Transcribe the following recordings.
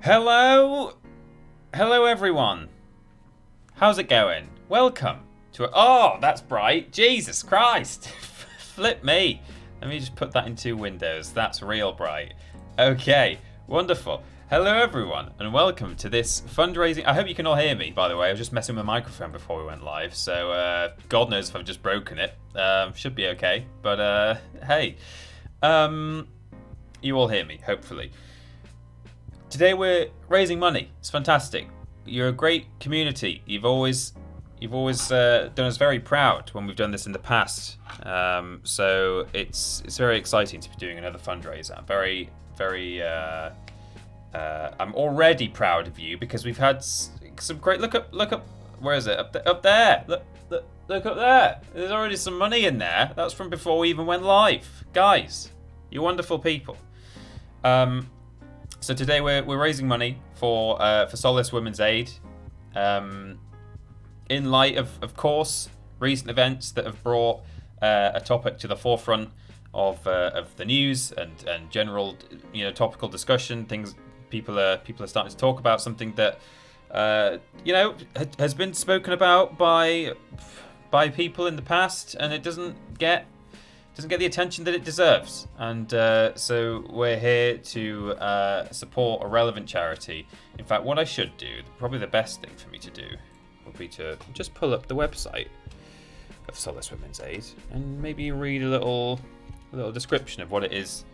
Hello everyone. How's it going? Welcome to that's bright. Jesus Christ. Flip me. Let me just put that in 2 windows. That's real bright. Okay, wonderful. Hello everyone, and welcome to this fundraising. I hope you can all hear me, by the way. I was just messing with my microphone before we went live, so God knows if I've just broken it. Should be okay, but hey. You all hear me, hopefully. Today we're raising money. It's fantastic. You're a great community. You've always done us very proud when we've done this in the past. So it's very exciting to be doing another fundraiser. I'm very I'm already proud of you because we've had some great. Look up. Where is it? Up there. Look up there. There's already some money in there. That's from before we even went live, guys. You're wonderful people. So today we're raising money for Solace Women's Aid, in light of course recent events that have brought a topic to the forefront of the news and general topical discussion. Things people are starting to talk about, something that has been spoken about by people in the past, and it doesn't get the attention that it deserves. And so we're here to support a relevant charity. In fact, what I should do, probably the best thing for me to do, would be to just pull up the website of Solace Women's Aid and maybe read a little description of what it is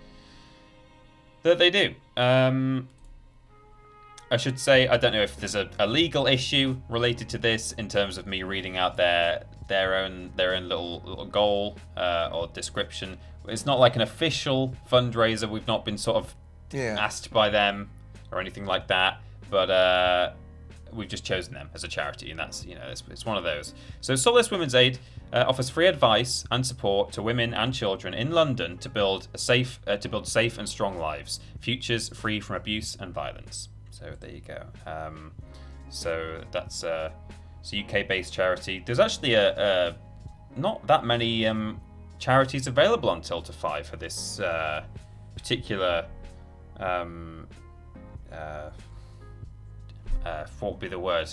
that they do. I should say, I don't know if there's a legal issue related to this in terms of me reading out their own little goal or description. It's not like an official fundraiser. We've not been sort of asked by them or anything like that, but we've just chosen them as a charity, and that's it's one of those. So Solace Women's Aid offers free advice and support to women and children in London to build safe and strong lives, futures free from abuse and violence. So there you go. So that's it's a UK-based charity. There's actually not that many charities available on Tiltify for this particular what would be the word?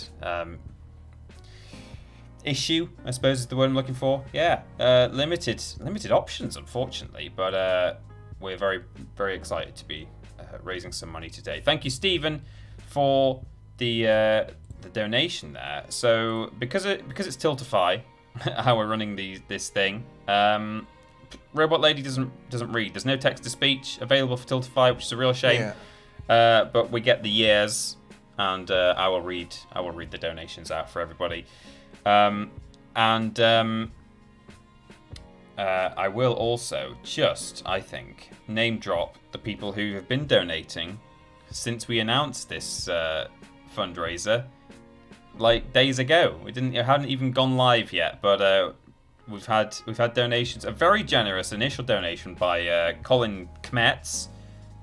Issue, I suppose, is the word I'm looking for. Yeah, limited options, unfortunately, but we're very, very excited to be raising some money today. Thank you, Stephen, for the donation there. So because it's Tiltify, how we're running this thing, Robot Lady doesn't read. There's no text to speech available for Tiltify, which is a real shame. Yeah. But we get the years, and I will read the donations out for everybody. I will also just, I think, name drop the people who have been donating since we announced this fundraiser, like days ago. It hadn't even gone live yet, but we've had donations. A very generous initial donation by Colin Kmetz,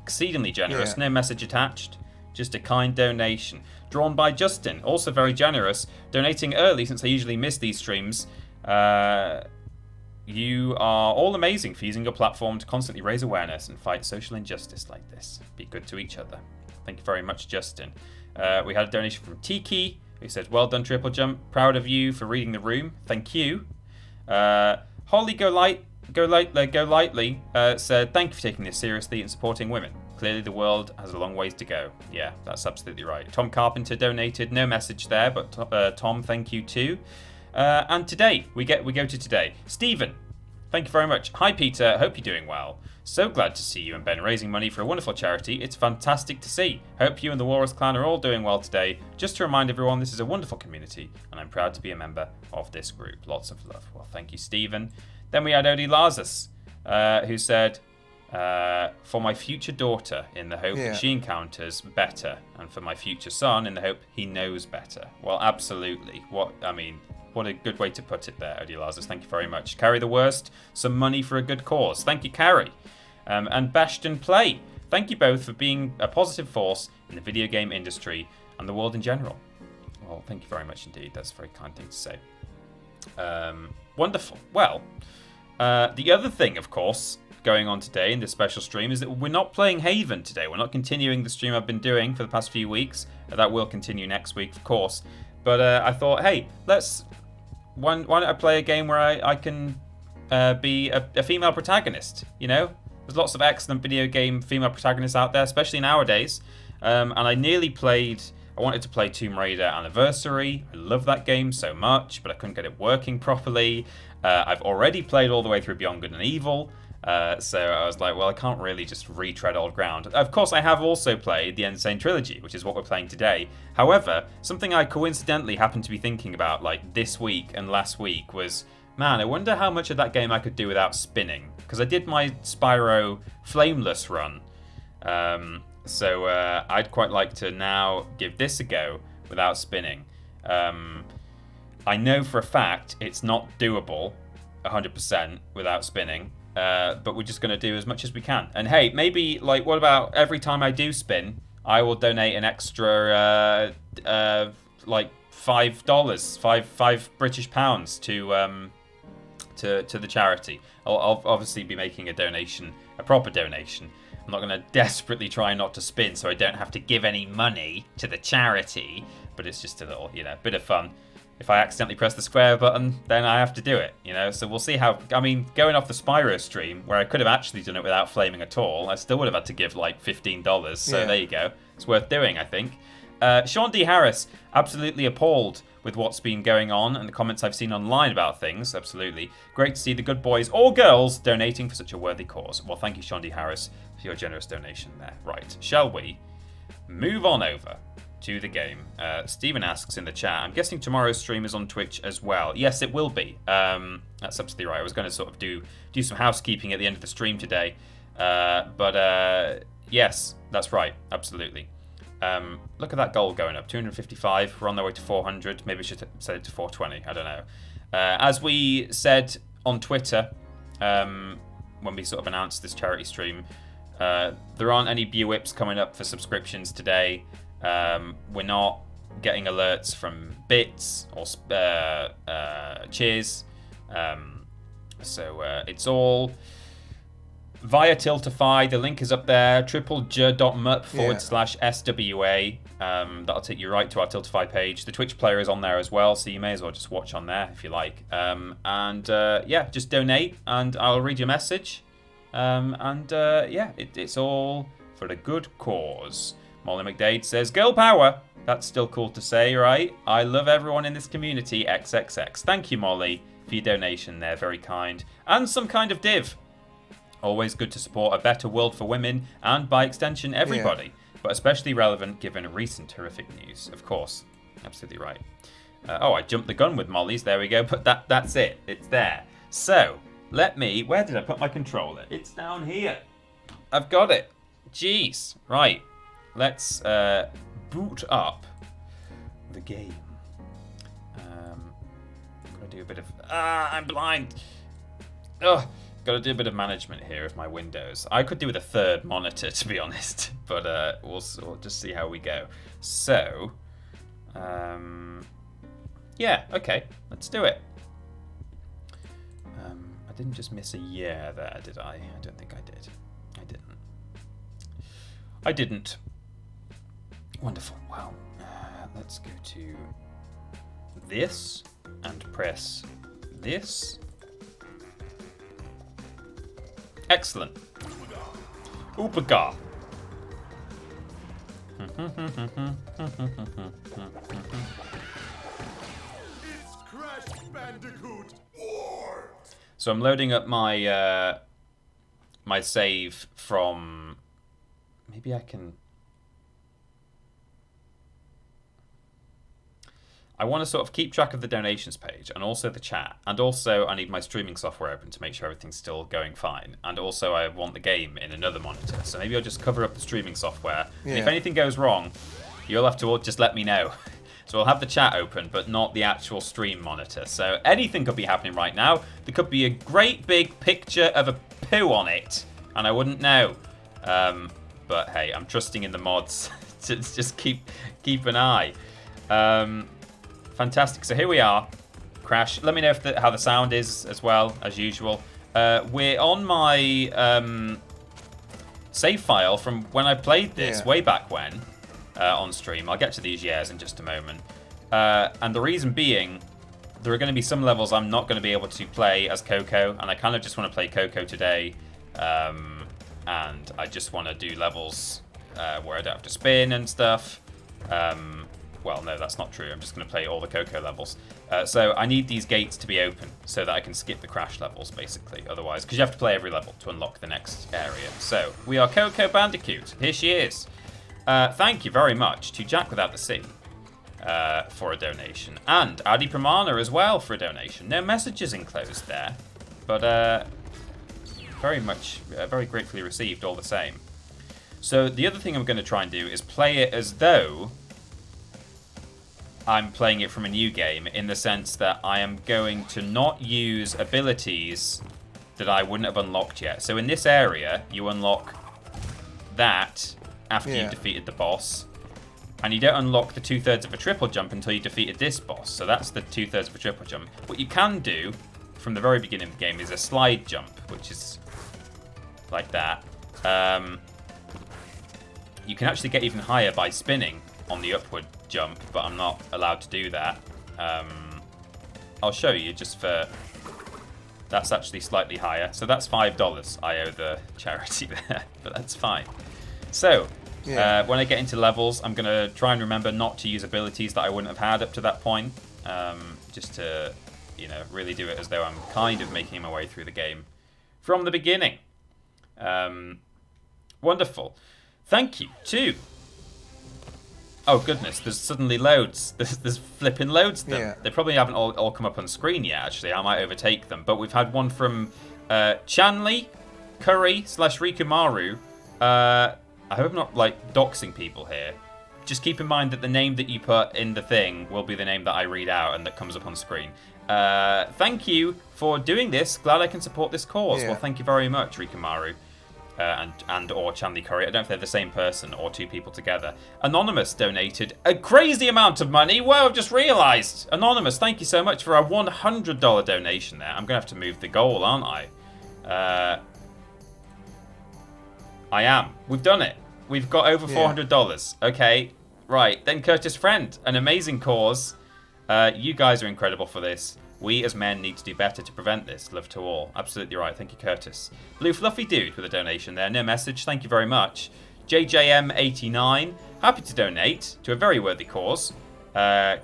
exceedingly generous. Yeah. No message attached, just a kind donation. Drawn by Justin, also very generous, donating early since I usually miss these streams. You are all amazing for using your platform to constantly raise awareness and fight social injustice like this. Be good to each other. Thank you very much, Justin. We had a donation from Tiki, who said, "Well done, TripleJump. Proud of you for reading the room. Thank you." Holly Go Lightly said, "Thank you for taking this seriously and supporting women. Clearly the world has a long ways to go." Yeah, that's absolutely right. Tom Carpenter donated. No message there, but Tom, thank you too. And today, we go to today. Stephen, thank you very much. Hi, Peter. Hope you're doing well. So glad to see you and Ben raising money for a wonderful charity. It's fantastic to see. Hope you and the Walrus Clan are all doing well today. Just to remind everyone, this is a wonderful community, and I'm proud to be a member of this group. Lots of love. Well, thank you, Stephen. Then we had Odie Lazarus, who said, "For my future daughter, in the hope that she encounters better, and for my future son, in the hope he knows better." Well, absolutely. What a good way to put it there, Odie Lazarus. Thank you very much. Carry the Worst, some money for a good cause. Thank you, Carrie. And Bastion Play, thank you both for being a positive force in the video game industry and the world in general. Well, thank you very much indeed. That's a very kind thing to say. Wonderful. Well, The other thing, of course, going on today in this special stream is that we're not playing Haven today. We're not continuing the stream I've been doing for the past few weeks. That will continue next week, of course. But I thought, hey, why don't I play a game where I can be a female protagonist, you know? There's lots of excellent video game female protagonists out there, especially nowadays. And I wanted to play Tomb Raider Anniversary. I love that game so much, but I couldn't get it working properly. I've already played all the way through Beyond Good and Evil. So I was like, well, I can't really just retread old ground. Of course, I have also played the Sane Trilogy, which is what we're playing today. However, something I coincidentally happened to be thinking about like this week and last week was, man, I wonder how much of that game I could do without spinning. Because I did my Spyro Flameless run. So I'd quite like to now give this a go without spinning. I know for a fact it's not doable 100% without spinning. But we're just going to do as much as we can. And hey, maybe, like, what about every time I do spin, I will donate an extra, like, $5, five British pounds to the charity. I'll obviously be making a donation, a proper donation. I'm not going to desperately try not to spin so I don't have to give any money to the charity. But it's just a little, bit of fun. If I accidentally press the square button, then I have to do it, So we'll see how... I mean, going off the Spyro stream, where I could have actually done it without flaming at all, I still would have had to give, like, $15. So there you go. It's worth doing, I think. Sean D. Harris, absolutely appalled with what's been going on and the comments I've seen online about things. Absolutely. Great to see the good boys or girls donating for such a worthy cause. Well, thank you, Sean D. Harris, for your generous donation there. Right, shall we move on over to the game? Stephen asks in the chat, I'm guessing tomorrow's stream is on Twitch as well. Yes, it will be. That's absolutely right. I was going to sort of do some housekeeping at the end of the stream today. But yes, that's right. Absolutely. Look at that goal going up. 255. We're on the way to 400. Maybe I should set it to 420. I don't know. As we said on Twitter, when we sort of announced this charity stream, there aren't any BWIPs coming up for subscriptions today. We're not getting alerts from bits or cheers. So it's all via Tiltify. The link is up there, triplej.mup/SWA. That'll take you right to our Tiltify page. The Twitch player is on there as well, so you may as well just watch on there if you like. Yeah, just donate and I'll read your message. It's all for the good cause. Molly McDade says, girl power. That's still cool to say, right? I love everyone in this community, XXX. Thank you, Molly, for your donation there. Very kind. And some kind of div. Always good to support a better world for women and, by extension, everybody. Yeah. But especially relevant given recent horrific news. Of course. Absolutely right. I jumped the gun with Molly's. There we go. But that's it. It's there. So, where did I put my controller? It's down here. I've got it. Jeez. Right. Let's boot up the game. I'm going to do a bit of... I'm blind. Ugh. Got to do a bit of management here of my windows. I could do with a third monitor, to be honest. But we'll just see how we go. So... yeah, okay. Let's do it. I didn't just miss a year there, did I? I don't think I did. I didn't. Wonderful. Well, let's go to this and press this. Excellent. Oopaga. It's Crash Bandicoot. So I'm loading up my my save from. Maybe I can. I want to sort of keep track of the donations page and also the chat. And also I need my streaming software open to make sure everything's still going fine. And also I want the game in another monitor. So maybe I'll just cover up the streaming software. Yeah. And if anything goes wrong, you'll have to just let me know. So I'll have the chat open, but not the actual stream monitor. So anything could be happening right now. There could be a great big picture of a poo on it. And I wouldn't know. But hey, I'm trusting in the mods to just keep an eye. Fantastic. So here we are. Crash. Let me know how the sound is as well, as usual. we're on my save file from when I played this way back when on stream. I'll get to these years in just a moment. And the reason being, there are going to be some levels I'm not going to be able to play as Coco, and I kind of just want to play Coco today. And I just want to do levels where I don't have to spin and stuff. Well, no, that's not true. I'm just going to play all the Coco levels. So I need these gates to be open so that I can skip the crash levels, basically. Otherwise, because you have to play every level to unlock the next area. So we are Coco Bandicoot. Here she is. Thank you very much to Jack Without the Sea for a donation. And Adi Pramana as well for a donation. No messages enclosed there. But very gratefully received all the same. So the other thing I'm going to try and do is play it as though I'm playing it from a new game, in the sense that I am going to not use abilities that I wouldn't have unlocked yet. So in this area, you unlock that after you've defeated the boss. And you don't unlock the 2/3 of a triple jump until you defeated this boss. So that's the 2/3 of a triple jump. What you can do from the very beginning of the game is a slide jump, which is like that. You can actually get even higher by spinning on the upward jump, but I'm not allowed to do that. I'll show you just for... That's actually slightly higher. So that's $5 I owe the charity there, but that's fine. So, when I get into levels, I'm going to try and remember not to use abilities that I wouldn't have had up to that point. Just to, really do it as though I'm kind of making my way through the game from the beginning. Wonderful. Thank you, too. Oh, goodness, there's suddenly loads. There's flipping loads of them. Yeah. They probably haven't all come up on screen yet, actually. I might overtake them. But we've had one from Chanley, Curry / Rikumaru. I hope I'm not, doxing people here. Just keep in mind that the name that you put in the thing will be the name that I read out and that comes up on screen. Thank you for doing this. Glad I can support this cause. Yeah. Well, thank you very much, Rikumaru. And or Chanley Curry. I don't know if they're the same person or two people together. Anonymous donated a crazy amount of money. Whoa, I've just realised. Anonymous, thank you so much for a $100 donation there. I'm going to have to move the goal, aren't I? I am. We've done it. We've got over $400. Okay, right. Then Curtis Friend, an amazing cause. You guys are incredible for this. We as men need to do better to prevent this. Love to all. Absolutely right. Thank you, Curtis. Blue Fluffy Dude with a donation there. No message. Thank you very much. JJM89. Happy to donate to a very worthy cause. Currently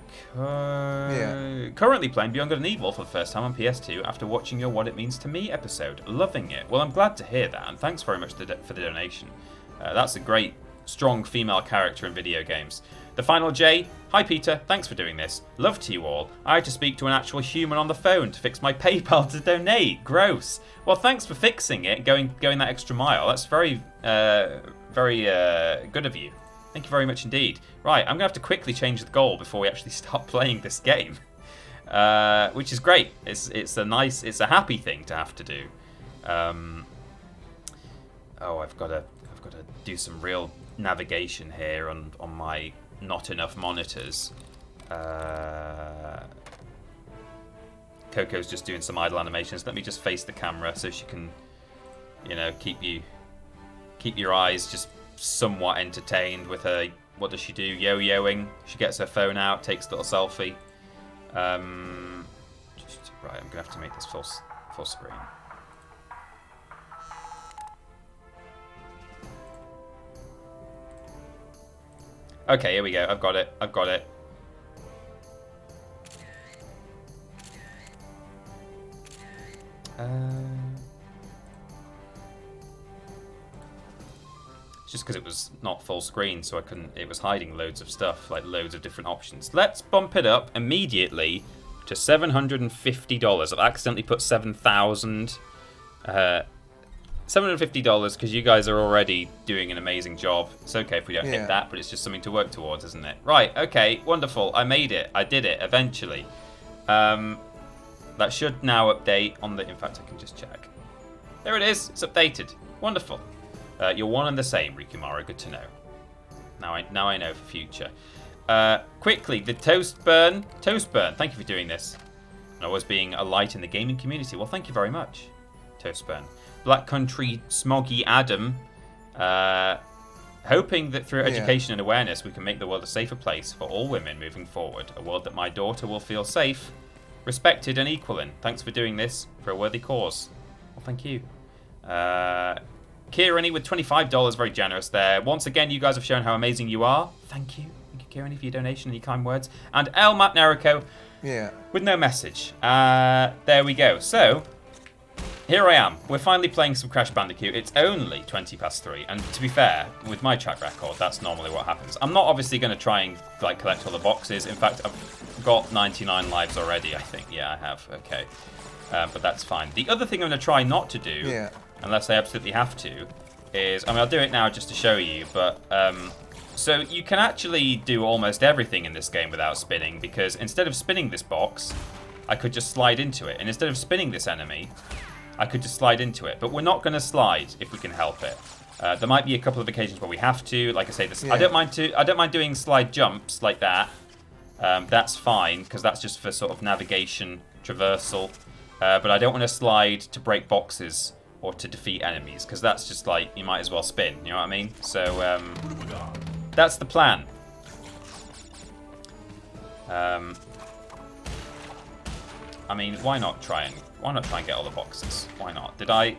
playing Beyond Good and Evil for the first time on PS2 after watching your What It Means to Me episode. Loving it. Well, I'm glad to hear that, and thanks very much for the donation. That's a great, strong female character in video games. The Final J. Hi, Peter. Thanks for doing this. Love to you all. I had to speak to an actual human on the phone to fix my PayPal to donate. Gross. Well, thanks for fixing it, going that extra mile. That's very good of you. Thank you very much indeed. Right, I'm going to have to quickly change the goal before we actually start playing this game. Which is great. It's a happy thing to have to do. I've got to do some real navigation here on my not enough monitors. Coco's just doing some idle animations. Let me just face the camera so she can, keep your eyes just somewhat entertained with her. What does she do? Yo-yoing. She gets her phone out, takes a little selfie. Right, I'm gonna have to make this full screen. Okay, here we go. I've got it. It's just because it was not full screen, so I couldn't. It was hiding loads of stuff, like loads of different options. Let's bump it up immediately to $750. I've accidentally put 7,000. $750 because you guys are already doing an amazing job. It's okay if we don't hit that, but it's just something to work towards, isn't it? Right, okay, wonderful. I made it. I did it, eventually. That should now update on the... In fact, I can just check. There it is. It's updated. Wonderful. You're one and the same, Rikumaru. Good to know. Now I know for future. Quickly, the Toast Burn. Thank you for doing this. And always being a light in the gaming community. Well, thank you very much. Toastburn. Black Country Smoggy Adam. Hoping that through education and awareness we can make the world a safer place for all women moving forward. A world that my daughter will feel safe, respected and equal in. Thanks for doing this for a worthy cause. Well, thank you. Kieran with $25, very generous there. Once again, you guys have shown how amazing you are. Thank you. Thank you, Kieran, for your donation and your kind words. And El Matt Nerico with no message. There we go. So, here I am. We're finally playing some Crash Bandicoot. It's only 20 past 3. And to be fair, with my track record, that's normally what happens. I'm not obviously going to try and like collect all the boxes. In fact, I've got 99 lives already, I think. Yeah, I have. Okay. But that's fine. The other thing I'm going to try not to do, unless I absolutely have to, is... I mean, I'll do it now just to show you, but... so you can actually do almost everything in this game without spinning, because instead of spinning this box, I could just slide into it. And instead of spinning this enemy, I could just slide into it. But we're not going to slide if we can help it. There might be a couple of occasions where we have to. Like I say, this, I don't mind doing slide jumps like that. That's fine, because that's just for sort of navigation, traversal. But I don't want to slide to break boxes or to defeat enemies, because that's just like, you might as well spin, you know what I mean? So, that's the plan. I mean, why not try and get all the boxes? Why not? Did I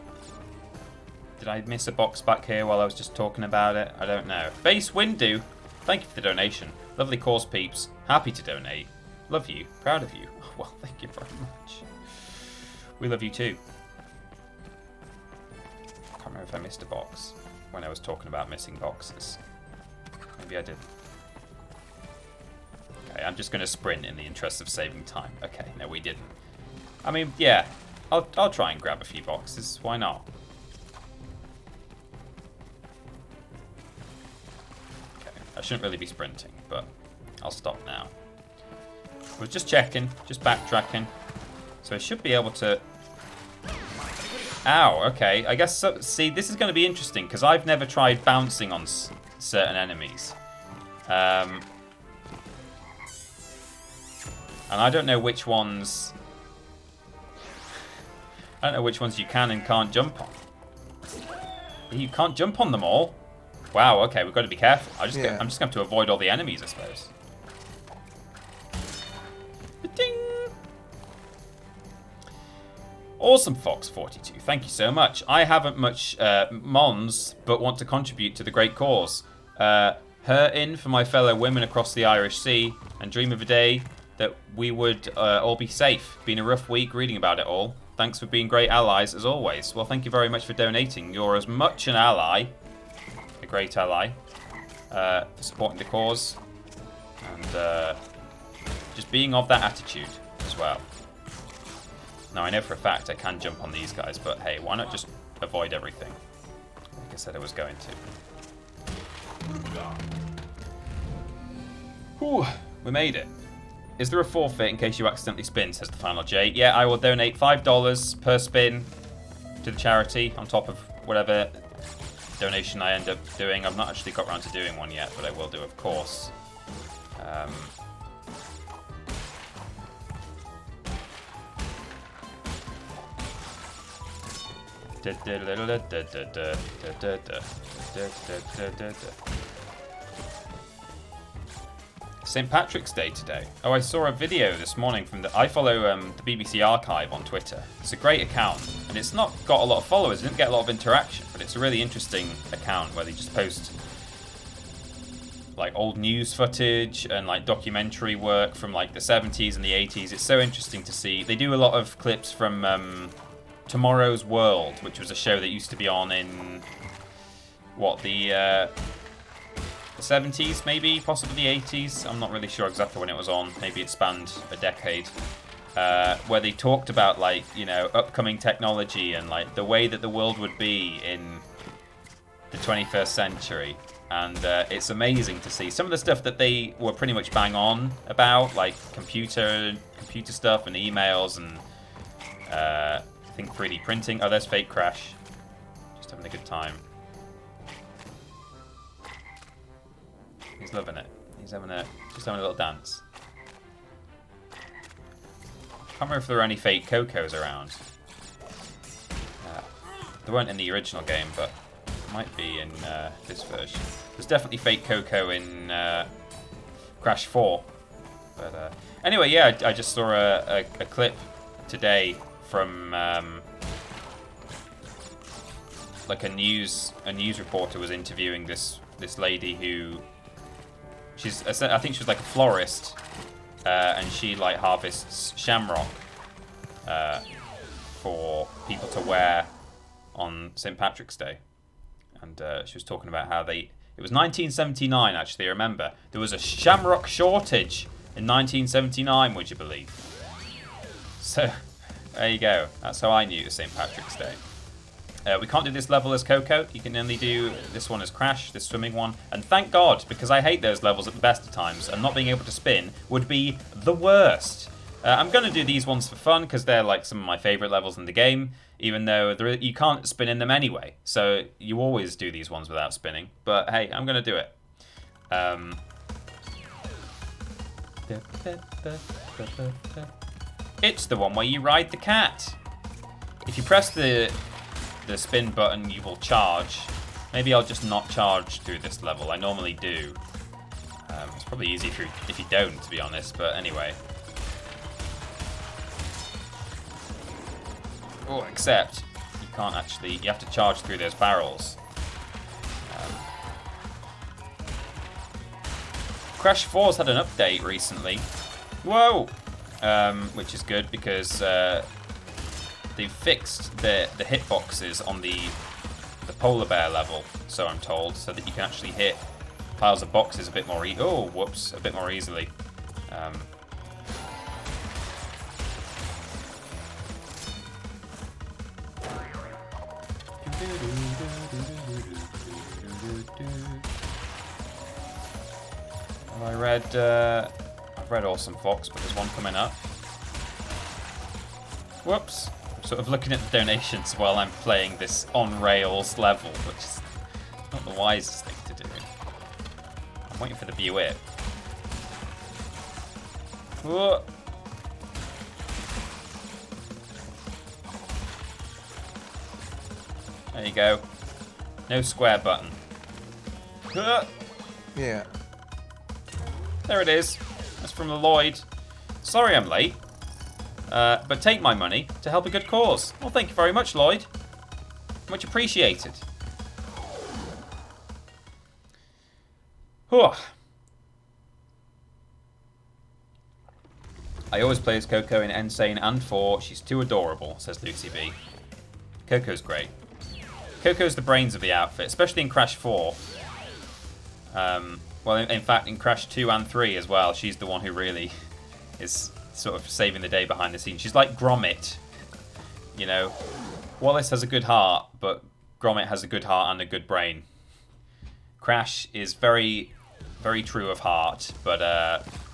miss a box back here while I was just talking about it? I don't know. Base Windu, thank you for the donation. Lovely cause, peeps. Happy to donate. Love you. Proud of you. Well, thank you very much. We love you too. Can't remember if I missed a box when I was talking about missing boxes. Maybe I did. Okay, I'm just going to sprint in the interest of saving time. Okay, no, we didn't. I mean, yeah, I'll try and grab a few boxes. Why not? Okay, I shouldn't really be sprinting, but I'll stop now. I was just checking, just backtracking. So I should be able to... Ow, okay. I guess, so, see, this is going to be interesting, because I've never tried bouncing on certain enemies. And I don't know which ones... I don't know which ones you can and can't jump on. You can't jump on them all? Wow, okay, we've got to be careful. I'm just going to have to avoid all the enemies, I suppose. Ding! Awesome Fox 42, thank you so much. I haven't much mons, but want to contribute to the great cause. Her in for my fellow women across the Irish Sea, and dream of a day that we would all be safe. Been a rough week reading about it all. Thanks for being great allies as always. Well, thank you very much for donating. You're as much an ally, a great ally, for supporting the cause, and just being of that attitude as well. Now, I know for a fact I can jump on these guys, but hey, why not just avoid everything? Like I said I was going to. Whew, we made it. Is there a forfeit in case you accidentally spin, says the final J. Yeah, I will donate $5 per spin to the charity on top of whatever donation I end up doing. I've not actually got around to doing one yet, but I will do, of course. St. Patrick's Day today. Oh, I saw a video this morning from I follow the BBC Archive on Twitter. It's a great account, and it's not got a lot of followers. It didn't get a lot of interaction, but it's a really interesting account where they just post like old news footage and like documentary work from like the 70s and the 80s. It's so interesting to see. They do a lot of clips from Tomorrow's World, which was a show that used to be on in what the 70s, maybe, possibly the 80s. I'm not really sure exactly when it was on. Maybe it spanned a decade. Where they talked about, like, you know, upcoming technology and, like, the way that the world would be in the 21st century. And it's amazing to see some of the stuff that they were pretty much bang on about, like computer stuff and emails and I think 3D printing. Oh, there's fake Crash. Just having a good time. He's loving it. He's just having a little dance. Can't remember if there are any fake Cocos around. They weren't in the original game, but might be in this version. There's definitely fake Coco in Crash 4. But anyway, yeah, I just saw a clip today from like a news reporter was interviewing this lady who I think she's like a florist, and she like harvests shamrock for people to wear on St. Patrick's Day. And she was talking about how it was 1979 actually, I remember. There was a shamrock shortage in 1979, would you believe? So, there you go. That's how I knew it was St. Patrick's Day. We can't do this level as Coco. You can only do this one as Crash, this swimming one. And thank God, because I hate those levels at the best of times, and not being able to spin would be the worst. I'm going to do these ones for fun, because they're like some of my favourite levels in the game, even though you can't spin in them anyway. So you always do these ones without spinning. But hey, I'm going to do it. It's the one where you ride the cat. If you press the spin button, you will charge. Maybe I'll just not charge through this level. I normally do. It's probably easy if you don't, to be honest. But anyway. Oh, except you can't actually. You have to charge through those barrels. Crash 4's had an update recently. Whoa! Which is good because they've fixed the hitboxes on the polar bear level, so I'm told, so that you can actually hit piles of boxes a bit more a bit more easily. I've read Awesome Fox, but there's one coming up. Whoops. I'm sort of looking at the donations while I'm playing this on-rails level, which is not the wisest thing to do. I'm waiting for the Buick. Whoa. There you go. No square button. Yeah. There it is. That's from the Lloyd. Sorry I'm late. But take my money to help a good cause. Well, thank you very much, Lloyd. Much appreciated. Whew. I always play as Coco in Insane and 4. She's too adorable, says Lucy B. Coco's great. Coco's the brains of the outfit, especially in Crash 4. Well, in fact, in Crash 2 and 3 as well, she's the one who really is sort of saving the day behind the scenes. She's like Gromit, you know. Wallace has a good heart, but Gromit has a good heart and a good brain. Crash is very, very true of heart, but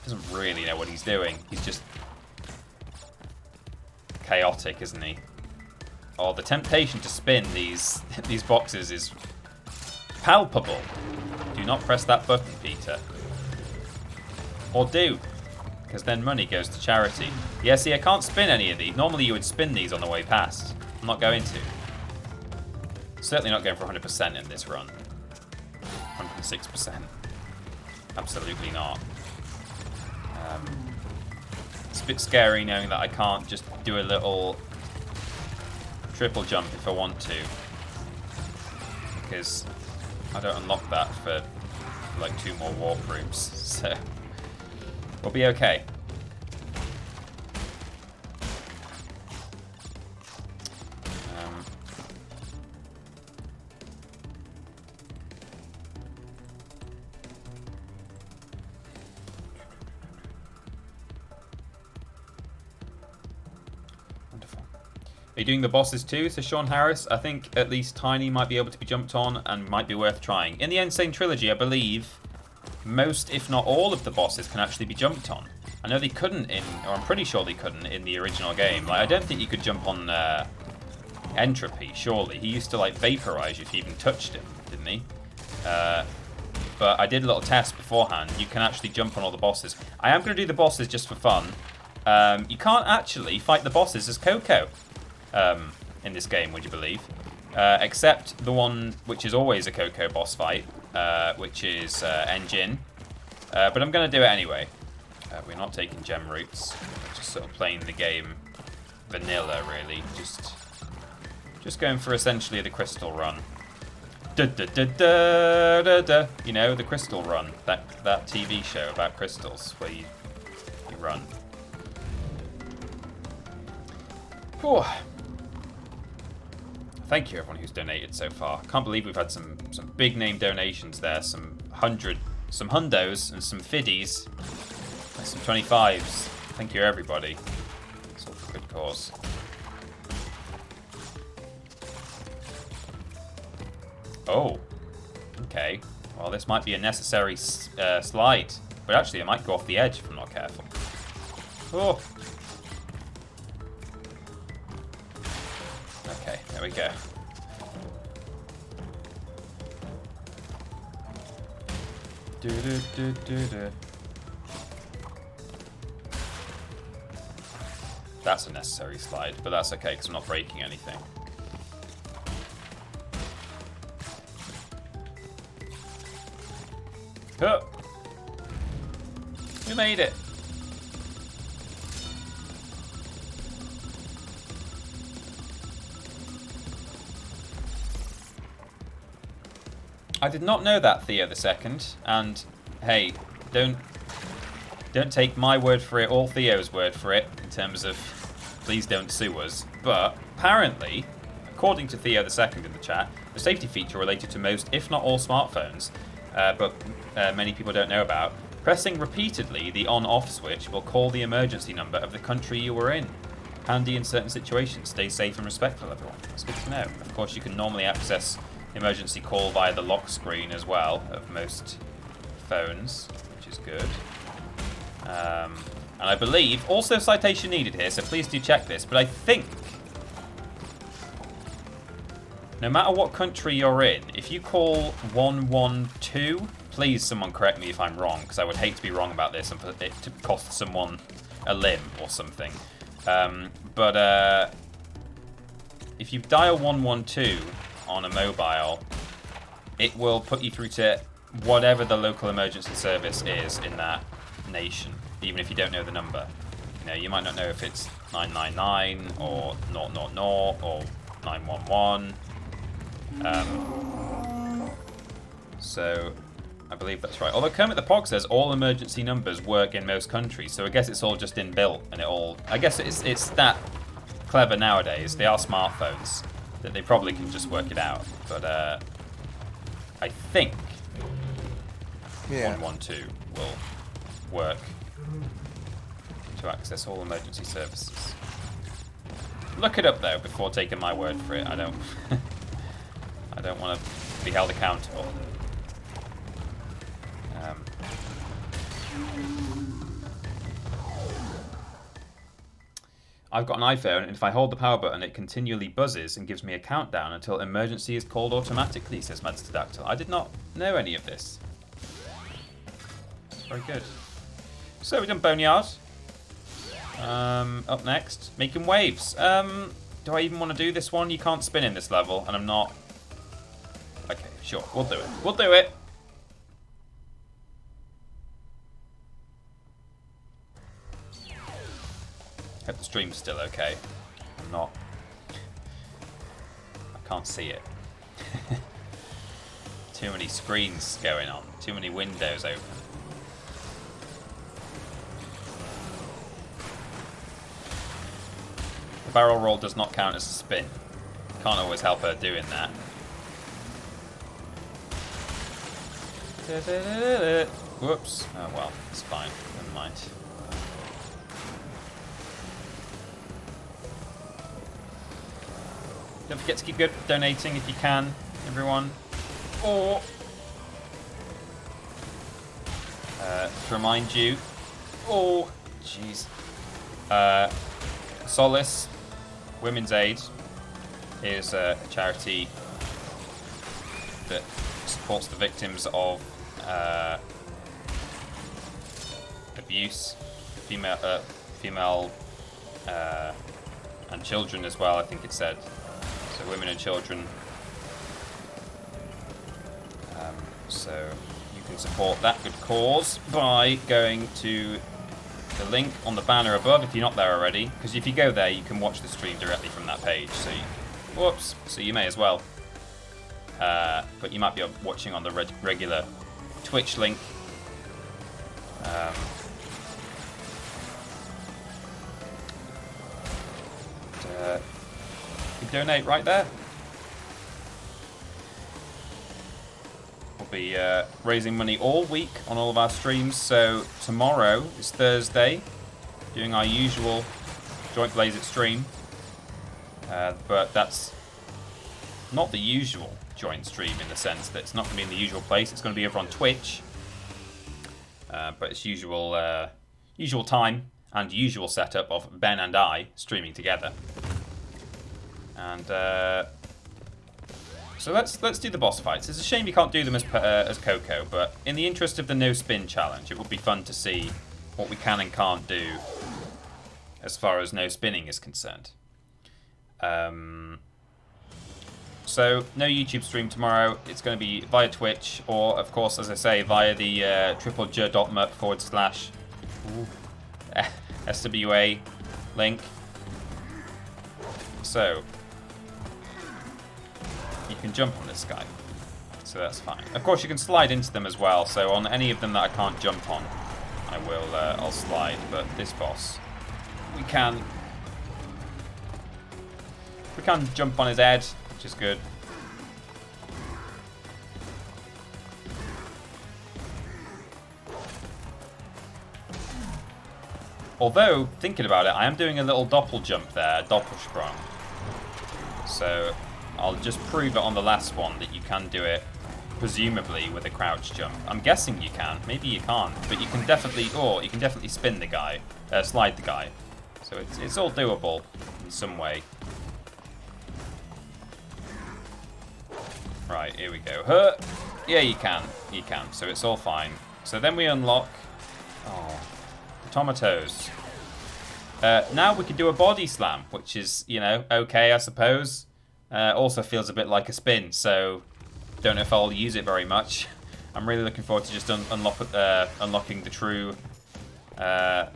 doesn't really know what he's doing. He's just chaotic, isn't he? Oh, the temptation to spin these boxes is palpable. Do not press that button, Peter. Or do, because then money goes to charity. Yeah, see, I can't spin any of these. Normally you would spin these on the way past. I'm not going to. Certainly not going for 100% in this run. 106%. Absolutely not. It's a bit scary knowing that I can't just do a little triple jump if I want to. Because I don't unlock that for like 2 more warp rooms, so we'll be okay. Wonderful. Are you doing the bosses too, says Sean Harris? I think at least Tiny might be able to be jumped on and might be worth trying. In the Insane Trilogy, I believe most, if not all, of the bosses can actually be jumped on. I know they couldn't or I'm pretty sure they couldn't in the original game. Like, I don't think you could jump on Entropy, surely. He used to, like, vaporize you if you even touched him, didn't he? But I did a little test beforehand. You can actually jump on all the bosses. I am going to do the bosses just for fun. You can't actually fight the bosses as Coco in this game, would you believe? Except the one which is always a Coco boss fight, which is Engine. But I'm going to do it anyway. We're not taking gem roots. We're just sort of playing the game vanilla, really. Just going for essentially the crystal run. Da, da, da, da, da, da. You know, the crystal run. That TV show about crystals where you run. Whew. Thank you everyone who's donated so far. Can't believe we've had some big name donations there. Some hundos and some fiddies. And some 25s. Thank you everybody. It's all for good cause. Oh. Okay. Well, this might be a necessary slide. But actually, it might go off the edge if I'm not careful. Oh. Okay, there we go. That's a necessary slide, but that's okay because I'm not breaking anything. Oh. We made it. I did not know that, Theo the Second, and hey, don't take my word for it or Theo's word for it in terms of please don't sue us. But apparently, according to Theo the Second in the chat, the safety feature related to most, if not all, smartphones, but many people don't know about. Pressing repeatedly the on-off switch will call the emergency number of the country you were in. Handy in certain situations. Stay safe and respectful, everyone. It's good to know. Of course, you can normally access emergency call via the lock screen as well of most phones, which is good. And I believe, also citation needed here, so please do check this, but I think no matter what country you're in, if you call 112, please someone correct me if I'm wrong, because I would hate to be wrong about this and for it to cost someone a limb or something. But if you dial 112 on a mobile, it will put you through to whatever the local emergency service is in that nation, even if you don't know the number. You know, you might not know if it's 999 or 000 or 911. So I believe that's right. Although Kermit the Pog says all emergency numbers work in most countries, so I guess it's all just inbuilt and I guess it's that clever nowadays. They are smartphones that they probably can just work it out. But I think 112 will work to access all emergency services. Look it up though before taking my word for it. I don't I don't want to be held accountable. I've got an iPhone, and if I hold the power button, it continually buzzes and gives me a countdown until emergency is called automatically, says Madstadactyl. I did not know any of this. Very good. So we've done Boneyard. Up next, making waves. Do I even want to do this one? You can't spin in this level, and I'm not... Okay, sure, we'll do it. We'll do it! Hope the stream's still okay. I'm not... I can't see it. Too many screens going on. Too many windows open. The barrel roll does not count as a spin. Can't always help her doing that. Whoops. Oh well, it's fine. Never mind. Don't forget to keep donating if you can, everyone. Or to remind you. Oh, jeez. Solace Women's Aid is a charity that supports the victims of abuse, female and children as well, I think it said. So women and children So you can support that good cause by going to the link on the banner above if you're not there already. Because if you go there, you can watch the stream directly from that page. So you may as well. But you might be watching on the regular Twitch link. You can donate right there. We'll be raising money all week on all of our streams. So tomorrow is Thursday, doing our usual Joint Blaze It stream. But that's not the usual joint stream in the sense that it's not going to be in the usual place. It's going to be over on Twitch. But it's usual time and usual setup of Ben and I streaming together. And so let's do the boss fights. It's a shame you can't do them as Coco, but in the interest of the no spin challenge, it would be fun to see what we can and can't do as far as no spinning is concerned. So no YouTube stream tomorrow. It's going to be via Twitch, or of course, as I say, via the TripleJ.mup/SWA link. So you can jump on this guy, so that's fine. Of course, you can slide into them as well. So on any of them that I can't jump on, I'll slide. But this boss, we can jump on his head, which is good. Although, thinking about it, I am doing a little doppel jump there, doppelsprung. So I'll just prove it on the last one that you can do it, presumably with a crouch jump. I'm guessing you can. Maybe you can't, but you can definitely spin the guy, slide the guy. So it's all doable in some way. Right, here we go. Yeah, you can. So it's all fine. So then we unlock... Oh, the tomatoes. Now we can do a body slam, which is, okay, I suppose. Also feels a bit like a spin, so don't know if I'll use it very much. I'm really looking forward to just unlocking the true 2/3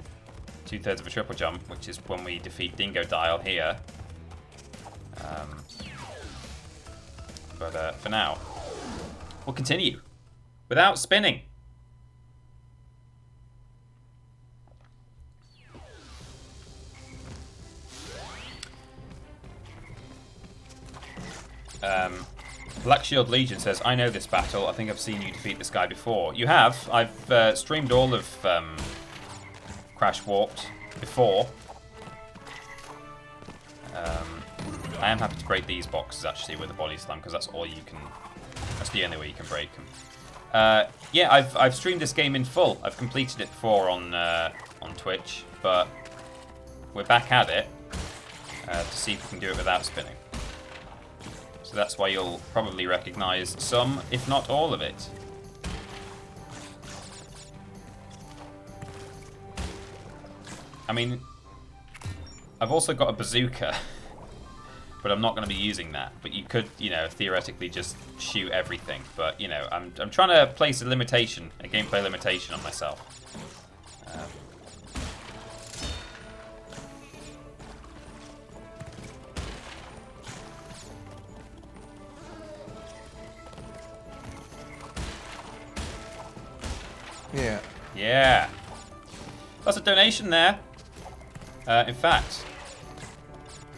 of a triple jump, which is when we defeat Dingo Dial here. But for now, we'll continue without spinning. Black Shield Legion says, I know this battle. I think I've seen you defeat this guy before. You have. I've streamed all of Crash Warped before. I am happy to break these boxes actually with a body slam because that's all you can. That's the only way you can break them. Yeah, I've streamed this game in full. I've completed it before on Twitch, but we're back at it to see if we can do it without spinning. So that's why you'll probably recognise some, if not all of it. I mean, I've also got a bazooka, but I'm not going to be using that. But you could, theoretically just shoot everything. But, I'm trying to place a limitation, a gameplay limitation on myself. Yeah. That's a donation there. In fact,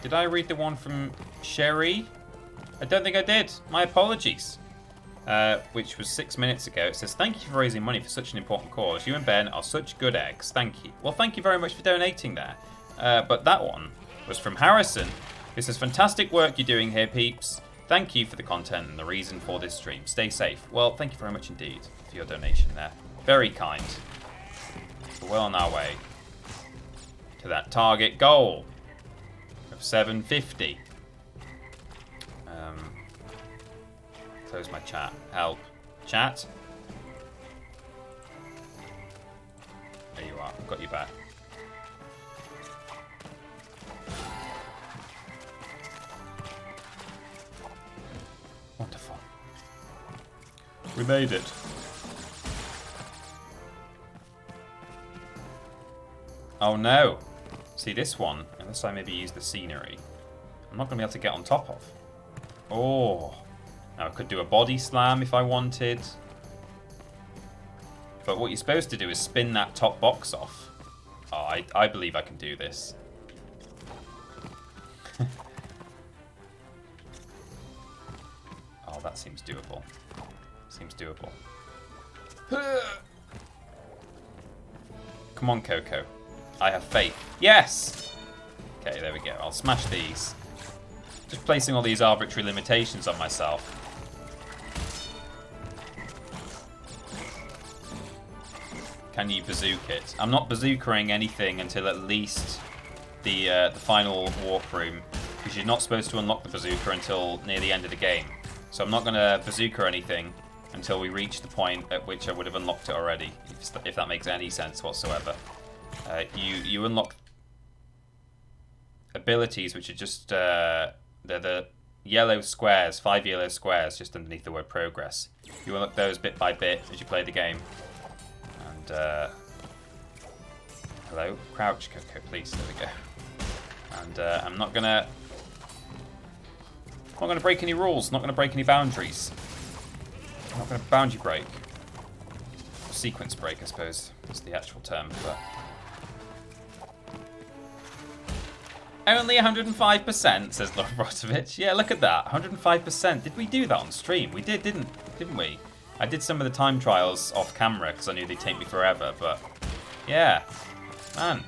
did I read the one from Sherry? I don't think I did. My apologies. Which was 6 minutes ago. It says, thank you for raising money for such an important cause. You and Ben are such good eggs. Thank you. Well, thank you very much for donating there. But that one was from Harrison. It says, fantastic work you're doing here, peeps. Thank you for the content and the reason for this stream. Stay safe. Well, thank you very much indeed for your donation there. Very kind. We're well on our way to that target goal of 750. Close my chat. Help. Chat. There you are. I've got you back. Wonderful. We made it. Oh no. See this one, unless I maybe use the scenery, I'm not going to be able to get on top of. Oh. Now I could do a body slam if I wanted. But what you're supposed to do is spin that top box off. Oh, I believe I can do this. Oh, that seems doable. Seems doable. Come on, Coco. I have faith. Yes! Okay, there we go. I'll smash these. Just placing all these arbitrary limitations on myself. Can you bazooka it? I'm not bazookaing anything until at least the final warp room, because you're not supposed to unlock the bazooka until near the end of the game. So I'm not going to bazooka anything until we reach the point at which I would have unlocked it already, if that makes any sense whatsoever. You unlock abilities which are just they're the yellow squares, 5 yellow squares just underneath the word progress. You unlock those bit by bit as you play the game. And hello, crouch, Coco, please. There we go. And I'm not gonna break any rules. Not gonna break any boundaries. I'm not gonna boundary break. Sequence break, I suppose, is the actual term. But only 105%, says Lovrotovich. Yeah, look at that, 105%. Did we do that on stream? We did, didn't we? I did some of the time trials off camera because I knew they'd take me forever, but yeah, man,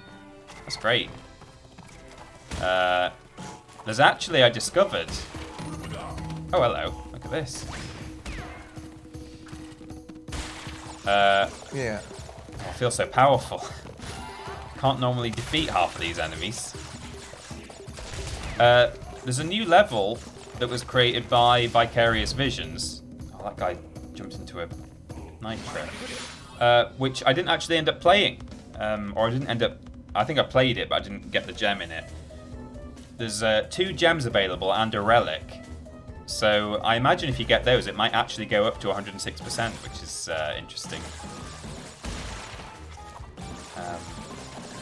that's great. There's actually, I discovered, oh hello, look at this. Yeah. I feel so powerful. Can't normally defeat half of these enemies. There's a new level that was created by Vicarious Visions. Oh, that guy jumped into a nitro, which I didn't actually end up playing, or I didn't end up. I think I played it, but I didn't get the gem in it. There's 2 gems available and a relic, so I imagine if you get those, it might actually go up to 106%, which is interesting.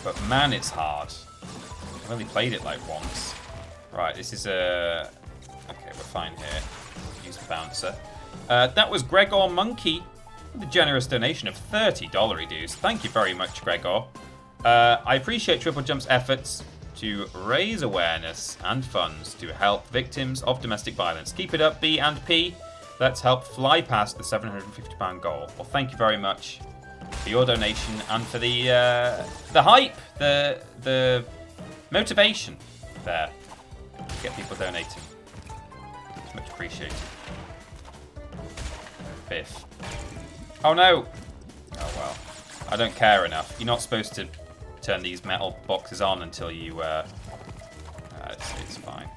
But man, it's hard. I've only played it like once. Right, this is a. Okay, we're fine here. Use the bouncer. That was Gregor Monkey with a generous donation of $30 dues. Thank you very much, Gregor. I appreciate TripleJump's efforts to raise awareness and funds to help victims of domestic violence. Keep it up, B and P. Let's help fly past the £750 goal. Well, thank you very much for your donation and for the hype, the motivation there to get people donating. It's much appreciated. Biff. Oh no! Oh well. I don't care enough. You're not supposed to turn these metal boxes on until you, it's fine.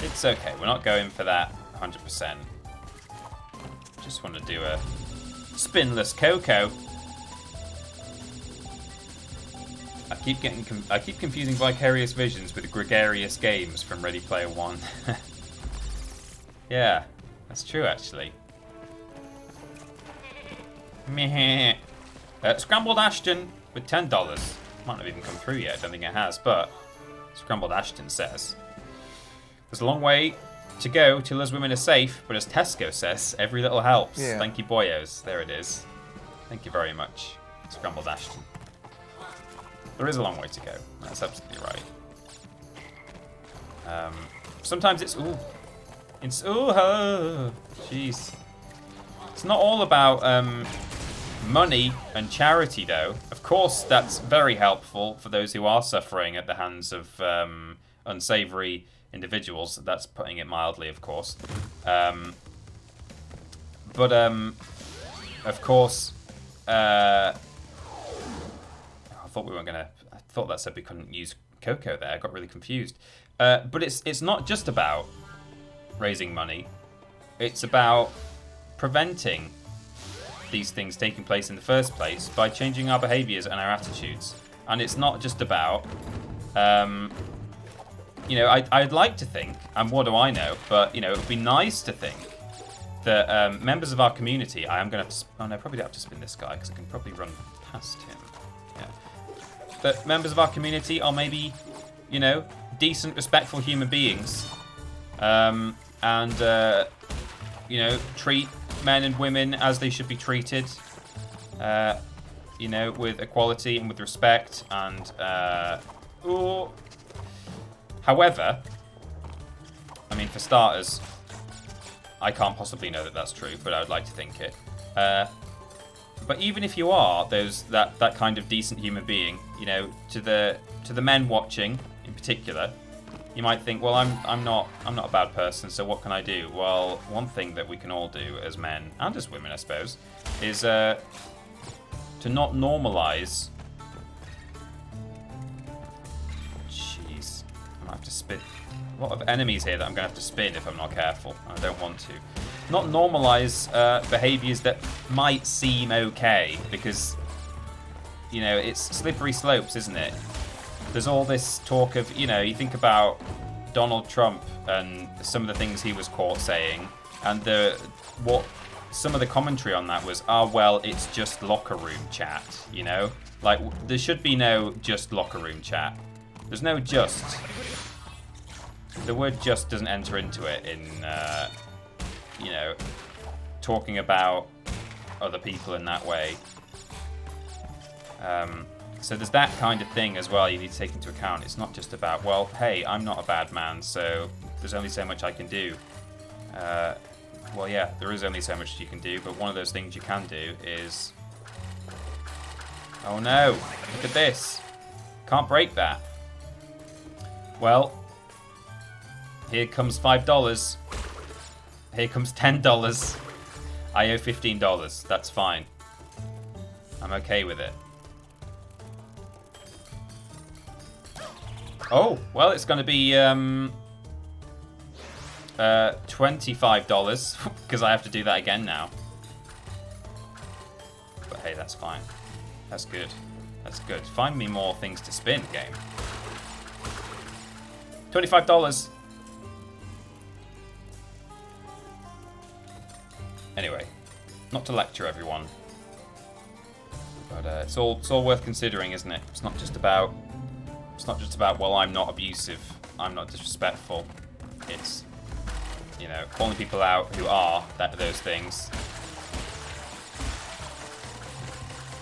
It's okay. We're not going for that 100%. Just want to do a spinless Coco. I keep confusing Vicarious Visions with Gregarious Games from Ready Player One. Yeah, that's true actually. Meh. Scrambled Ashton with $10. Might not even come through yet. I don't think it has, but Scrambled Ashton says there's a long way to go till us women are safe, but as Tesco says, every little helps. Yeah. Thank you, boyos. There it is. Thank you very much, Scrambled Ashton. There is a long way to go. That's absolutely right. Sometimes it's jeez. It's not all about money and charity, though. Of course, that's very helpful for those who are suffering at the hands of unsavory individuals. That's putting it mildly, of course. But of course, I thought we weren't gonna. I thought that said we couldn't use Coco there. I got really confused. But it's not just about raising money. It's about preventing these things taking place in the first place by changing our behaviors and our attitudes. And it's not just about, you know, I'd like to think, and what do I know, but, you know, it would be nice to think that members of our community, I am going to have to, oh no, probably don't have to spin this guy, because I can probably run past him. Yeah. But members of our community are maybe, you know, decent, respectful human beings, and, you know, treat men and women as they should be treated, you know, with equality and with respect, and, however, I mean, for starters, I can't possibly know that that's true, but I would like to think it. But even if you are that kind of decent human being, you know, to the men watching in particular, you might think, well, I'm not a bad person, so what can I do? Well, one thing that we can all do as men and as women, I suppose, is to not normalize. Jeez, I might have to spin. A lot of enemies here that I'm going to have to spin if I'm not careful. I don't want to. Not normalize behaviors that might seem okay, because, you know, it's slippery slopes, isn't it? There's all this talk of, you know, you think about Donald Trump and some of the things he was caught saying, and what some of the commentary on that was, well, it's just locker room chat, you know? Like, there should be no just locker room chat. There's no just. The word just doesn't enter into it in, you know, talking about other people in that way. So there's that kind of thing as well you need to take into account. It's not just about, well, hey, I'm not a bad man, so there's only so much I can do. Well, yeah, there is only so much you can do, but one of those things you can do is... Oh no, look at this. Can't break that. Well, here comes $5. Here comes $10. I owe $15. That's fine. I'm okay with it. Oh, well, it's going to be $25 because I have to do that again now. But hey, that's fine. That's good. That's good. Find me more things to spin, game. $25. Anyway, not to lecture everyone, but it's all worth considering, isn't it? It's not just about well, I'm not abusive, I'm not disrespectful. It's, you know, calling people out who are those things.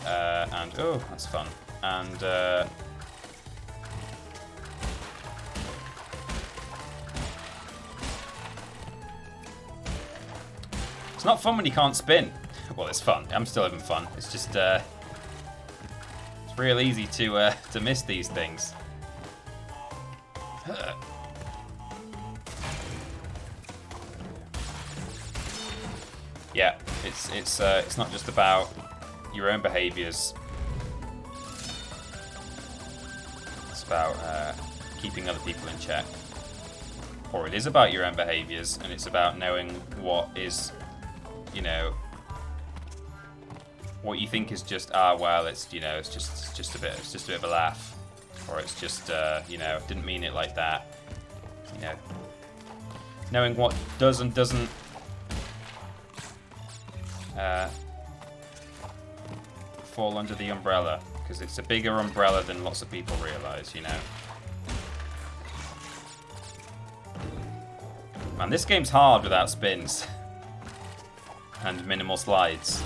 And oh, that's fun. And it's not fun when you can't spin. Well, it's fun. I'm still having fun. It's just it's real easy to miss these things. Yeah, it's not just about your own behaviors. It's about keeping other people in check. Or it is about your own behaviors, and it's about knowing what is, you know, what you think is just, well, it's, you know, it's just a bit of a laugh, or it's just, you know, didn't mean it like that. You know, knowing what does and doesn't fall under the umbrella, because it's a bigger umbrella than lots of people realize, you know. Man, this game's hard without spins and minimal slides.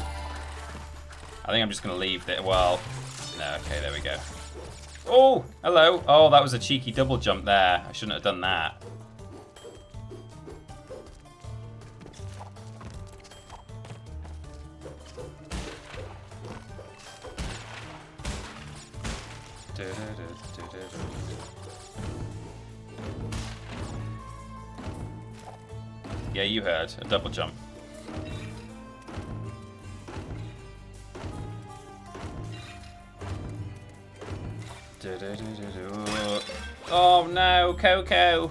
I think I'm just going to leave it. Well, no, okay, there we go. Oh, hello. Oh, that was a cheeky double jump there. I shouldn't have done that. Yeah, you heard. A double jump. Oh no, Coco!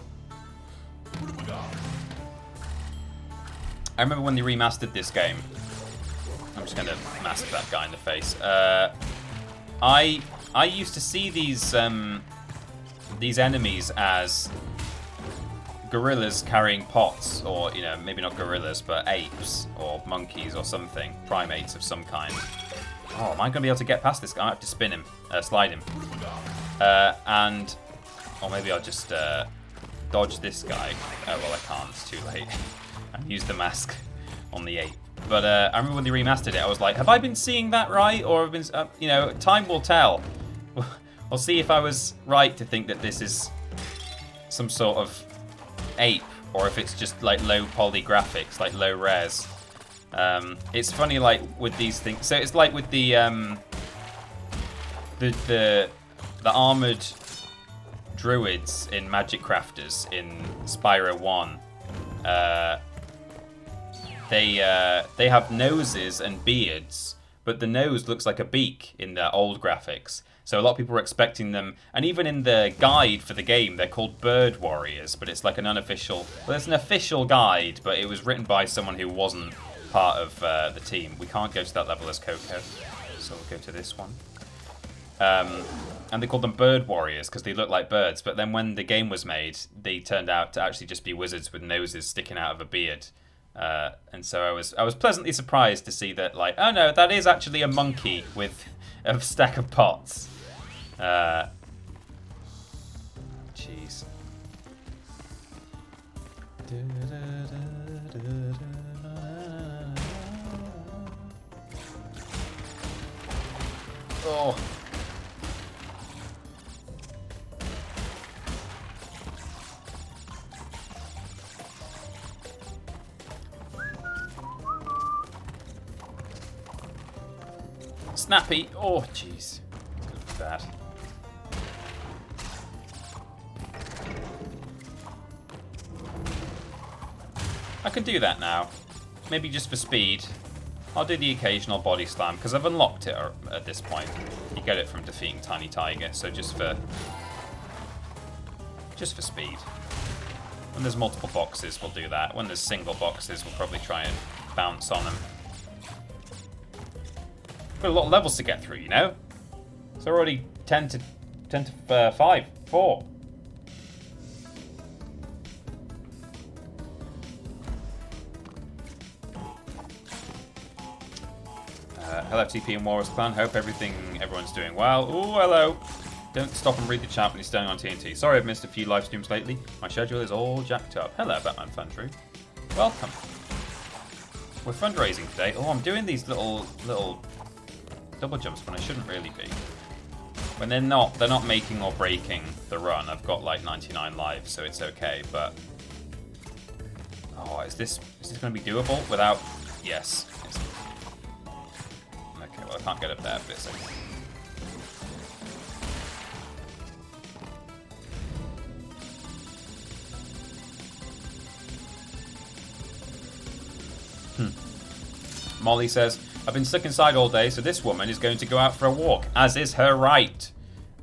I remember when they remastered this game. I'm just gonna mask that guy in the face. I used to see these enemies as gorillas carrying pots, or, you know, maybe not gorillas, but apes or monkeys or something, primates of some kind. Oh, am I going to be able to get past this guy? I have to spin him, slide him. Or maybe I'll just dodge this guy. Oh, well, I can't. It's too late. And use the mask on the ape. But I remember when they remastered it, I was like, have I been seeing that right? Or have been, you know, time will tell. We'll see if I was right to think that this is some sort of ape, or if it's just like low poly graphics, like low res. It's funny, like with these things. So it's like with the armored druids in Magic Crafters in Spyro 1. They have noses and beards, but the nose looks like a beak in the old graphics. So a lot of people were expecting them, and even in the guide for the game, they're called bird warriors, but it's like an unofficial. Well, it's an official guide, but it was written by someone who wasn't part of the team. We can't go to that level as Coco, so we'll go to this one. And they called them bird warriors because they look like birds. But then when the game was made, they turned out to actually just be wizards with noses sticking out of a beard. And so I was pleasantly surprised to see that, like, oh no, that is actually a monkey with a stack of pots. Jeez. Oh. Snappy. Oh, jeez. Good for that. I can do that now. Maybe just for speed. I'll do the occasional body slam, because I've unlocked it at this point. You get it from defeating Tiny Tiger, so just for speed. When there's multiple boxes, we'll do that. When there's single boxes, we'll probably try and bounce on them. Got a lot of levels to get through, you know? It's already 10 to 4. Hello, FTP and Walrus Clan. Hope everyone's doing well. Oh, hello. Don't stop and read the chat when you're staying on TNT. Sorry I've missed a few live streams lately. My schedule is all jacked up. Hello, Batman Fundry. Welcome. We're fundraising today. Oh, I'm doing these little double jumps when I shouldn't really be. When they're not making or breaking the run. I've got like 99 lives, so it's okay. But oh, is this going to be doable without? Yes. Okay, well I can't get up there, but it's okay. Molly says, I've been stuck inside all day, so this woman is going to go out for a walk, as is her right.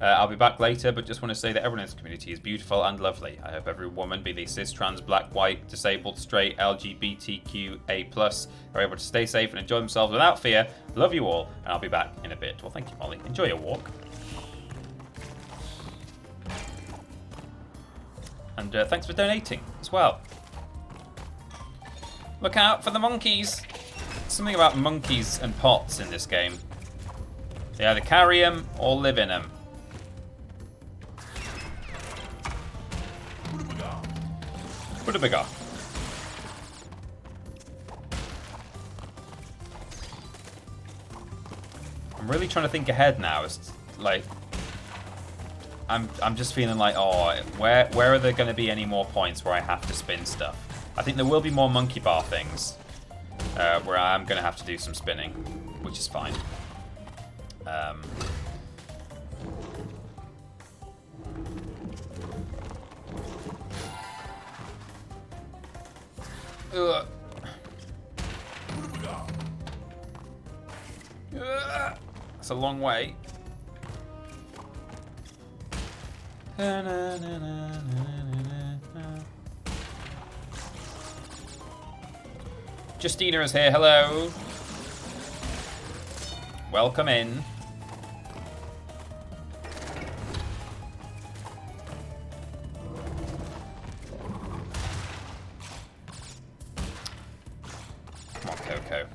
I'll be back later, but just want to say that everyone in this community is beautiful and lovely. I hope every woman, be they cis, trans, black, white, disabled, straight, LGBTQA+, are able to stay safe and enjoy themselves without fear. Love you all, and I'll be back in a bit. Well, thank you, Molly. Enjoy your walk. And thanks for donating as well. Look out for the monkeys. Something about monkeys and pots in this game. They either carry them or live in them. Put a bigger. I'm really trying to think ahead now. It's like I'm just feeling like, oh, where are there going to be any more points where I have to spin stuff? I think there will be more monkey bar things. Where I'm going to have to do some spinning, which is fine. That's a long way. Justina is here, hello. Welcome in. Come on, Coco.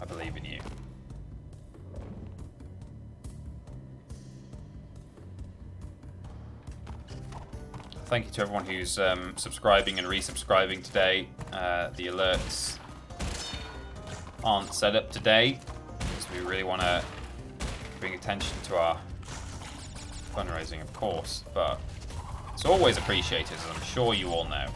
I believe in you. Thank you to everyone who's subscribing and resubscribing today. The alerts aren't set up today because we really want to bring attention to our fundraising, of course, but it's always appreciated, as I'm sure you all know.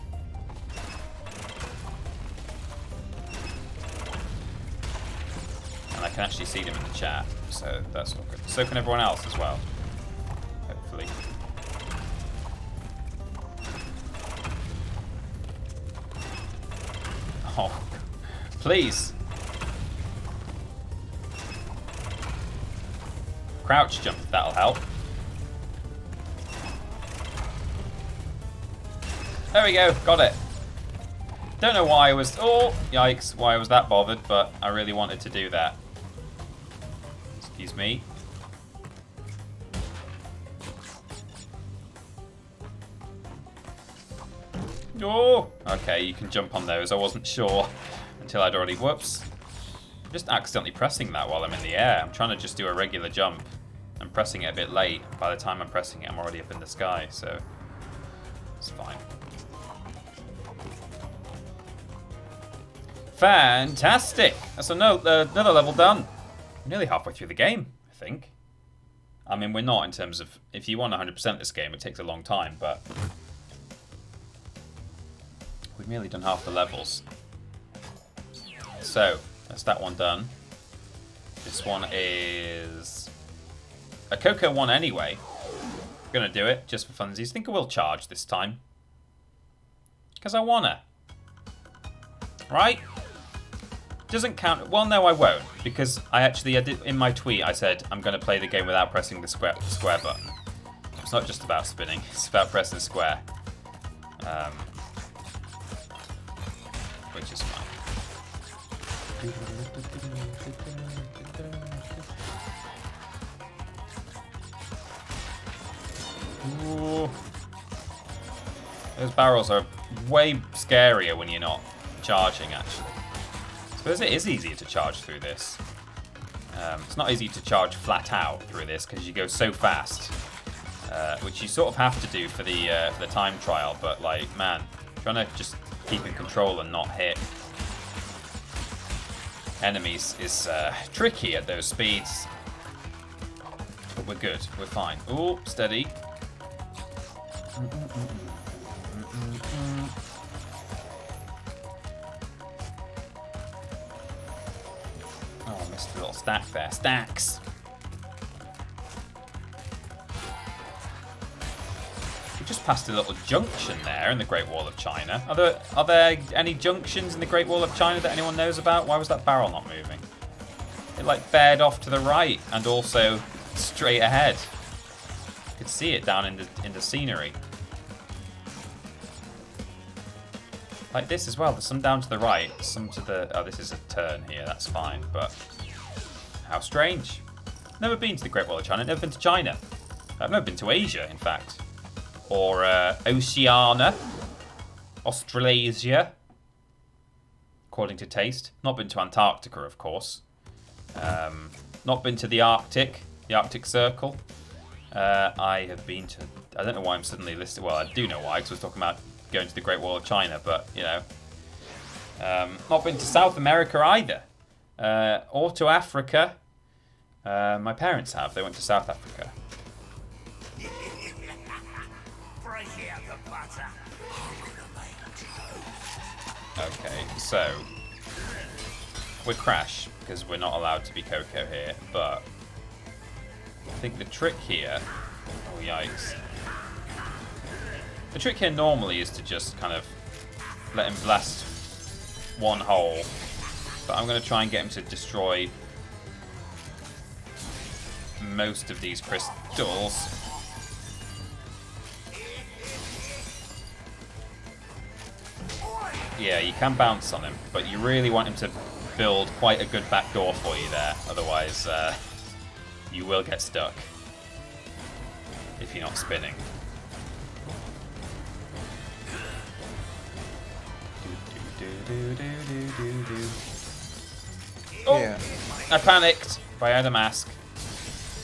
And I can actually see them in the chat, so that's all good. So can everyone else as well, hopefully. Oh, please. Crouch jump, that'll help. There we go, got it. Don't know why I was, oh, yikes, why I was that bothered, but I really wanted to do that. Excuse me. Oh, okay, you can jump on those. I wasn't sure until I'd already, whoops. I'm just accidentally pressing that while I'm in the air. I'm trying to just do a regular jump. I'm pressing it a bit late. By the time I'm pressing it, I'm already up in the sky, so it's fine. Fantastic! That's another level done. We're nearly halfway through the game, I think. I mean, we're not in terms of, if you want 100% this game, it takes a long time, but we've nearly done half the levels. So, that's that one done. This one is a Coco one anyway. I'm gonna do it just for funsies. I think I will charge this time. Because I wanna. Right? Doesn't count. Well, no, I won't. Because I did, in my tweet, I said I'm gonna play the game without pressing the square button. It's not just about spinning, it's about pressing square. Which is fine. Ooh. Those barrels are way scarier when you're not charging, actually. I suppose it is easier to charge through this. It's not easy to charge flat out through this because you go so fast, which you sort of have to do for the time trial. But like, man, trying to just keep in control and not hit enemies is tricky at those speeds. But we're good. We're fine. Ooh, steady. Oh, I missed a little stack there. Stacks. We just passed a little junction there in the Great Wall of China. Are there any junctions in the Great Wall of China that anyone knows about? Why was that barrel not moving? It like bared off to the right and also straight ahead. You could see it down in the scenery. Like this as well. There's some down to the right, some to the. Oh, this is a turn here. That's fine, but how strange. Never been to the Great Wall of China. Never been to China. I've never been to Asia, in fact, or Oceania, Australasia, according to taste. Not been to Antarctica, of course. Not been to the Arctic Circle. I have been to. I don't know why I'm suddenly listed. Well, I do know why, because I was talking about going to the Great Wall of China, but you know, not been to South America either, or to Africa. My parents have. They went to South Africa. Okay, so we're Crash because we're not allowed to be Coco here, but I think the trick here. Oh yikes! The trick here normally is to just kind of let him blast one hole, but I'm going to try and get him to destroy most of these crystals. Yeah, you can bounce on him, but you really want him to build quite a good back door for you there, otherwise you will get stuck if you're not spinning. Oh, Yeah. I panicked, but I had a mask.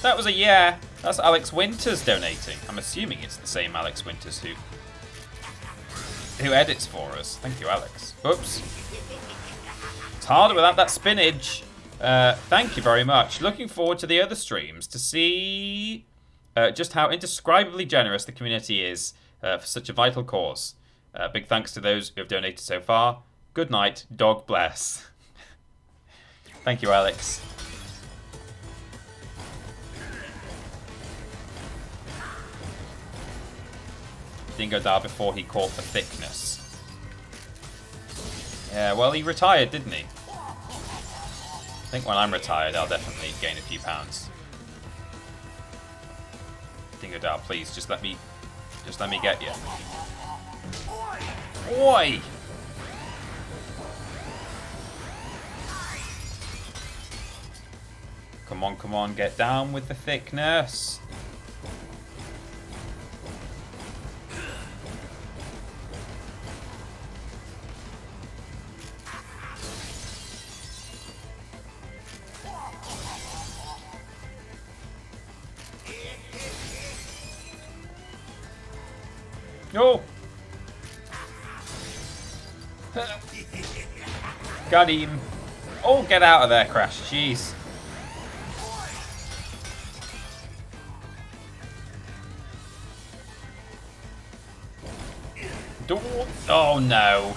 That was a yeah. That's Alex Winters donating. I'm assuming it's the same Alex Winters who edits for us. Thank you, Alex. Oops. It's harder without that spinach. Thank you very much. Looking forward to the other streams to see just how indescribably generous the community is for such a vital cause. Big thanks to those who have donated so far. Good night. Dog bless. Thank you, Alex. Dingo died before he caught the thickness. Yeah, well, he retired, didn't he? I think when I'm retired, I'll definitely gain a few pounds. Dingo Dar, please, just let me get you. Oi! Come on, get down with the thickness. No! Got him. Oh, get out of there, Crash. Jeez. Oh no.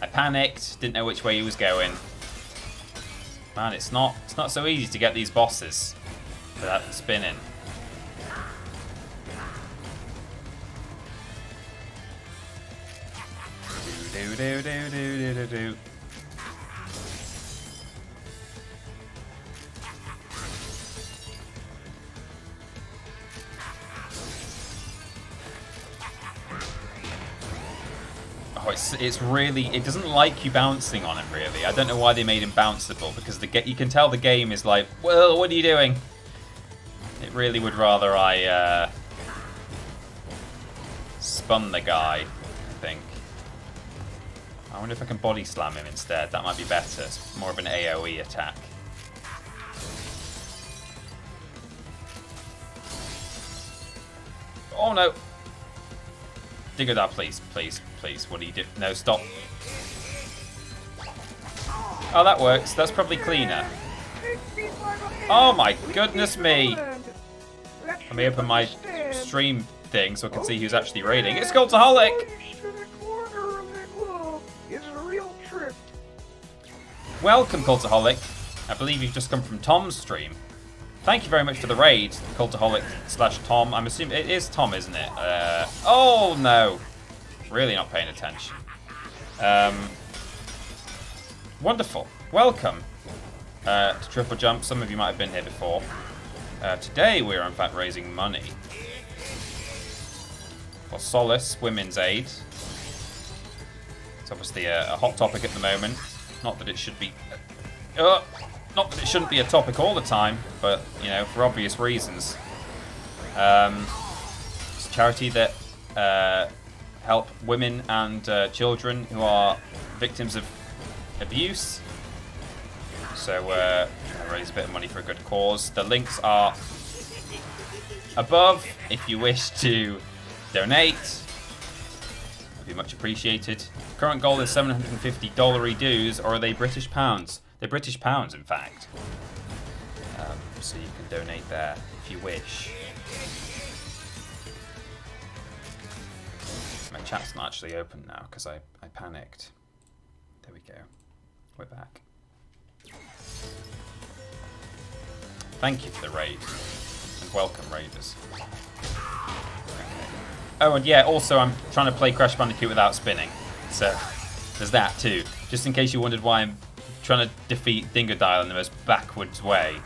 I panicked, didn't know which way he was going. Man, it's not so easy to get these bosses without spinning. Do. Oh, it's really, it doesn't like you bouncing on him, really. I don't know why they made him bounceable, because you can tell the game is like, well, what are you doing? It really would rather I spun the guy, I think. I wonder if I can body slam him instead. That might be better. It's more of an AoE attack. Oh no! Digger that, please. What do you do? No, stop. Oh, that works. That's probably cleaner. Oh my goodness me! Let me open my stream thing so I can see who's actually raiding. It's Cultaholic! Welcome, Cultaholic. I believe you've just come from Tom's stream. Thank you very much for the raid, Cultaholic/Tom. I'm assuming it is Tom, isn't it? Oh no, really not paying attention. Wonderful. Welcome to TripleJump. Some of you might have been here before. Today we are in fact raising money for Solace Women's Aid. It's obviously a hot topic at the moment. Not that it should be. Not that it shouldn't be a topic all the time, but you know, for obvious reasons. It's a charity that help women and children who are victims of abuse. So raise a bit of money for a good cause. The links are above if you wish to donate. Would be much appreciated. Current goal is $750 dues, or are they British pounds? They're British pounds, in fact. So you can donate there if you wish. My chat's not actually open now because I panicked. There we go. We're back. Thank you for the raid. And welcome, raiders. Okay. Oh, and yeah, also I'm trying to play Crash Bandicoot without spinning. So there's that too. Just in case you wondered why I'm trying to defeat Dingodile in the most backwards way.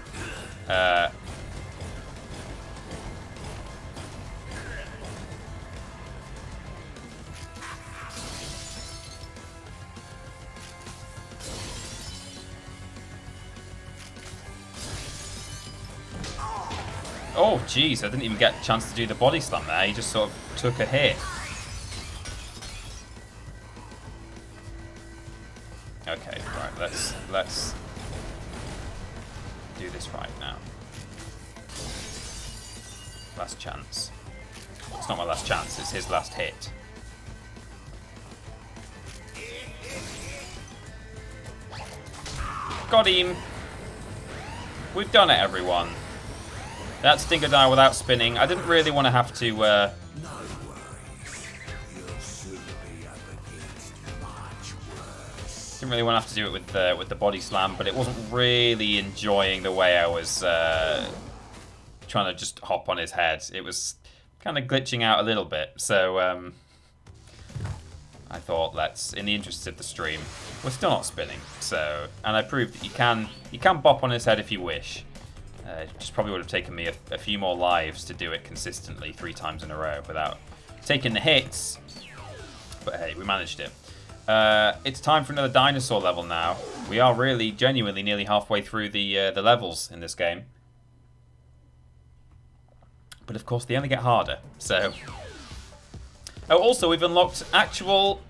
Oh, jeez, I didn't even get a chance to do the body slam there. He just sort of took a hit. Okay, right, let's do this right now. Last chance. It's not my last chance, it's his last hit. Got him! We've done it, everyone. That Stinger die without spinning. I didn't really want to have to... Didn't really want to have to do it with the body slam, but it wasn't really enjoying the way I was trying to just hop on his head. It was kind of glitching out a little bit, so I thought, let's, in the interest of the stream, we're still not spinning. So, and I proved that you can bop on his head if you wish. It just probably would have taken me a few more lives to do it consistently 3 times in a row without taking the hits. But hey, we managed it. It's time for another dinosaur level now. We are really, genuinely nearly halfway through the levels in this game. But of course, they only get harder, so... Oh, also, we've unlocked actual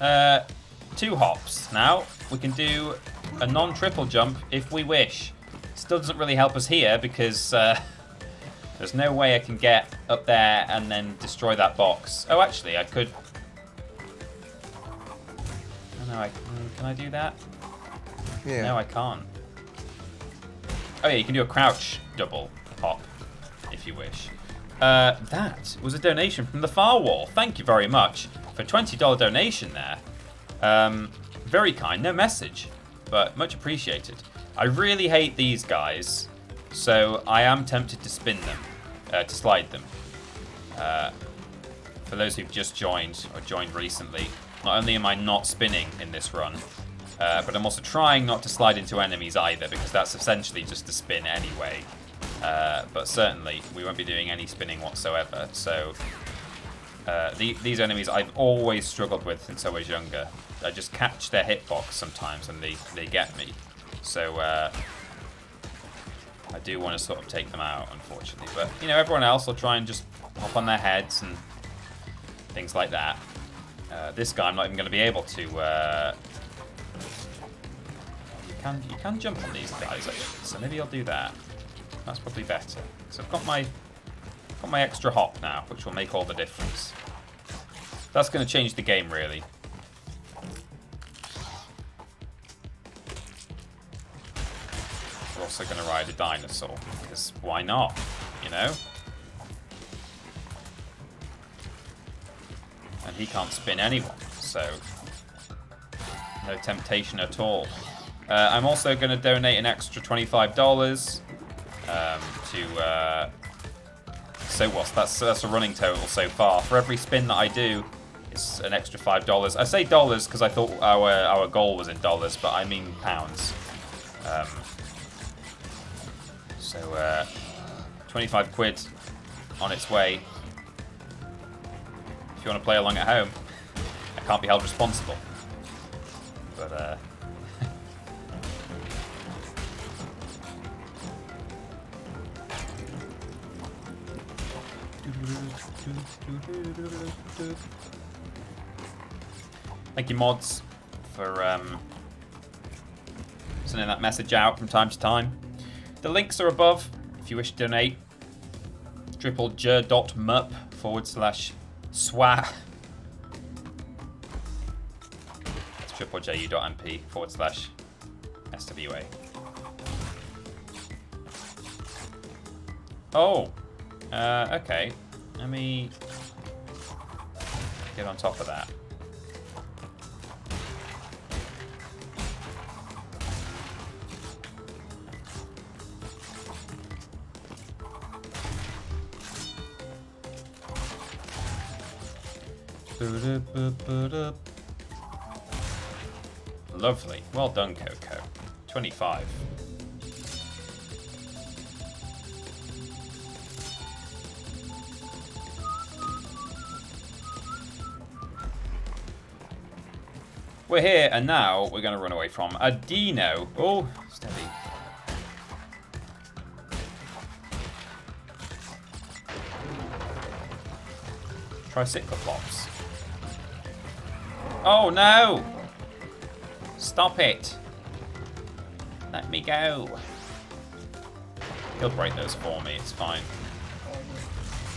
2 hops now. We can do a non-triple jump if we wish. Still doesn't really help us here because there's no way I can get up there and then destroy that box. Oh, actually, I could... Oh, no, can I do that? Yeah. No, I can't. Oh, yeah, you can do a crouch double hop if you wish. That was a donation from the Far Wall. Thank you very much for a $20 donation there. Very kind, no message, but much appreciated. I really hate these guys, so I am tempted to spin them, to slide them. For those who've just joined or joined recently, not only am I not spinning in this run, but I'm also trying not to slide into enemies either, because that's essentially just a spin anyway. But certainly, we won't be doing any spinning whatsoever. So, these enemies I've always struggled with since I was younger. I just catch their hitbox sometimes and they get me. So, I do want to sort of take them out, unfortunately. But, you know, everyone else will try and just hop on their heads and things like that. This guy I'm not even going to be able to... You can jump on these guys, actually. So maybe I'll do that. That's probably better. So I've got my extra hop now, which will make all the difference. That's going to change the game, really. We're also going to ride a dinosaur, because why not, you know? And he can't spin anyone, so no temptation at all. I'm also going to donate an extra $25 to... So what's that's a running total so far. For every spin that I do, it's an extra $5. I say dollars because I thought our goal was in dollars, but I mean pounds. So 25 quid on its way. If you want to play along at home, I can't be held responsible. But thank you, mods, for sending that message out from time to time. The links are above if you wish to donate. triplej.mup/SWA. It's triplej.mp/SWA. Oh, okay. Let me get on top of that. Lovely. Well done, Coco. 25. We're here, and now we're going to run away from a dino. Oh, steady. Try cycloplops. Oh, no! Stop it. Let me go. He'll break those for me, it's fine.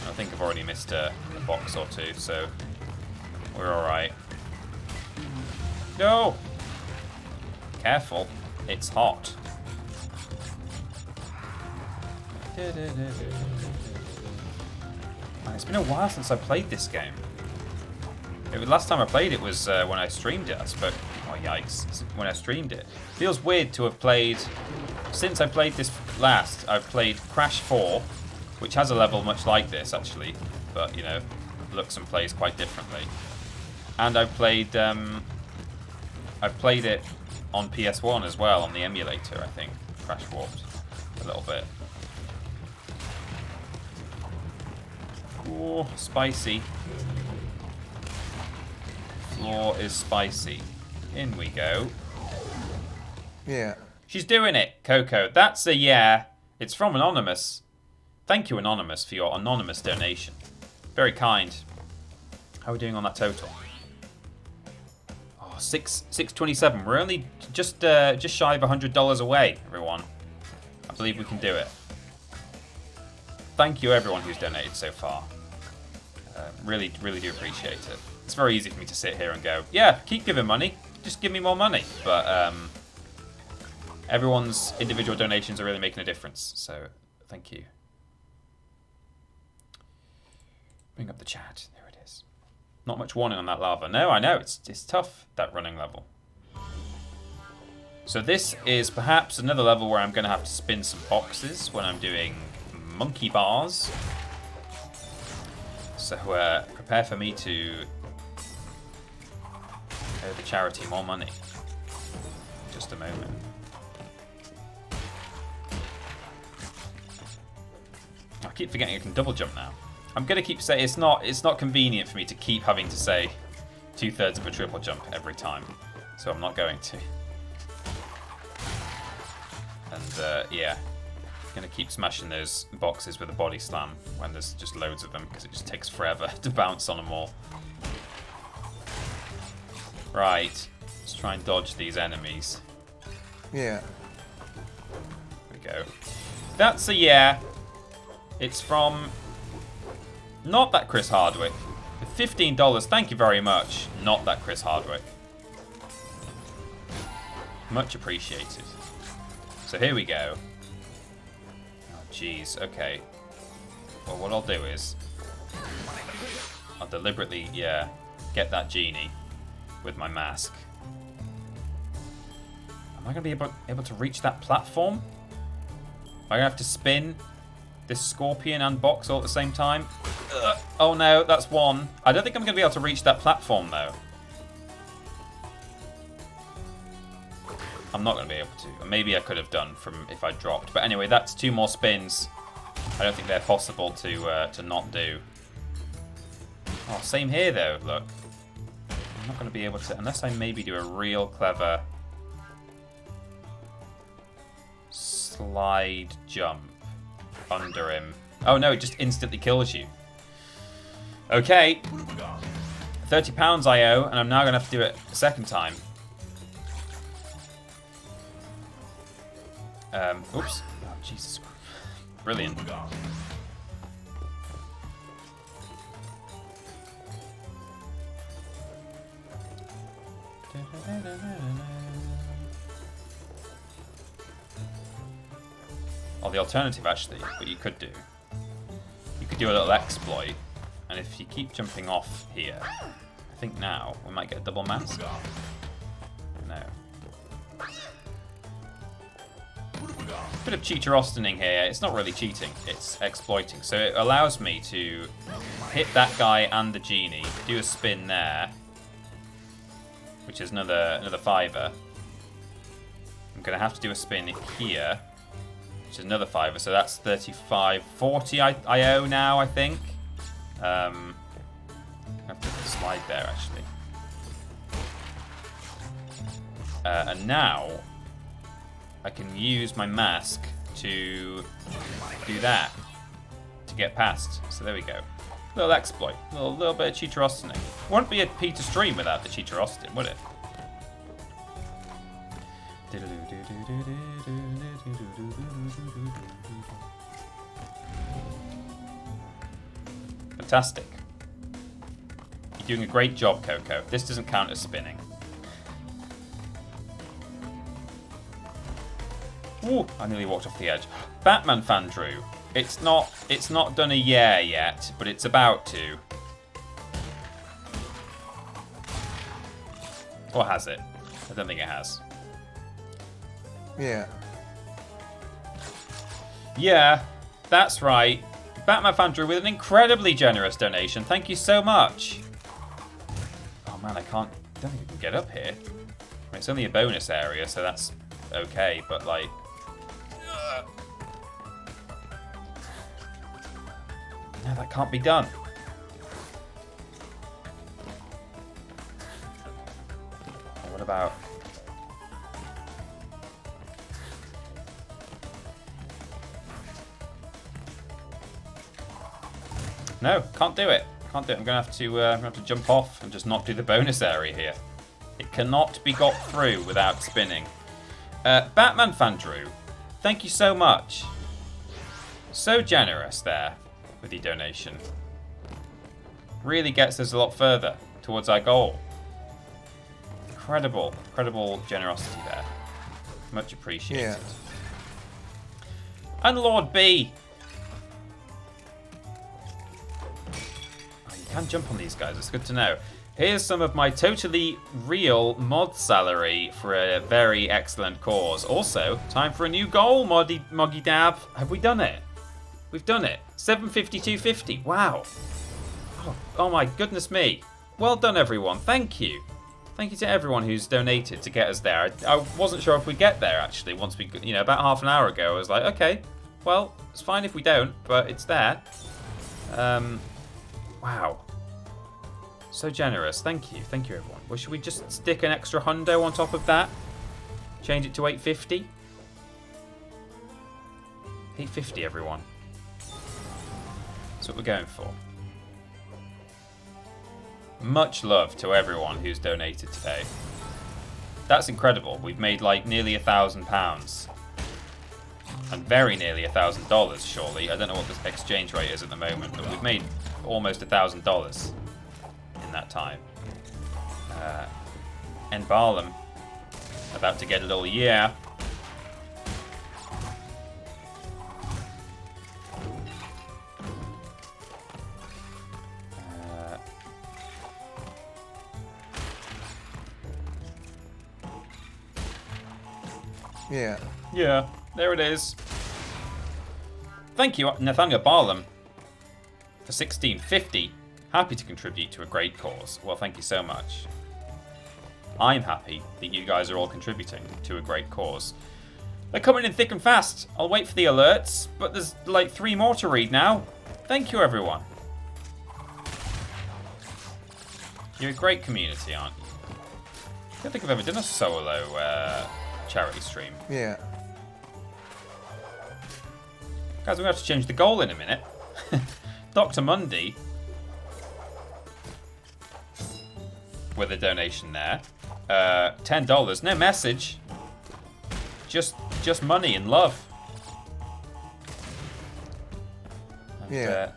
I think I've already missed a box or two, so we're alright. No! Careful, it's hot. Man, it's been a while since I played this game. Last time I played it was when I streamed it. Oh yikes, when I streamed it. Feels weird to have played, since I played this last, I've played Crash 4, which has a level much like this actually, but you know, looks and plays quite differently. And I've played it on PS1 as well, on the emulator, I think. Crash Warped a little bit. Oh, spicy. Floor is spicy. In we go. Yeah. She's doing it, Coco. That's a yeah. It's from Anonymous. Thank you, Anonymous, for your anonymous donation. Very kind. How are we doing on that total? Oh, 627. We're only just shy of $100 away, everyone. I believe we can do it. Thank you, everyone who's donated so far. Really, really do appreciate it. It's very easy for me to sit here and go, yeah, keep giving money. Just give me more money. But everyone's individual donations are really making a difference. So thank you. Bring up the chat. There it is. Not much warning on that lava. No, I know. It's tough, that running level. So this is perhaps another level where I'm going to have to spin some boxes when I'm doing monkey bars. So prepare for me to owe the charity more money. Just a moment. I keep forgetting I can double jump now. I'm gonna keep saying it's not convenient for me to keep having to say 2/3 of a triple jump every time, so I'm not going to. And yeah, gonna keep smashing those boxes with a body slam when there's just loads of them, because it just takes forever to bounce on them all. Right, let's try and dodge these enemies. Yeah. There we go. That's a yeah. It's from not that Chris Hardwick. $15, thank you very much. Not that Chris Hardwick. Much appreciated. So here we go. Oh jeez, okay. Well, what I'll do is I'll deliberately, yeah, get that genie with my mask. Am I going to be able to reach that platform? Am I going to have to spin this scorpion and box all at the same time? Ugh. Oh no, that's one. I don't think I'm going to be able to reach that platform though. I'm not going to be able to. Maybe I could have done from if I dropped. But anyway, that's 2 more spins. I don't think they're possible to not do. Oh, same here though, look. I'm not going to be able to, unless I maybe do a real clever slide jump under him. Oh no, it just instantly kills you. Okay. £30 I owe, and I'm now going to have to do it a second time. Oops. Oh, Jesus. Brilliant. Or the alternative, actually, what you could do. You could do a little exploit, and if you keep jumping off here, I think now we might get a double mask. No. Bit of cheater-ostening here. It's not really cheating, it's exploiting. So it allows me to hit that guy and the genie, do a spin there, which is another $5. I'm going to have to do a spin here, which is another $5. So that's 35, 40 I owe now, I think. I have to slide there, actually. And now I can use my mask to do that, to get past. So there we go. Little exploit, little bit of cheater-ostening. Wouldn't be a Peter stream without the cheater-ostening, would it? Fantastic. You're doing a great job, Coco. This doesn't count as spinning. Ooh, I nearly walked off the edge. Batman fan Drew. It's not done a yeah yet, but it's about to. Or has it? I don't think it has. Yeah. Yeah, that's right. Batman fan Drew with an incredibly generous donation. Thank you so much. Oh man, I don't think I can get up here. I mean, it's only a bonus area, so that's okay, but like... No, that can't be done. What about... No, can't do it. Can't do it. I'm gonna have to jump off and just not do the bonus area here. It cannot be got through without spinning. Batman fan Drew, thank you so much. So generous there with your donation. Really gets us a lot further towards our goal. Incredible generosity there. Much appreciated. Yeah. And Lord B. Oh, you can jump on these guys. It's good to know. Here's some of my totally real mod salary for a very excellent cause. Also, time for a new goal, Moggy Dav. Have we done it? We've done it. 752.50. Wow. Oh my goodness me. Well done, everyone. Thank you. Thank you to everyone who's donated to get us there. I wasn't sure if we'd get there, actually, once we, about half an hour ago. I was like, okay, well, it's fine if we don't, but it's there. Wow. So generous. Thank you. Thank you, everyone. Well, should we just stick an extra hundo on top of that? Change it to 850? 850, everyone. That's what we're going for. Much love to everyone who's donated today. That's incredible. We've made like nearly £1,000. And very nearly $1,000, surely. I don't know what the exchange rate is at the moment, but we've made almost $1,000 in that time. And Barlam, about to get a little yeah. Yeah. Yeah, there it is. Thank you, Nathaniel Barlam, for $16.50. Happy to contribute to a great cause. Well, thank you so much. I'm happy that you guys are all contributing to a great cause. They're coming in thick and fast. I'll wait for the alerts, but there's like 3 more to read now. Thank you, everyone. You're a great community, aren't you? I don't think I've ever done a solo charity stream. Yeah. Guys, we're going to have to change the goal in a minute. Dr. Mundy with a donation there. $10. No message. Just money and love. And, yeah.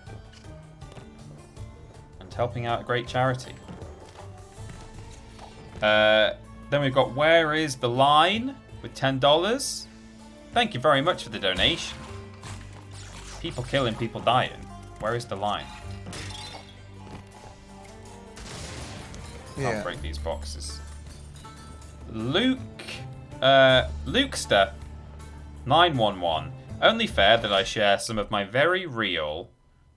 And helping out a great charity. Then we've got Where is the Line with $10. Thank you very much for the donation. People killing, people dying. Where is the line? Yeah. Can't break these boxes. Lukester 911. Only fair that I share some of my very real...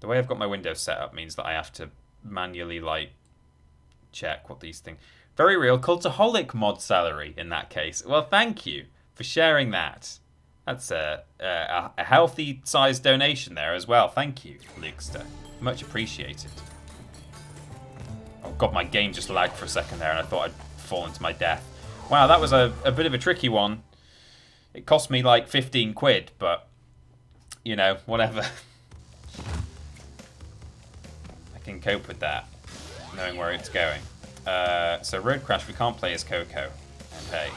The way I've got my Windows set up means that I have to manually, check what these things... Very real Cultaholic mod salary in that case. Well, thank you for sharing that. That's a healthy sized donation there as well. Thank you, Lukester. Much appreciated. Oh god, my game just lagged for a second there and I thought I'd fall into my death. Wow, that was a bit of a tricky one. It cost me like 15 quid, but, whatever. I can cope with that, knowing where it's going. So Road Crash, we can't play as Coco. Okay.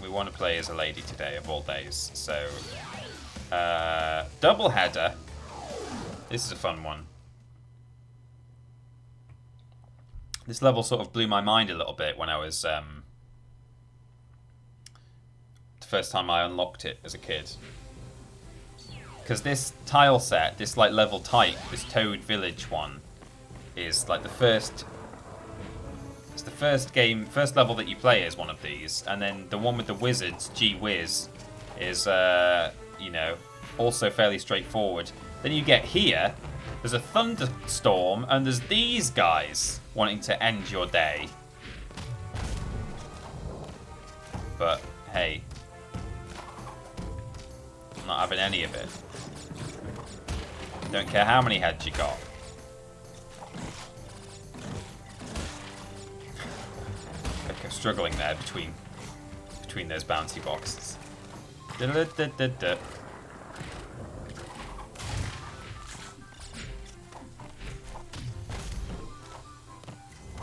We want to play as a lady today, of all days. So, double header. This is a fun one. This level sort of blew my mind a little bit when I was the first time I unlocked it as a kid. Because this tile set, this like level type, this Toad Village one, is like the first. It's the first level that you play is one of these, and then the one with the wizards, Gee Whiz, is you know, also fairly straightforward. Then you get here. There's a thunderstorm, and there's these guys wanting to end your day. But hey, I'm not having any of it. Don't care how many heads you got. Okay, struggling there between those bouncy boxes.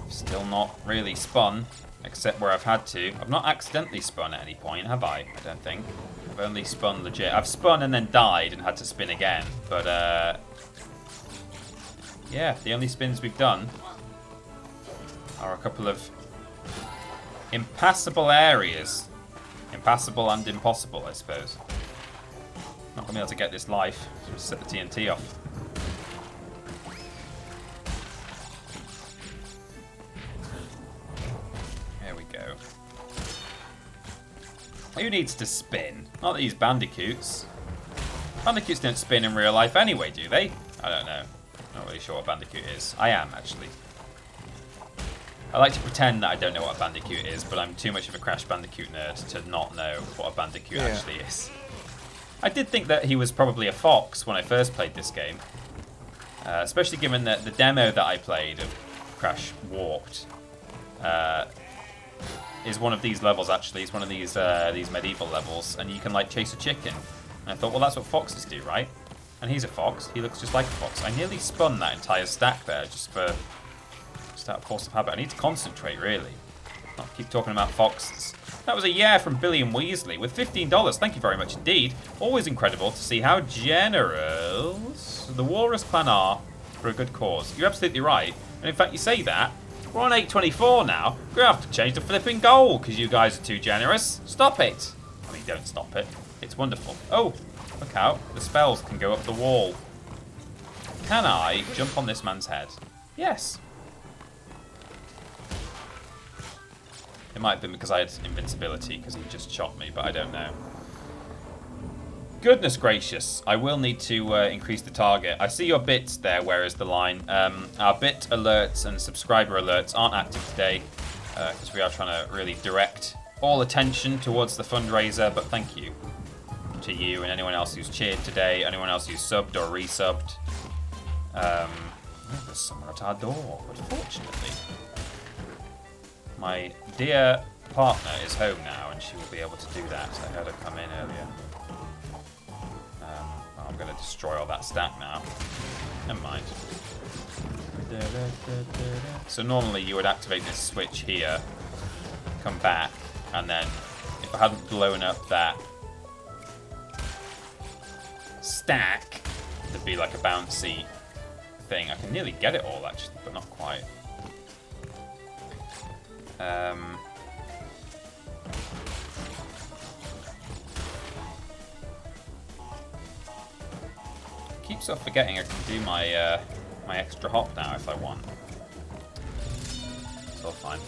Still not really spun, except where I've had to. I've not accidentally spun at any point, have I? I don't think. I've only spun legit. I've spun and then died and had to spin again. But, yeah, the only spins we've done are a couple of impassable areas. Impassable and impossible, I suppose. Not going to be able to get this life. So just set the TNT off. Who needs to spin? Not these bandicoots. Bandicoots don't spin in real life anyway, do they? I don't know. Not really sure what bandicoot is. I am, actually. I like to pretend that I don't know what a bandicoot is, but I'm too much of a Crash Bandicoot nerd to not know what a bandicoot actually is. I did think that he was probably a fox when I first played this game. Especially given that the demo that I played of Crash Warped is one of these levels, actually. It's one of these medieval levels, and you can like chase a chicken. And I thought, well, that's what foxes do, right? And he's a fox. He looks just like a fox. I nearly spun that entire stack there just out of force of habit. I need to concentrate, really. Not keep talking about foxes. That was a yeah from Billy and Weasley with $15. Thank you very much indeed. Always incredible to see how generous the Walrus Clan are for a good cause. You're absolutely right. And in fact, you say that. We're on 824 now. We're going to have to change the flipping goal because you guys are too generous. Stop it. I mean, don't stop it. It's wonderful. Oh, look out. The spells can go up the wall. Can I jump on this man's head? Yes. It might have been because I had invincibility because he just shot me, but I don't know. Goodness gracious, I will need to increase the target. I see your bits there, where is the line? Our bit alerts and subscriber alerts aren't active today because we are trying to really direct all attention towards the fundraiser, but thank you to you and anyone else who's cheered today, anyone else who's subbed or resubbed. There's someone at our door, but fortunately, my dear partner is home now and she will be able to do that. I heard her come in earlier. I'm going to destroy all that stack now. Never mind. So normally you would activate this switch here, come back, and then if I hadn't blown up that stack, there'd be like a bouncy thing. I can nearly get it all actually, but not quite. Keep sort of forgetting I can do my my extra hop now if I want. It's all fine.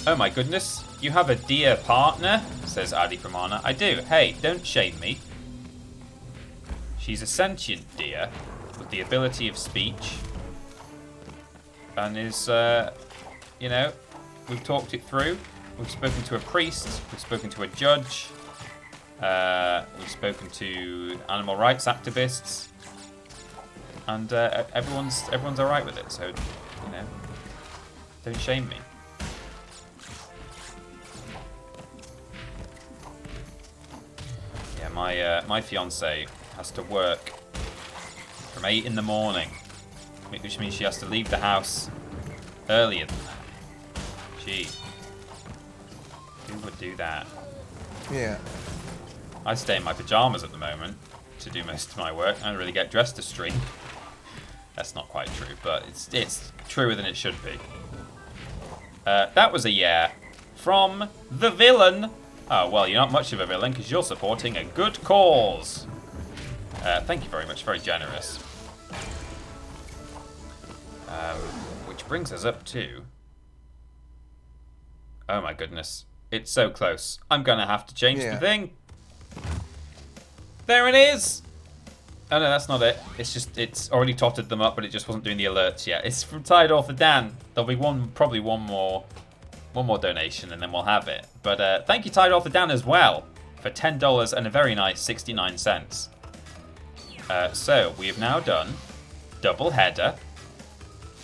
Oh my goodness, you have a dear partner, says Adi Pramana. I do. Hey, don't shame me. She's a sentient deer with the ability of speech and is, you know, we've talked it through. We've spoken to a priest. We've spoken to a judge. We've spoken to animal rights activists, and everyone's all right with it. So, you know, don't shame me. Yeah, my fiance has to work from 8 in the morning, which means she has to leave the house earlier than that. Gee. Who would do that? Yeah. I stay in my pajamas at the moment to do most of my work. I don't really get dressed to stream. That's not quite true, but it's truer than it should be. That was a yeah. From the villain. Oh, well, you're not much of a villain because you're supporting a good cause. Thank you very much. Very generous. Which brings us up to... Oh my goodness. It's so close. I'm going to have to change the thing. There it is! Oh no, that's not it. It's already totted them up, but it just wasn't doing the alerts yet. It's from Tide Author Dan. There'll be probably one more donation and then we'll have it. But thank you Tide Author Dan as well for $10 and a very nice 69 cents. So we have now done double header.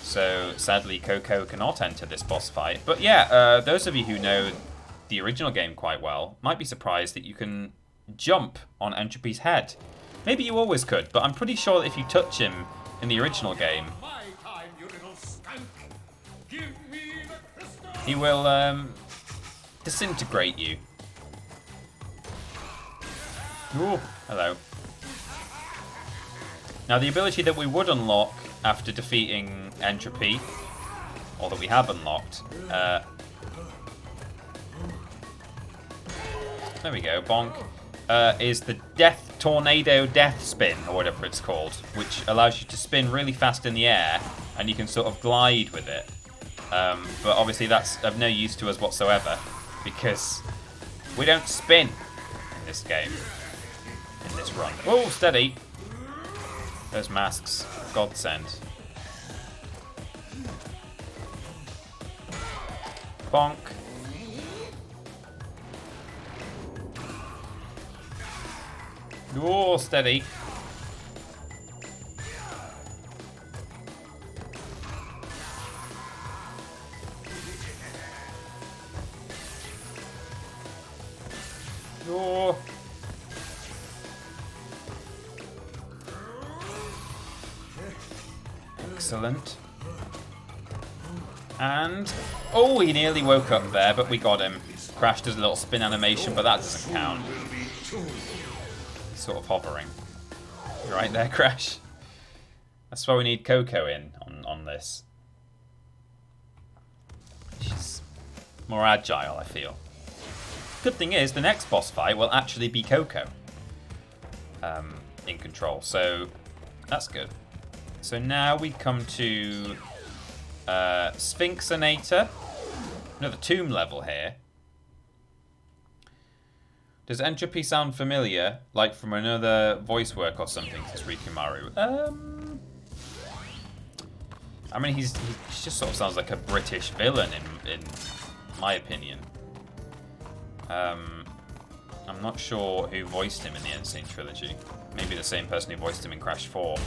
So sadly Coco cannot enter this boss fight. But yeah, those of you who know the original game quite well might be surprised that you can jump on Entropy's head. Maybe you always could, but I'm pretty sure that if you touch him in the original game, he will disintegrate you. Ooh, hello. Now the ability that we would unlock after defeating Entropy, or that we have unlocked, there we go, bonk. Is the Tornado Death Spin, or whatever it's called, which allows you to spin really fast in the air, and you can sort of glide with it. But obviously that's of no use to us whatsoever, because we don't spin in this game, in this run. Oh, steady! Those masks, godsend. Bonk. Oh, steady. Oh. Excellent. And... oh, he nearly woke up there, but we got him. Crash does a little spin animation, but that doesn't count. Sort of hovering. You're right there, Crash. That's why we need Coco in on this. She's more agile, I feel. Good thing is, the next boss fight will actually be Coco in control, so that's good. So now we come to Sphinxinator. Another tomb level here. Does Entropy sound familiar, like from another voice work or something, says Rikimaru? I mean, he just sort of sounds like a British villain, in my opinion. I'm not sure who voiced him in the Sane Trilogy. Maybe the same person who voiced him in Crash 4.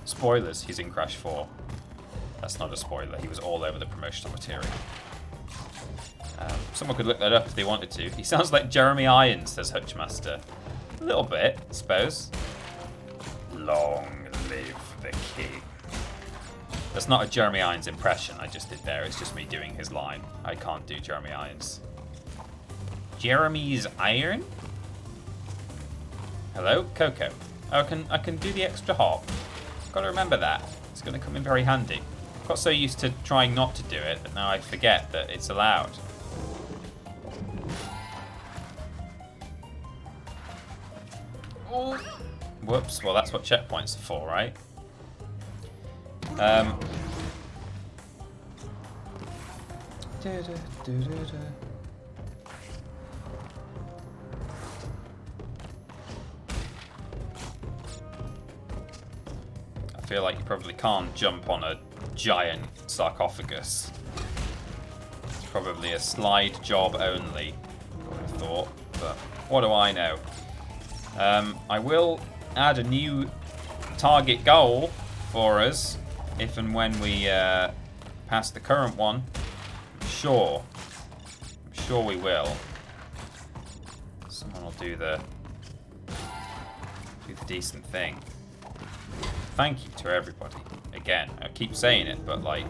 Spoilers, he's in Crash 4. That's not a spoiler, he was all over the promotional material. Someone could look that up if they wanted to. He sounds like Jeremy Irons, says Hutchmaster. A little bit, I suppose. Long live the king. That's not a Jeremy Irons impression I just did there. It's just me doing his line. I can't do Jeremy Irons. Jeremy's Iron? Hello, Coco. Oh, I can do the extra hop. Got to remember that. It's going to come in very handy. Got so used to trying not to do it that now I forget that it's allowed. Oh. Whoops. Well, that's what checkpoints are for, right? I feel like you probably can't jump on a giant sarcophagus. It's probably a slide job only, I thought, but what do I know? I will add a new target goal for us if and when we pass the current one. I'm sure we will. Someone will do the decent thing. Thank you to everybody. Again, I keep saying it, but like,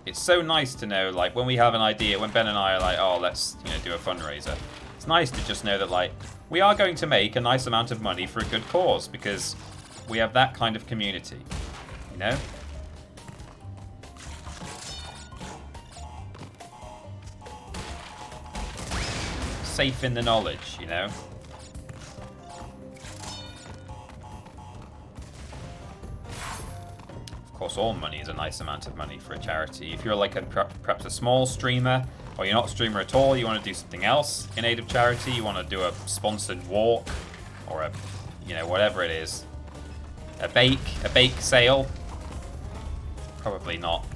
it's so nice to know, like, when we have an idea, when Ben and I are like, oh, let's, do a fundraiser. It's nice to just know that, like, we are going to make a nice amount of money for a good cause because we have that kind of community, Safe in the knowledge, Of course, all money is a nice amount of money for a charity. If you're like perhaps a small streamer, or you're not a streamer at all, you want to do something else in aid of charity, you want to do a sponsored walk, or a, whatever it is. A bake sale. Probably not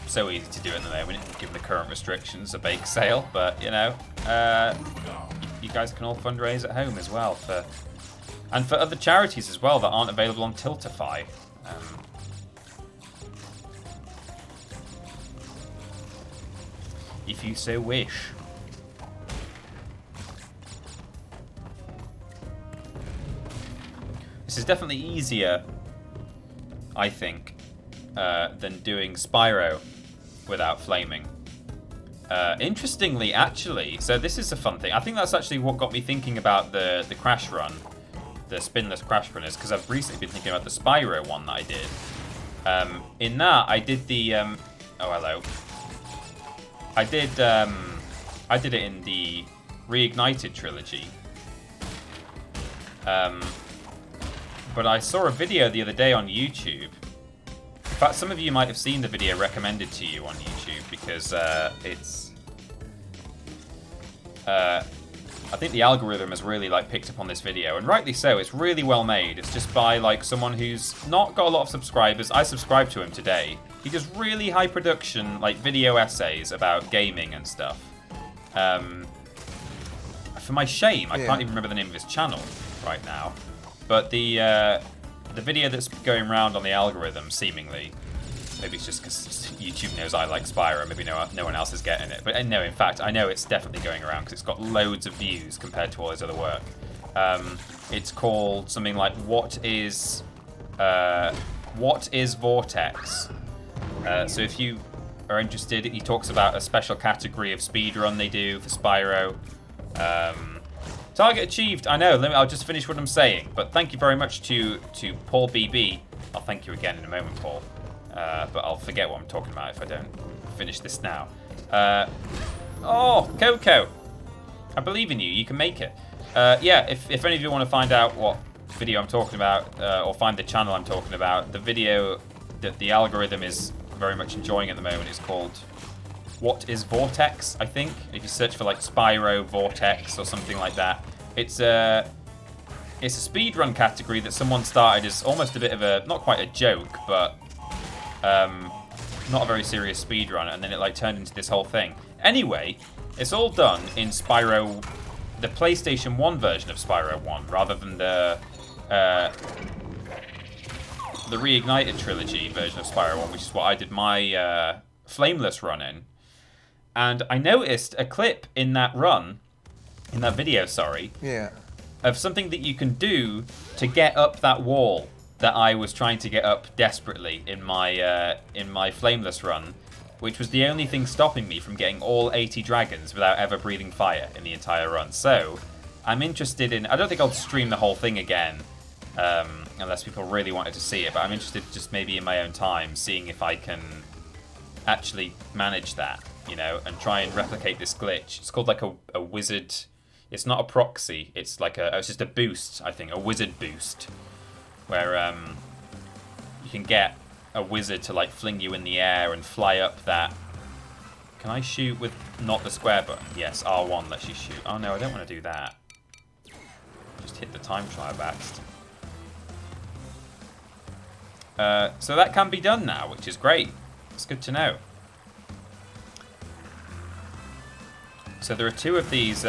so easy to do at the moment, given the current restrictions, a bake sale, but, you guys can all fundraise at home as well, and for other charities as well that aren't available on Tiltify. If you so wish. This is definitely easier, I think, than doing Spyro without flaming. Interestingly, actually, so this is a fun thing. I think that's actually what got me thinking about the Crash run, the spinless Crash runners, because I've recently been thinking about the Spyro one that I did. In that, I did the... oh, hello. I did it in the Reignited trilogy. But I saw a video the other day on YouTube. In fact, some of you might have seen the video recommended to you on YouTube because it's... I think the algorithm has really picked up on this video, and rightly so. It's really well made. It's just by someone who's not got a lot of subscribers. I subscribed to him today. He does really high production video essays about gaming and stuff. For my shame, I can't even remember the name of his channel right now. But the video that's going around on the algorithm, seemingly, maybe it's just because YouTube knows I like Spyro, maybe no one else is getting it. But no, in fact, I know it's definitely going around because it's got loads of views compared to all his other work. It's called something like What is Vortex? So if you are interested, he talks about a special category of speedrun they do for Spyro. Target achieved. I know. I'll just finish what I'm saying. But thank you very much to Paul BB. I'll thank you again in a moment, Paul. But I'll forget what I'm talking about if I don't finish this now. Oh, Coco. I believe in you. You can make it. Yeah, if any of you want to find out what video I'm talking about, or find the channel I'm talking about, the video that the algorithm is very much enjoying at the moment is called What is Vortex, I think. If you search for Spyro Vortex or something like that, it's a speedrun category that someone started as almost a bit of a, not quite a joke, but not a very serious speedrun, and then it turned into this whole thing. Anyway, it's all done in Spyro, the PlayStation 1 version of Spyro 1, rather than the Reignited trilogy version of Spyro 1, which is what I did my flameless run in. And I noticed a clip in that video, of something that you can do to get up that wall that I was trying to get up desperately in my flameless run, which was the only thing stopping me from getting all 80 dragons without ever breathing fire in the entire run. So I'm interested in... I don't think I'll stream the whole thing again, unless people really wanted to see it, but I'm interested just maybe in my own time, seeing if I can actually manage that, and try and replicate this glitch. It's called a wizard... It's not a proxy, it's it's just a boost, I think, a wizard boost, where you can get a wizard to fling you in the air and fly up that... Can I shoot with not the square button? Yes, R1 lets you shoot. Oh no, I don't want to do that. Just hit the time trial bast. So that can be done now, which is great. It's good to know. So there are two of these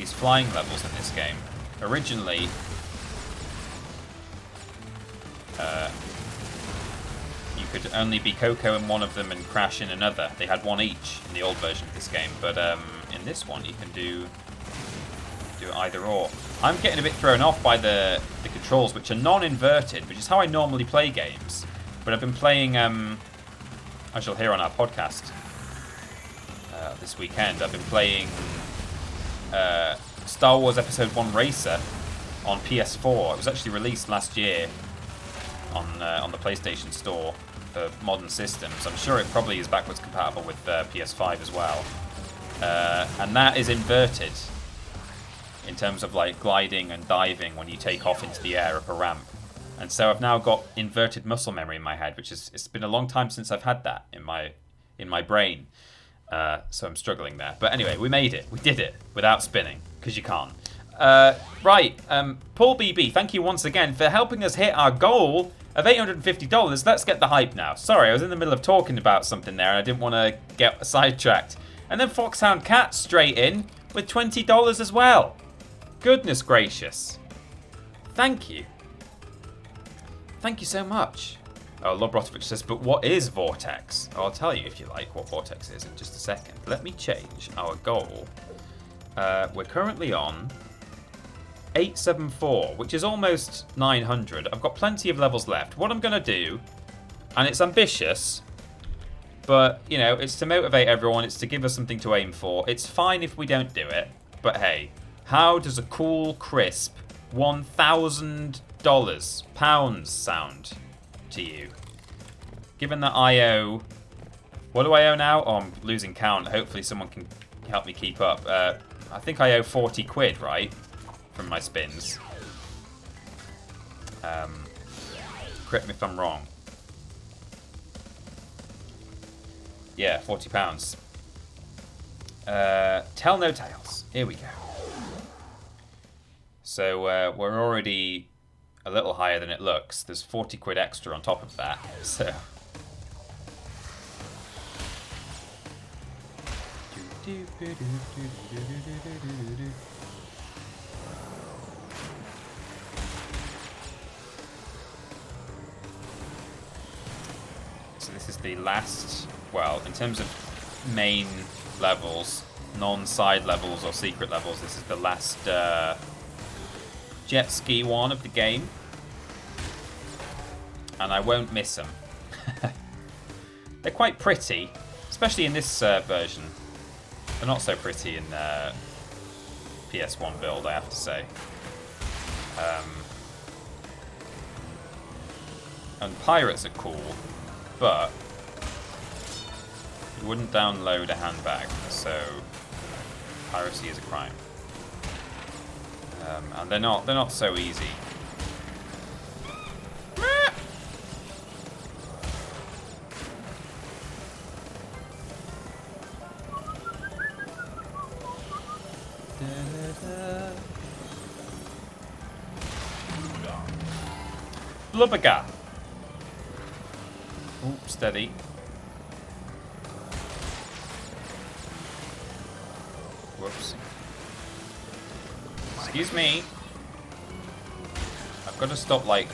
flying levels in this game. Originally, you could only be Coco in one of them and Crash in another. They had one each in the old version of this game, but in this one you can do do it either or. I'm getting a bit thrown off by the controls, which are non-inverted, which is how I normally play games. But I've been playing, as you'll hear on our podcast this weekend, I've been playing Star Wars Episode 1 Racer on PS4. It was actually released last year on the PlayStation Store for modern systems. I'm sure it probably is backwards compatible with PS5 as well. And that is inverted in terms of like gliding and diving when you take off into the air up a ramp. And so I've now got inverted muscle memory in my head, which is, it's been a long time since I've had that in my brain. So I'm struggling there. But anyway, we made it. We did it without spinning, because you can't. Right, Paul BB, thank you once again for helping us hit our goal of $850. Let's get the hype now. Sorry, I was in the middle of talking about something there and I didn't want to get sidetracked. And then Foxhound Cat straight in with $20 as well. Goodness gracious. Thank you. Thank you so much. Oh, Lobrotovich says, but what is Vortex? Oh, I'll tell you if you like what Vortex is in just a second. Let me change our goal. We're currently on 874, which is almost 900. I've got plenty of levels left. What I'm going to do, and it's ambitious, but, you know, it's to motivate everyone. It's to give us something to aim for. It's fine if we don't do it, but hey, how does a cool, crisp $1,000 pounds sound to you? Given that I owe... What do I owe now? Oh, I'm losing count. Hopefully someone can help me keep up. I think I owe 40 quid, right? From my spins. Correct me if I'm wrong. Yeah, £40. Tell no tales. Here we go. So we're already a little higher than it looks. There's 40 quid extra on top of that. So. So this is the last, well, in terms of main levels, non-side levels or secret levels, this is the last jet ski one of the game. And I won't miss them. They're quite pretty, especially in this version. They're not so pretty in PS1 build, I have to say. And pirates are cool, but you wouldn't download a handbag, so piracy is a crime. And they're not so easy. Blubberga. Ooh, steady. Whoops. Excuse me. I've got to stop, like,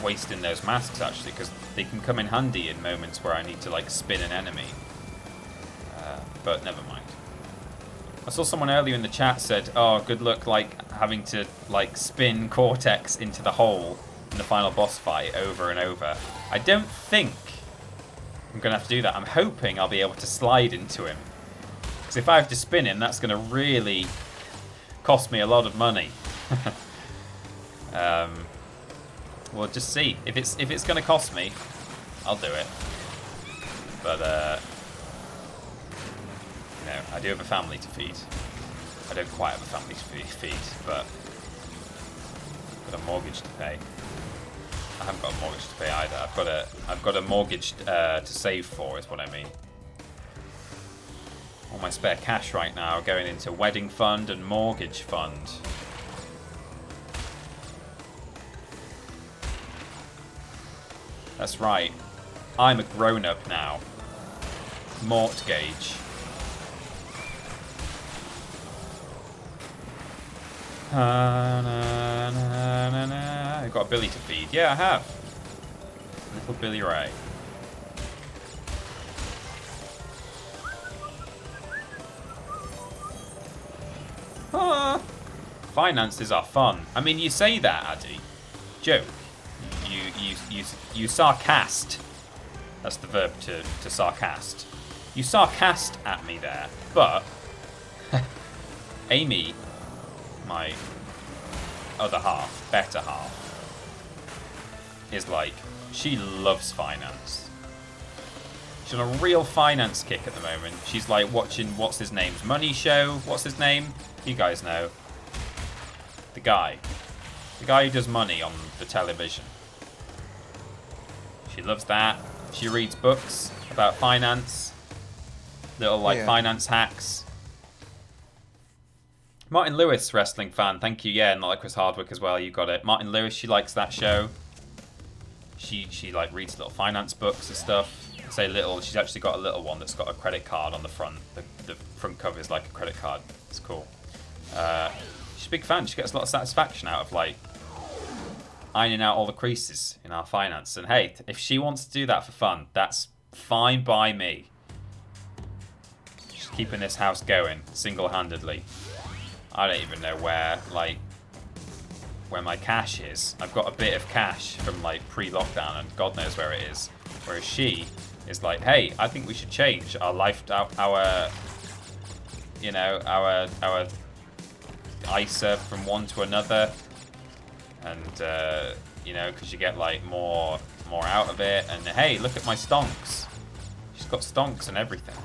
wasting those masks, actually, because they can come in handy in moments where I need to, like, spin an enemy. But never mind. I saw someone earlier in the chat said, oh, good luck, like, having to, like, spin Cortex into the hole in the final boss fight over and over. I don't think I'm going to have to do that. I'm hoping I'll be able to slide into him. Because if I have to spin him, that's going to really cost me a lot of money. We'll just see. If it's going to cost me, I'll do it. But, you know, I do have a family to feed. I don't quite have a family to feed, but I've got a mortgage to pay. I haven't got a mortgage to pay either. I've got a mortgage to save for, is what I mean. All my spare cash right now are going into wedding fund and mortgage fund. That's right. I'm a grown-up now. Mortgage. I've got a Billy to feed. Yeah, I have. Little Billy Ray. Ah. Finances are fun. I mean, you say that, Addy. Joke. You sarcast. That's the verb to sarcast. You sarcast at me there, but Amy, my other half, better half, is like, she loves finance. She's on a real finance kick at the moment. She's like watching what's his name's money show. What's his name? You guys know. The guy who does money on the television. She loves that. She reads books about finance. Little finance hacks. Martin Lewis, wrestling fan. Thank you. Yeah, not like Chris Hardwick as well. You got it. Martin Lewis, she likes that show. She like reads little finance books and stuff. I say little. She's actually got a little one that's got a credit card on the front. The front cover is like a credit card. It's cool. She's a big fan. She gets a lot of satisfaction out of like ironing out all the creases in our finance. And hey, if she wants to do that for fun, that's fine by me. Just keeping this house going single-handedly. I don't even know where my cash is. I've got a bit of cash from like pre-lockdown, and God knows where it is. Whereas she is like, hey, I think we should change our our ISA from one to another, and because you get like more out of it. And hey, look at my stonks. She's got stonks and everything.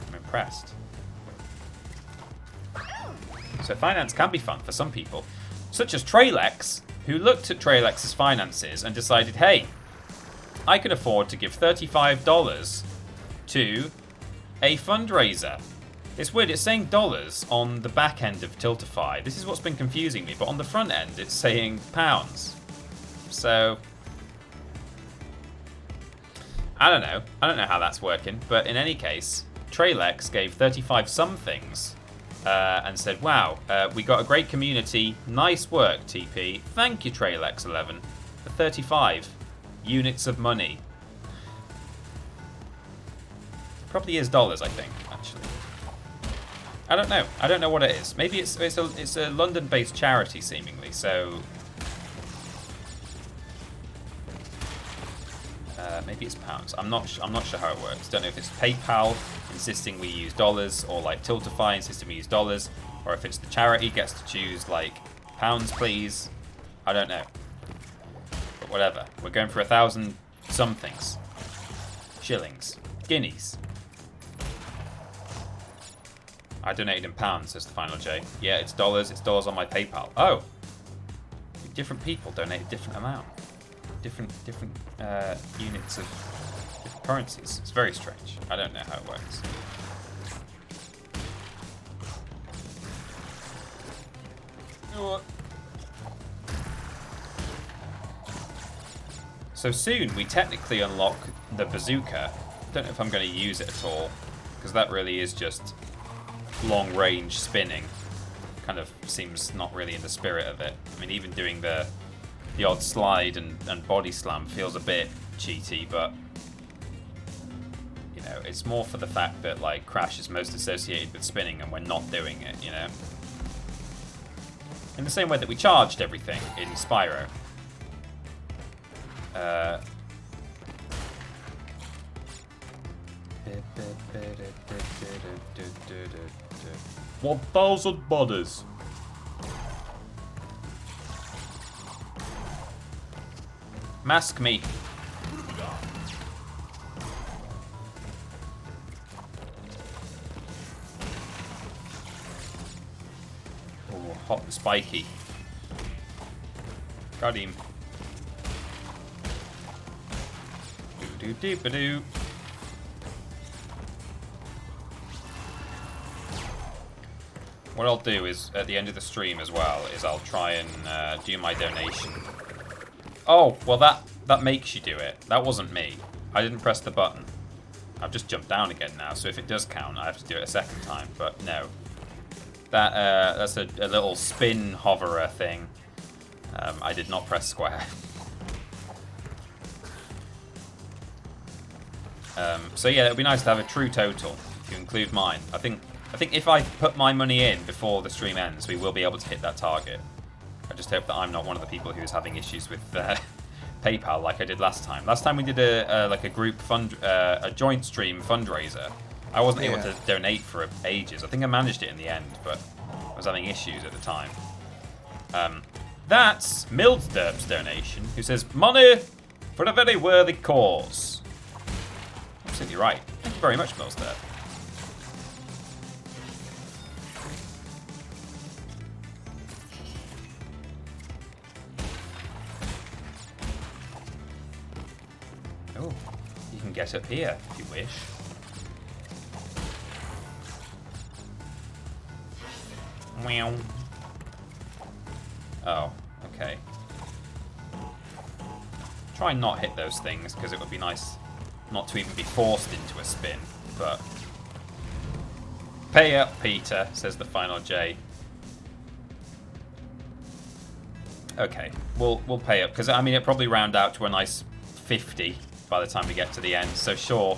I'm impressed. So finance can be fun for some people, such as Trailex, who looked at Trailex's finances and decided, hey, I can afford to give $35 to a fundraiser. It's weird, it's saying dollars on the back end of Tiltify. This is what's been confusing me, but on the front end it's saying pounds. So, I don't know how that's working, but in any case, Trailex gave 35 somethings and said, wow, we got a great community, nice work, TP. Thank you, Trailex11, for 35 units of money. Probably is dollars, I think, actually. I don't know. I don't know what it is. Maybe it's a London-based charity, seemingly. So maybe it's pounds. I'm not sure how it works. Don't know if it's PayPal insisting we use dollars, or like Tiltify insisting we use dollars, or if it's the charity gets to choose like pounds, please. I don't know. But whatever. We're going for 1,000 somethings. Shillings. Guineas. I donated in pounds, says the final J. Yeah, it's dollars. It's dollars on my PayPal. Oh! Different people donate a different amount. Different units of different currencies. It's very strange. I don't know how it works. So soon we technically unlock the bazooka. Don't know if I'm going to use it at all, because that really is just long range spinning. Kind of seems not really in the spirit of it. I mean, even doing the odd slide and body slam feels a bit cheaty, but you know, it's more for the fact that like Crash is most associated with spinning and we're not doing it, you know. In the same way that we charged everything in Spyro. $1,000. Mask me. Oh, hot and spiky. Got him. Do-do-do-ba-doo. What I'll do is, at the end of the stream as well, is I'll try and do my donation. Oh, well that makes you do it. That wasn't me. I didn't press the button. I've just jumped down again now, so if it does count, I have to do it a second time. But no. That's a little spin hoverer thing. I did not press square. So yeah, it would be nice to have a true total, if you include mine. I think I think if I put my money in before the stream ends, we will be able to hit that target. I just hope that I'm not one of the people who's having issues with PayPal like I did last time. Last time we did a group a joint stream fundraiser. I wasn't able to donate for ages. I think I managed it in the end, but I was having issues at the time. That's Milderp's donation, who says, money for a very worthy cause. Absolutely right. Thank you very much, Milderp. Oh, you can get up here if you wish. Meow. Oh, okay. Try and not hit those things, because it would be nice not to even be forced into a spin, but... Pay up, Peter, says the final J. Okay, we'll pay up, because, I mean, it'll probably round out to a nice 50 by the time we get to the end, so sure.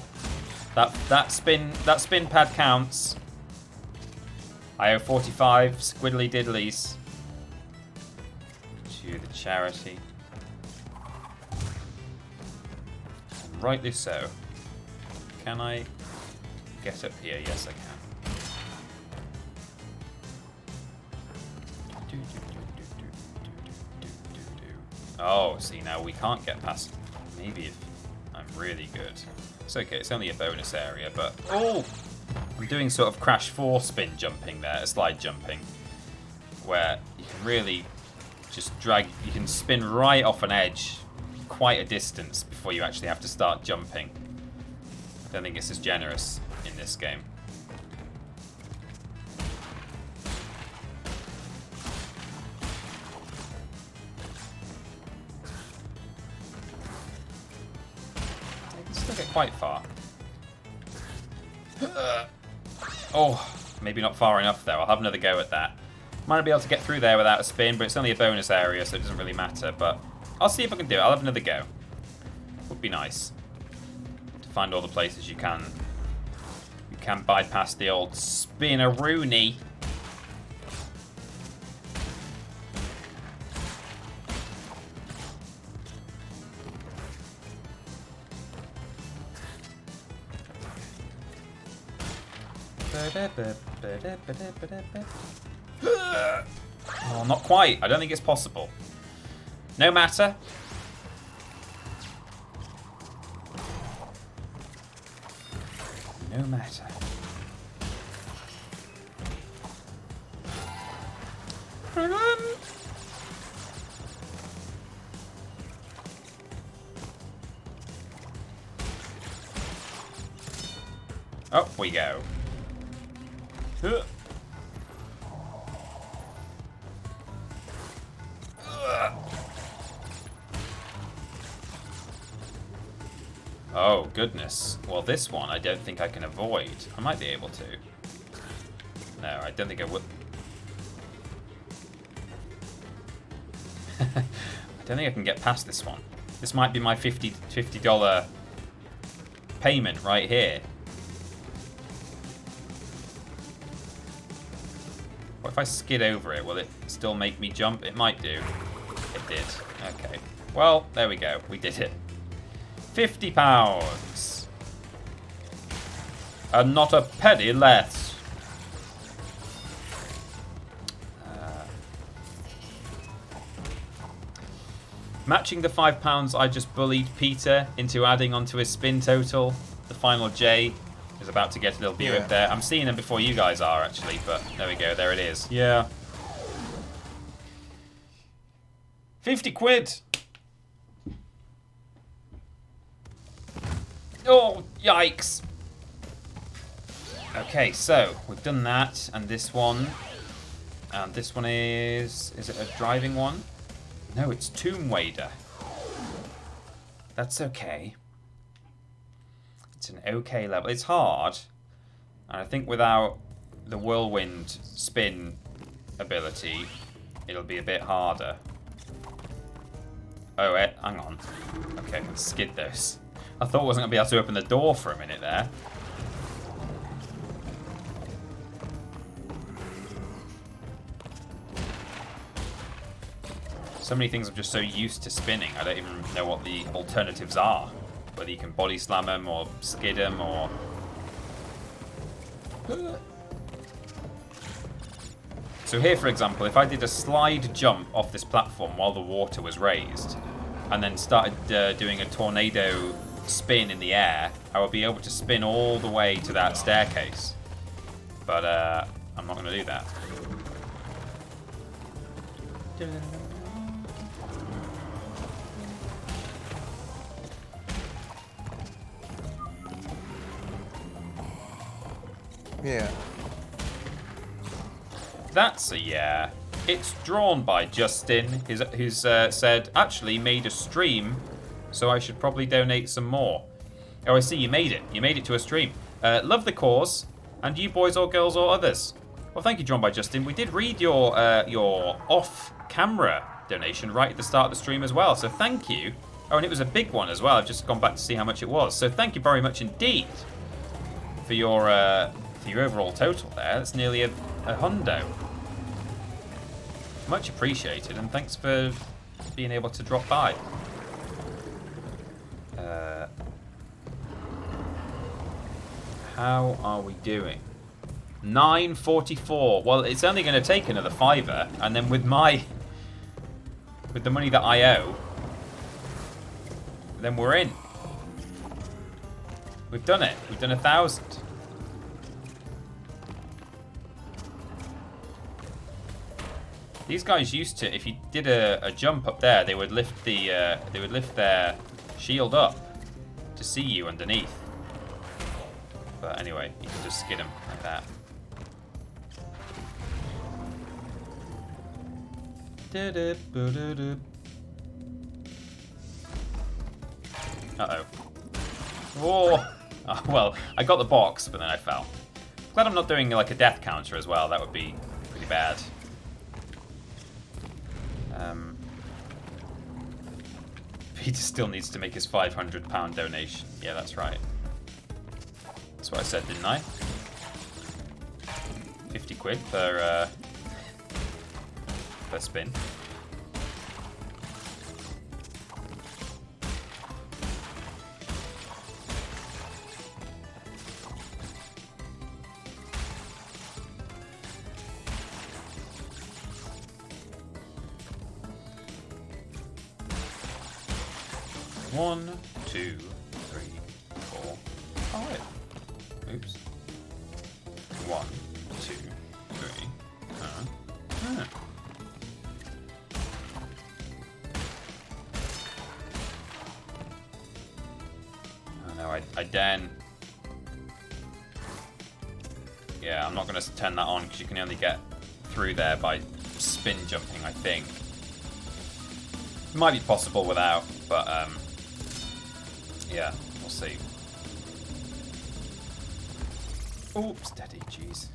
That spin pad counts. I owe 45 squiddly diddlies. To the charity. And rightly so. Can I get up here? Yes, I can. Oh, see, now we can't get past. Maybe if I'm really good. It's okay, it's only a bonus area, but... Oh! I'm doing sort of Crash 4 spin jumping there, slide jumping, where you can really just drag, you can spin right off an edge quite a distance before you actually have to start jumping. I don't think it's as generous in this game. You can still get quite far. Oh, maybe not far enough though. I'll have another go at that. Might not be able to get through there without a spin, but it's only a bonus area, so it doesn't really matter. But I'll see if I can do it. I'll have another go. Would be nice to find all the places you can bypass the old spin-a-rooney. Oh, not quite. I don't think it's possible. No matter. No matter. Up we go. Oh, goodness. Well, this one I don't think I can avoid. I might be able to. No, I don't think I would. I don't think I can get past this one. This might be my $50 payment right here. What if I skid over it? Will it still make me jump? It might do. It did. Okay. Well, there we go. We did it. £50. And not a penny less. Matching the £5 I just bullied Peter into adding onto his spin total. The final J is about to get a little view up there. I'm seeing him before you guys are, actually, but there we go. There it is. Yeah. 50 quid. Oh, yikes. Okay, so we've done that, and this one. And this one is it a driving one? No, it's Tomb Wader. That's okay. It's an okay level. It's hard, and I think without the whirlwind spin ability, it'll be a bit harder. Oh, hang on. Okay, I can skid those. I thought I wasn't going to be able to open the door for a minute there. So many things I'm just so used to spinning, I don't even know what the alternatives are. Whether you can body slam them or skid them or... So here, for example, if I did a slide jump off this platform while the water was raised, and then started doing a tornado spin in the air, I would be able to spin all the way to that staircase. But I'm not going to do that. Yeah. That's a yeah. It's drawn by Justin, who's said, actually made a stream, so I should probably donate some more. Oh, I see, you made it. You made it to a stream. Love the cause, and you boys or girls or others. Well, thank you, drawn by Justin. We did read your off-camera donation right at the start of the stream as well, so thank you. Oh, and it was a big one as well. I've just gone back to see how much it was. So thank you very much indeed for your overall total there. That's nearly a hundo. Much appreciated, and thanks for being able to drop by. How are we doing? 9:44. Well, it's only going to take another fiver, and then with the money that I owe, then we're in. We've done it. We've done 1,000. These guys used to, if you did a jump up there, they would lift their shield up to see you underneath. But anyway, you can just skid them like that. Uh-oh. Whoa! Oh, well, I got the box, but then I fell. Glad I'm not doing like a death counter as well. That would be pretty bad. Peter still needs to make his £500 donation. Yeah, that's right. That's what I said, didn't I? 50 quid per spin. One, 2, 3, 4, 5. Oops. 1, 2, 3. Oh no, I Dan. Yeah, I'm not going to turn that on because you can only get through there by spin jumping, I think. It might be possible without, but yeah, we'll see. Oh, steady, jeez.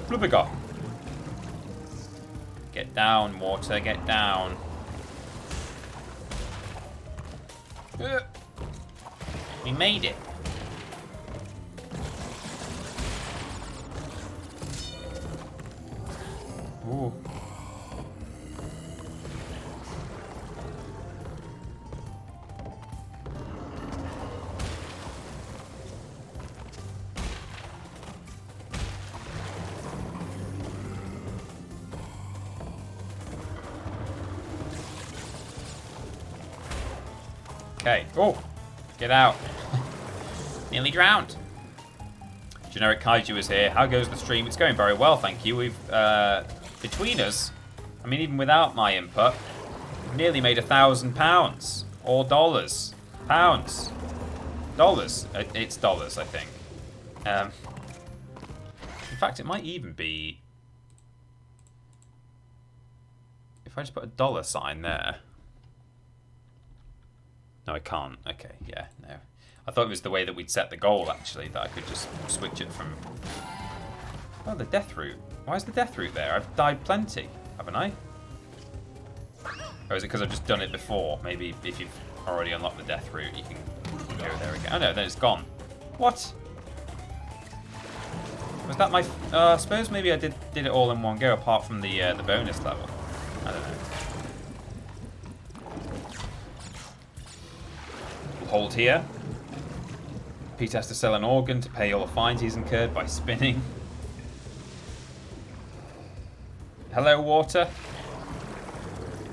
Flubbiga. Get down, water, get down. We made it. Ooh. Okay. Oh, get out. Nearly drowned. Generic Kaiju is here. How goes the stream? It's going very well, thank you. We've, between us, I mean, even without my input, we've nearly made £1,000. Or dollars. Pounds. Dollars. It's dollars, I think. In fact, it might even be... If I just put a dollar sign there... No, I can't. Okay, yeah, no. I thought it was the way that we'd set the goal, actually, that I could just switch it from... Oh, the death route. Why is the death route there? I've died plenty, haven't I? Or is it because I've just done it before? Maybe if you've already unlocked the death route, you can go there again. Oh no, then it's gone. What? Was that my... I suppose maybe I did it all in one go, apart from the bonus level. I don't know. We'll hold here. Pete has to sell an organ to pay all the fines he's incurred by spinning. Hello, water.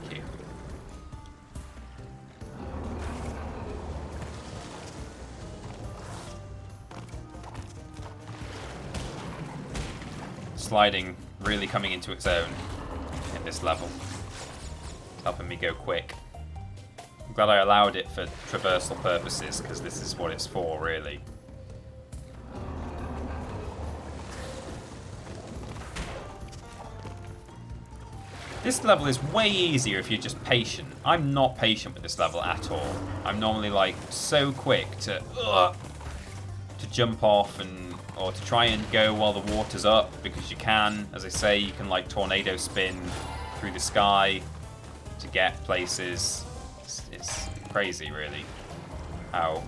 Thank you. Sliding really coming into its own in this level. It's helping me go quick. I'm glad I allowed it for traversal purposes, because this is what it's for, really. This level is way easier if you're just patient. I'm not patient with this level at all. I'm normally like so quick to jump off or to try and go while the water's up, because you can, as I say, you can like tornado spin through the sky to get places. It's crazy, really, how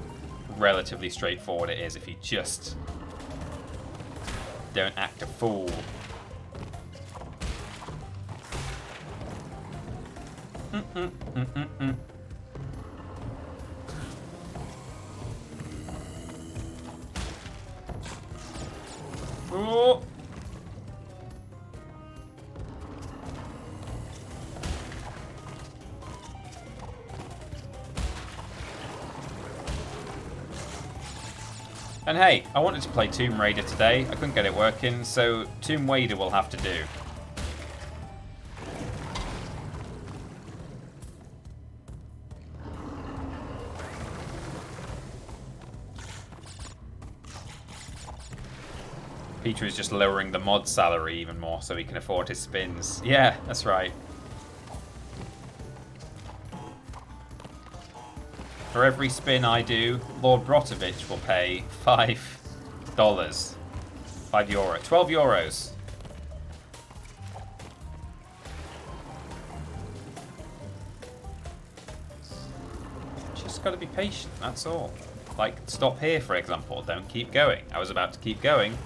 relatively straightforward it is if you just don't act a fool. Oh. And hey, I wanted to play Tomb Raider today. I couldn't get it working, so Tomb Raider will have to do. Peter is just lowering the mod salary even more so he can afford his spins. Yeah, that's right. For every spin I do, Lord Brotovich will pay $5. €5. 12 euros. Just gotta be patient, that's all. Like, stop here, for example. Don't keep going. I was about to keep going.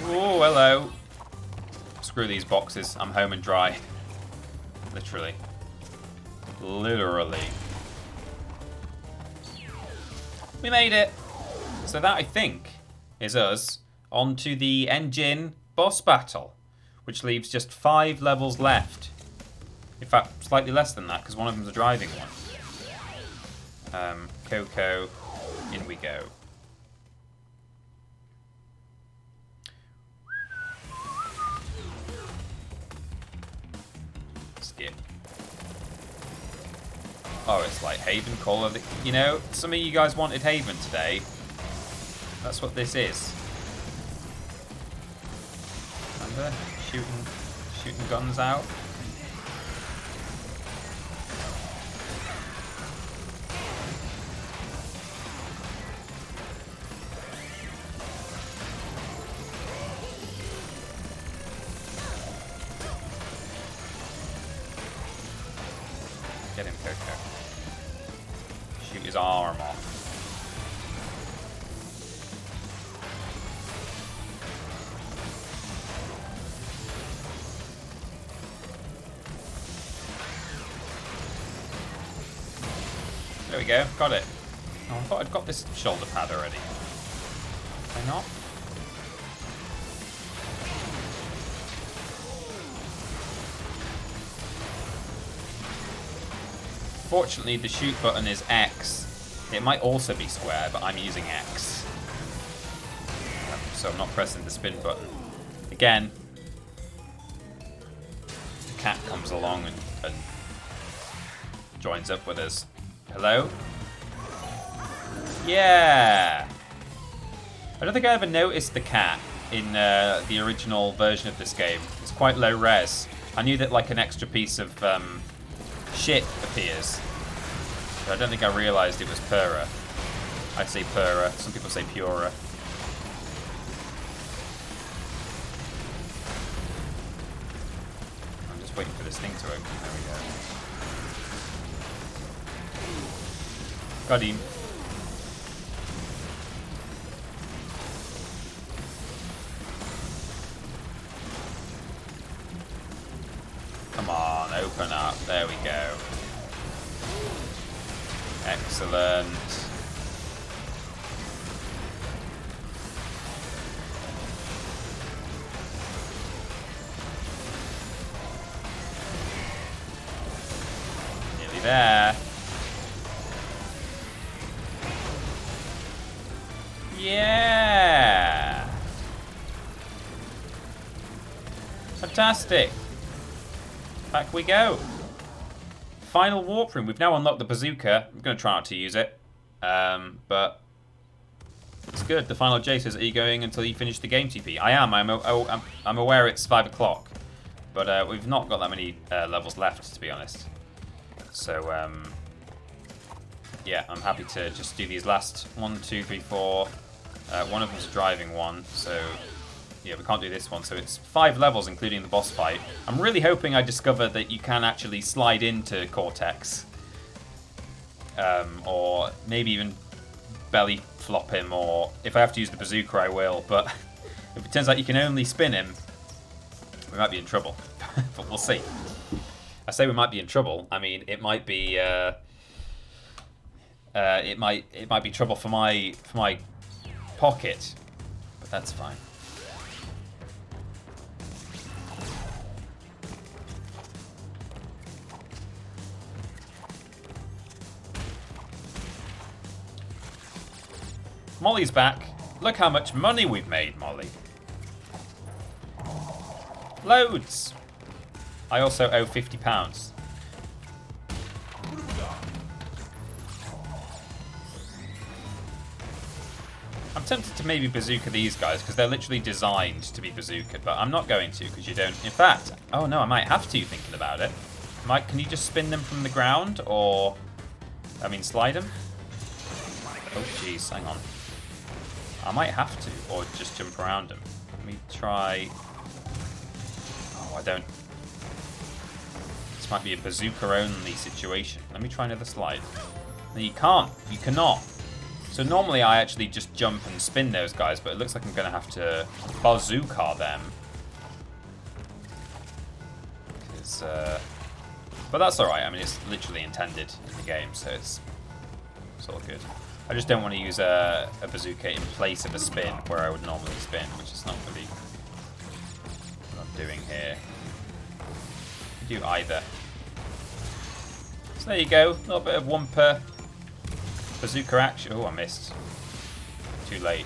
Oh, hello. Screw these boxes. I'm home and dry. Literally. Literally. We made it. So that, I think, is us on to the engine boss battle, which leaves just 5 levels left. In fact, slightly less than that, because one of them's a driving one. Coco, in we go. Skip. Oh, it's like Haven Call of the... You know, some of you guys wanted Haven today. That's what this is. Remember? Shooting guns out. Get him, Coco. Shoot his arm off. There we go, got it. Oh, I thought I'd got this shoulder pad already. Why not? Fortunately, the shoot button is X. It might also be square, but I'm using X. So I'm not pressing the spin button. Again, the cat comes along and joins up with us. Hello? Yeah! I don't think I ever noticed the cat in the original version of this game. It's quite low res. I knew that like an extra piece of shit appears. But I don't think I realised it was Pura. I say Pura, some people say Pura. I'm just waiting for the this thing to open. There we go. Got him. Come on, open up. There we go. Excellent. Nearly there. Yeah. Fantastic. Back we go. Final warp room. We've now unlocked the bazooka. I'm going to try not to use it. But it's good. The final J says, are you going until you finish the game, TP? I am. I'm aware it's 5 o'clock. But we've not got that many levels left, to be honest. So, yeah, I'm happy to just do these last 1, 2, 3, 4. One of them's a driving one, so yeah, we can't do this one. So it's 5 levels, including the boss fight. I'm really hoping I discover that you can actually slide into Cortex. Or maybe even belly flop him, or if I have to use the bazooka, I will. But if it turns out you can only spin him, we might be in trouble. But we'll see. I say we might be in trouble. I mean, it might be it might be trouble for my pocket, but that's fine. Molly's back. Look how much money we've made, Molly. Loads. I also owe £50. I'm tempted to maybe bazooka these guys because they're literally designed to be bazookaed, but I'm not going to because you don't. In fact, oh no, I might have to, thinking about it. Can you just spin them from the ground, or I mean slide them? Oh jeez, hang on. I might have to, or just jump around them. Let me try. Oh, I don't. This might be a bazooka only situation. Let me try another slide. No, you can't. You cannot. So normally I actually just jump and spin those guys, but it looks like I'm going to have to bazooka them. But that's alright. I mean, it's literally intended in the game, so it's all good. I just don't want to use a bazooka in place of a spin where I would normally spin, which is not really what I'm doing here. You do either. So there you go. A little bit of Wumper bazooka action. Oh, I missed. Too late.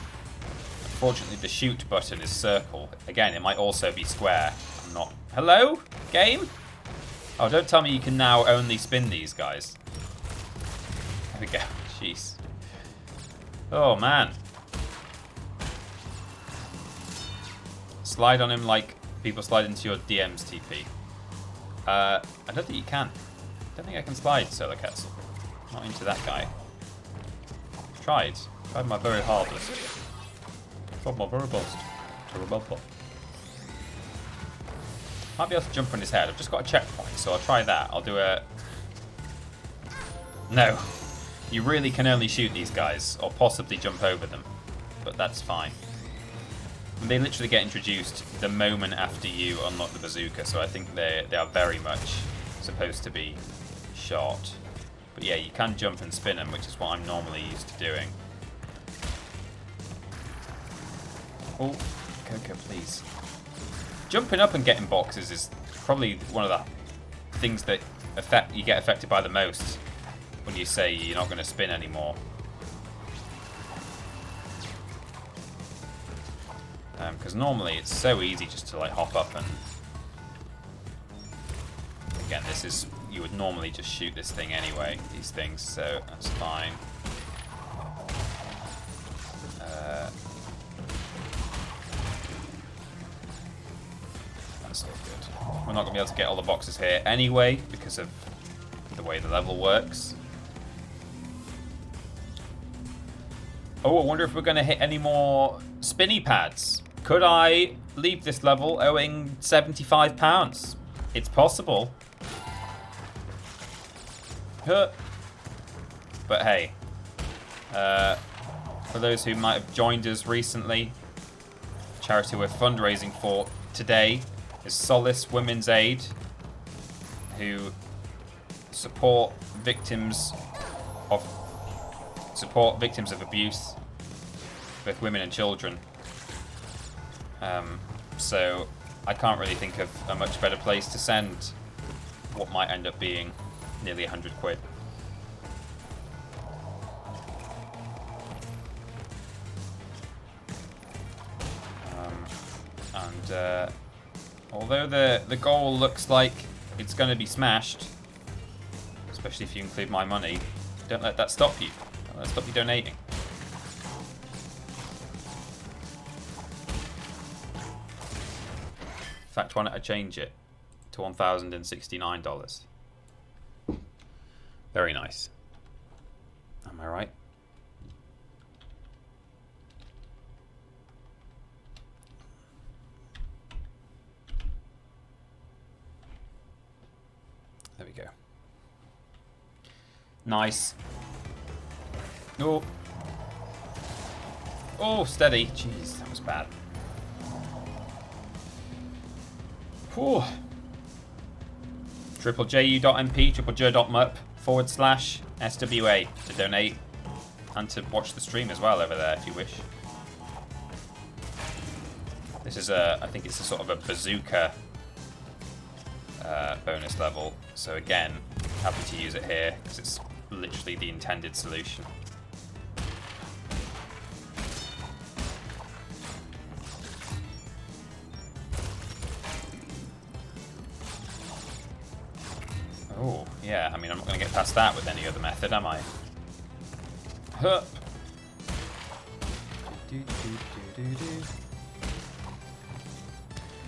Unfortunately, the shoot button is circle. Again, it might also be square. I'm not... Hello? Game? Oh, don't tell me you can now only spin these guys. There we go. Jeez. Oh, man. Slide on him like people slide into your DMs, TP. I don't think you can. I don't think I can slide, Solar Kettle. Not into that guy. Tried my very hardest. Tried my very best to remember. Might be able to jump on his head. I've just got a checkpoint, so I'll try that. I'll do a... No. You really can only shoot these guys, or possibly jump over them. But that's fine. And they literally get introduced the moment after you unlock the bazooka, so I think they are very much supposed to be shot. But yeah, you can jump and spin them, which is what I'm normally used to doing. Oh, Coco, please. Jumping up and getting boxes is probably one of the things that you get affected by the most when you say you're not going to spin anymore. Because normally it's so easy just to like hop up and... Again, this is... You would normally just shoot this thing anyway, these things, so that's fine. That's all good. We're not going to be able to get all the boxes here anyway, because of the way the level works. Oh, I wonder if we're going to hit any more spinny pads. Could I leave this level owing £75? It's possible. Huh. But hey, for those who might have joined us recently, charity we're fundraising for today is Solace Women's Aid, who support victims of abuse, both women and children. So I can't really think of a much better place to send what might end up being nearly 100 quid. Although the goal looks like it's going to be smashed, especially if you include my money, don't let that stop you. Don't let that stop you donating. In fact, why don't I change it to $1,069? Very nice. Am I right? There we go. Nice. Oh. Oh, steady. Jeez, that was bad. Whew. triplejU.mp, triplej.mup/SWA to donate and to watch the stream as well over there if you wish. This is I think it's a sort of a bazooka bonus level. So again, happy to use it here because it's literally the intended solution. Oh, yeah, I mean, I'm not going to get past that with any other method, am I? Hup.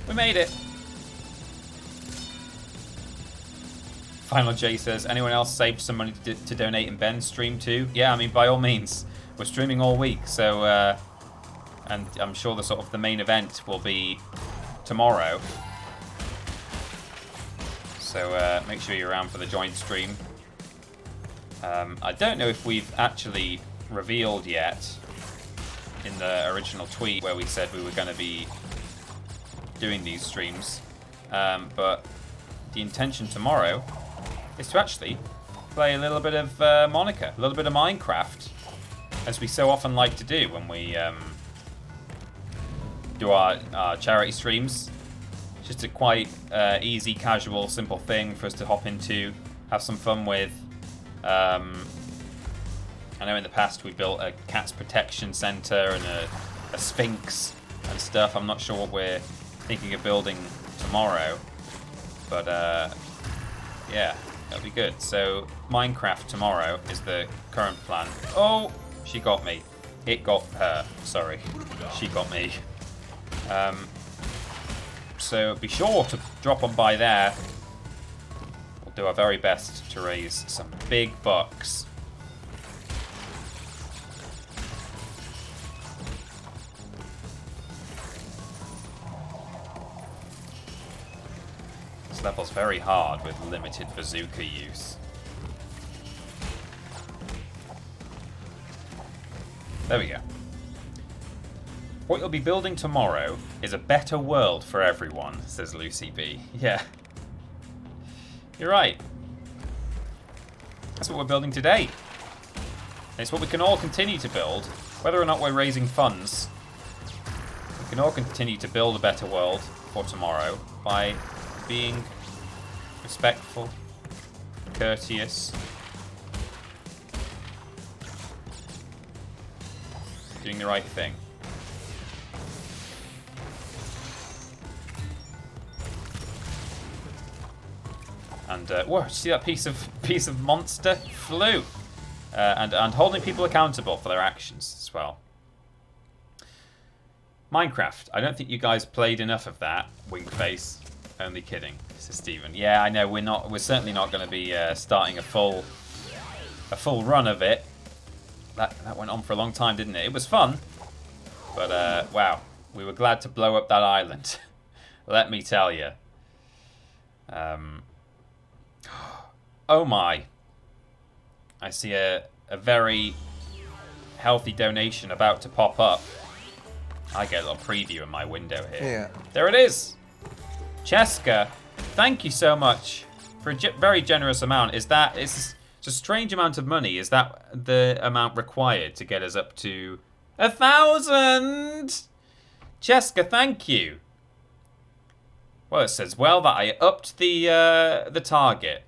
We made it! Final J says, anyone else saved some money to donate in Ben's stream too? Yeah, I mean, by all means. We're streaming all week, so, and I'm sure the main event will be tomorrow. So make sure you're around for the joint stream. I don't know if we've actually revealed yet in the original tweet where we said we were going to be doing these streams, but the intention tomorrow is to actually play a little bit of Monica, a little bit of Minecraft, as we so often like to do when we do our charity streams. Just a quite easy, casual, simple thing for us to hop into, have some fun with. I know in the past we built a cats protection center and a sphinx and stuff. I'm not sure what we're thinking of building tomorrow, but yeah, that'll be good. So Minecraft tomorrow is the current plan. Oh, she got me. It got her. Sorry, she got me. So be sure to drop on by there. We'll do our very best to raise some big bucks. This level's very hard with limited bazooka use. There we go. What you'll be building tomorrow is a better world for everyone, says Lucy B. Yeah. You're right. That's what we're building today. It's what we can all continue to build, whether or not we're raising funds. We can all continue to build a better world for tomorrow by being respectful, courteous, doing the right thing. And whoa, did you see that piece of monster flew? And holding people accountable for their actions as well. Minecraft. I don't think you guys played enough of that. Wink face. Only kidding, says Stephen. Yeah, I know we're certainly not going to be starting a full run of it. That went on for a long time, didn't it? It was fun, but wow, we were glad to blow up that island. Let me tell you. Oh my. I see a very healthy donation about to pop up. I get a little preview in my window here. Yeah. There it is. Cheska, thank you so much for a very generous amount. It's a strange amount of money. Is that the amount required to get us up to 1,000? Cheska, thank you. Well, it says, well, that I upped the target.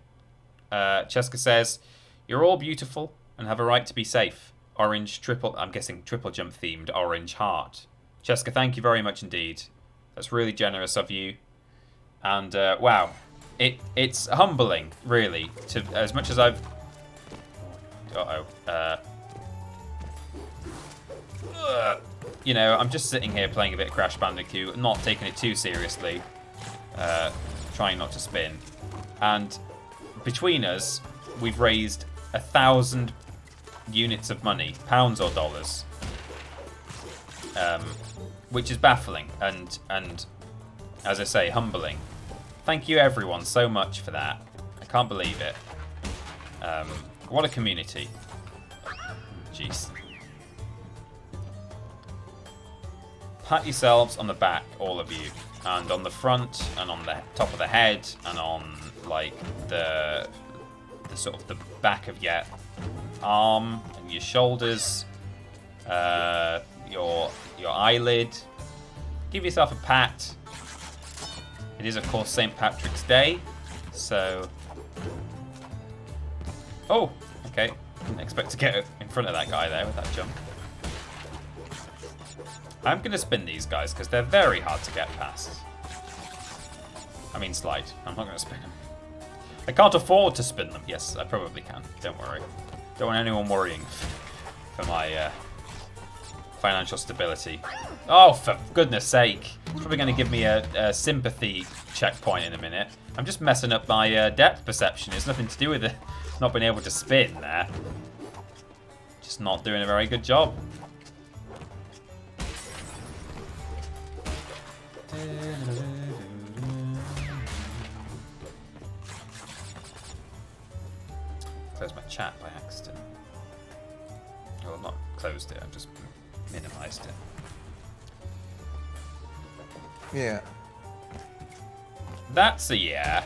Cheska says, you're all beautiful and have a right to be safe. Orange I'm guessing triple jump themed orange heart. Cheska, thank you very much indeed. That's really generous of you. And wow, it's humbling, really, to as much as I've. You know, I'm just sitting here playing a bit of Crash Bandicoot, not taking it too seriously, trying not to spin, and between us, we've raised 1,000 units of money, pounds or dollars, which is baffling and as I say, humbling. Thank you everyone so much for that. I can't believe it. What a community. Jeez. Pat yourselves on the back, all of you, and on the front, and on the top of the head, and on like the sort of the back of your arm and your shoulders, your eyelid. Give yourself a pat. It is, of course, St. Patrick's Day, so... Oh, okay. Didn't expect to get in front of that guy there with that jump. I'm going to spin these guys because they're very hard to get past. I mean slide. I'm not going to spin them. I can't afford to spin them. Yes, I probably can. Don't worry. Don't want anyone worrying for my financial stability. Oh, for goodness sake. It's probably going to give me a sympathy checkpoint in a minute. I'm just messing up my depth perception. It's nothing to do with it not being able to spin there. Just not doing a very good job. Closed my chat by accident. Well, I've not closed it, I've just minimized it. Yeah. That's a yeah.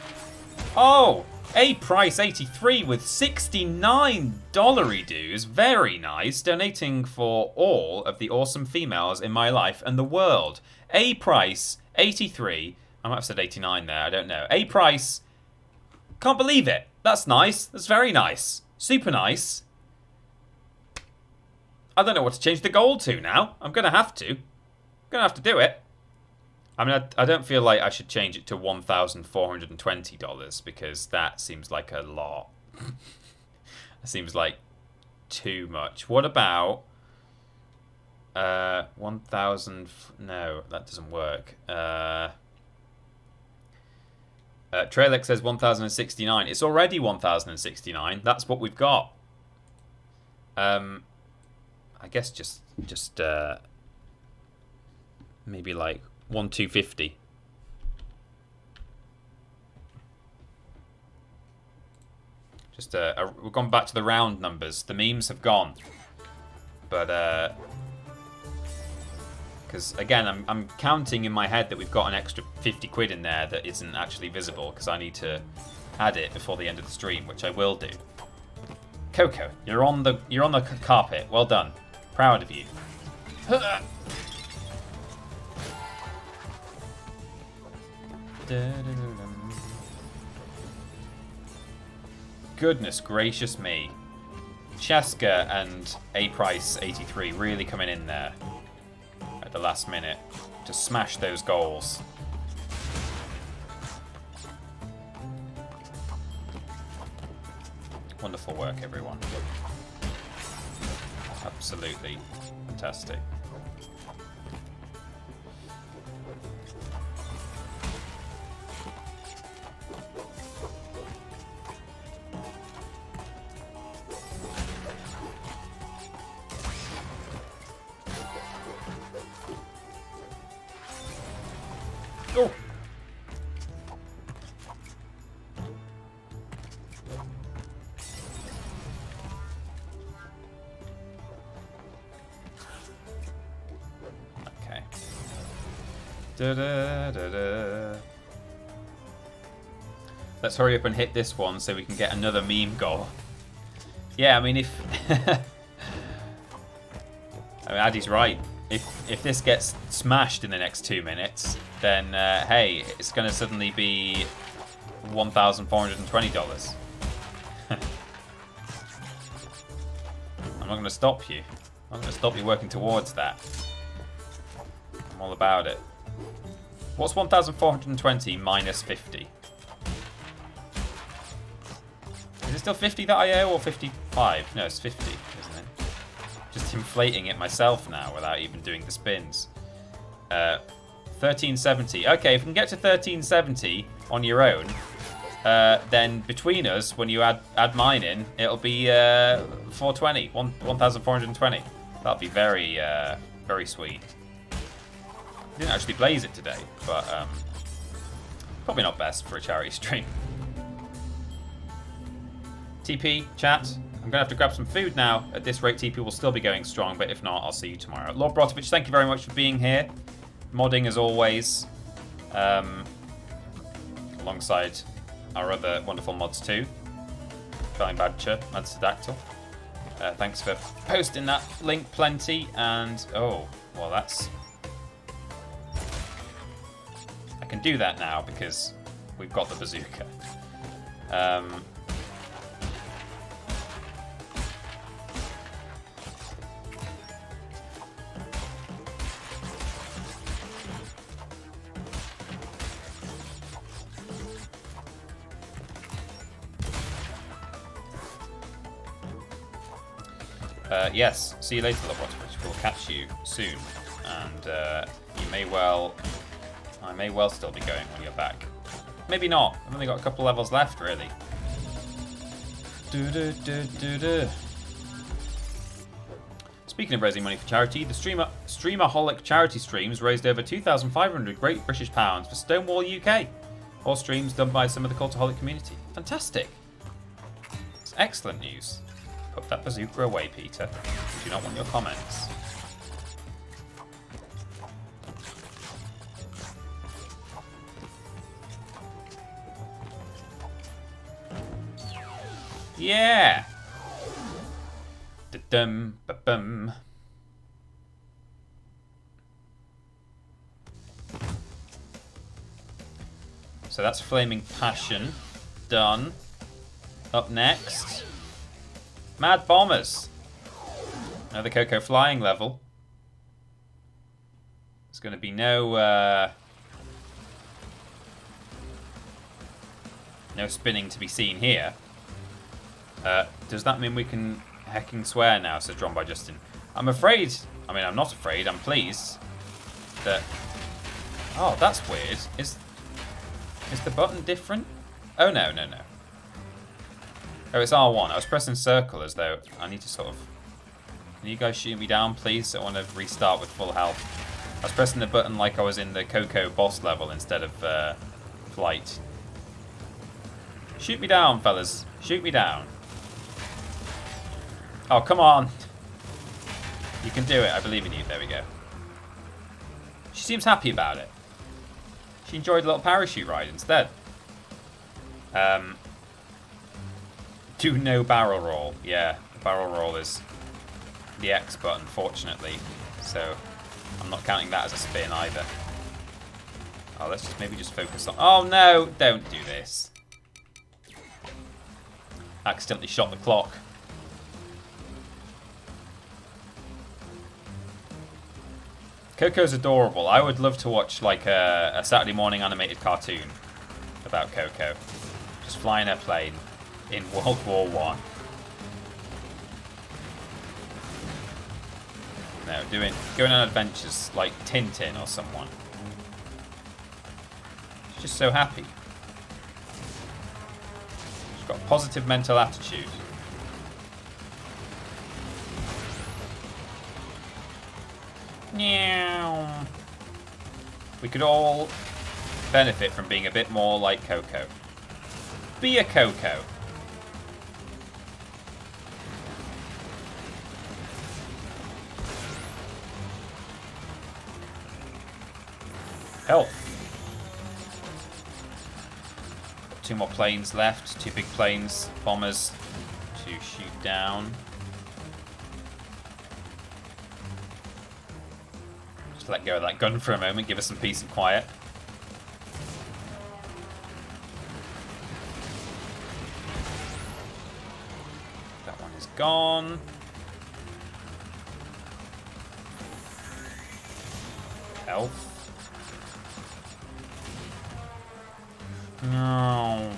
Oh! A Price 83 with 69 dollary dues. Very nice. Donating for all of the awesome females in my life and the world. A Price 83. I might have said 89 there, I don't know. A Price. Can't believe it. That's nice. That's very nice. Super nice. I don't know what to change the goal to now. I'm going to have to. I'm going to have to do it. I mean, I don't feel like I should change it to $1,420 because that seems like a lot. That seems like too much. What about 1,000? No, that doesn't work. Trailex says 1,069. It's already 1,069. That's what we've got. I guess just maybe like 1,250. Just we've gone back to the round numbers. The memes have gone, but because again, I'm counting in my head that we've got an extra 50 quid in there that isn't actually visible because I need to add it before the end of the stream, which I will do. Coco, you're on the carpet. Well done. Proud of you. Goodness gracious me. Cheska and A Price 83 really coming in there at the last minute to smash those goals. Wonderful work, everyone. Absolutely fantastic. Oh. Da-da-da-da. Let's hurry up and hit this one so we can get another meme goal. Yeah, I mean, if... I mean, Addy's right. If this gets smashed in the next 2 minutes, then, hey, it's going to suddenly be $1,420. I'm not going to stop you. I'm going to stop you working towards that. I'm all about it. What's 1,420 minus 50? Is it still 50 that I owe, or 55? No, it's 50, isn't it? Just inflating it myself now without even doing the spins. 1370. Okay, if we can get to 1370 on your own, then between us, when you add mine in, it'll be 420, 1,420. That'll be very, very sweet. Didn't actually blaze it today, but probably not best for a charity stream. TP, chat, I'm going to have to grab some food now. At this rate, TP will still be going strong, but if not, I'll see you tomorrow. Lord Brotovich, thank you very much for being here. Modding, as always, alongside our other wonderful mods too. Flying Badger, Madsadactyl. Thanks for posting that link plenty, and oh, well that's... I can do that now because we've got the bazooka. Yes, see you later, Lobotovich. We'll catch you soon, and you may well... I may well still be going when you're back. Maybe not. I've only got a couple levels left, really. Speaking of raising money for charity, the Streamaholic charity streams raised over 2,500 Great British pounds for Stonewall UK. All streams done by some of the Cultaholic community. Fantastic. It's excellent news. Put that bazooka away, Peter. We do not want your comments. Yeah! Da-dum, ba-bum. So that's Flaming Passion. Done. Up next, Mad Bombers. Another Coco flying level. There's going to be no spinning to be seen here. Does that mean we can hecking swear now, says Drawn by Justin? I'm afraid, I mean, I'm not afraid, I'm pleased that... Oh, that's weird. Is the button different? Oh, no. Oh, it's R1. I was pressing circle as though I need to sort of... Can you guys shoot me down, please? I want to restart with full health. I was pressing the button like I was in the Coco boss level instead of flight. Shoot me down, fellas. Shoot me down. Oh, come on. You can do it. I believe in you. There we go. She seems happy about it. She enjoyed a little parachute ride instead. Do no barrel roll. Yeah, the barrel roll is the X button, fortunately. So I'm not counting that as a spin either. Oh, let's just maybe just focus on... Oh, no. Don't do this. Accidentally shot the clock. Coco's adorable. I would love to watch like a Saturday morning animated cartoon about Coco. Just flying a plane in World War I. No, going on adventures like Tintin or someone. She's just so happy. She's got a positive mental attitude. Meow. We could all benefit from being a bit more like Coco. Be a Coco. Health. Got 2 more planes left. 2 big planes, bombers to shoot down. Just let go of that gun for a moment. Give us some peace and quiet. That one is gone. Health. No.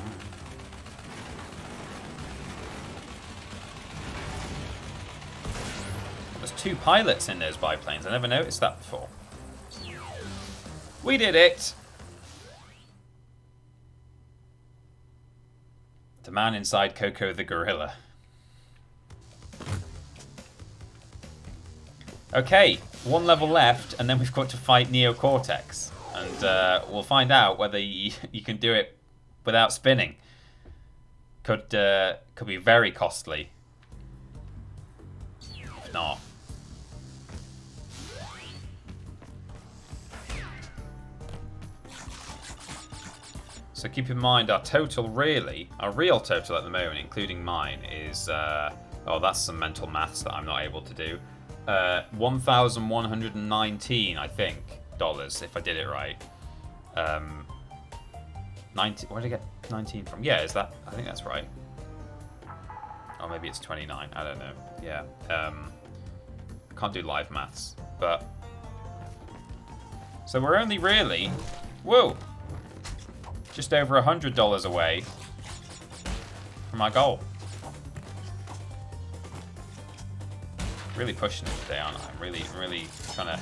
There's 2 pilots in those biplanes. I never noticed that before. We did it! The man inside Coco the gorilla. Okay, 1 level left, and then we've got to fight Neo Cortex. And we'll find out whether you can do it without spinning. Could be very costly. If not. So keep in mind our total really, our real total at the moment, including mine, is, oh, that's some mental maths that I'm not able to do. 1,119, I think, dollars, if I did it right. 19, where did I get 19 from? Yeah, is that, I think that's right. Or maybe it's 29, I don't know. Yeah, can't do live maths, but. So we're only really, whoa, just over $100 away from our goal. Really pushing it today, aren't I? I'm really trying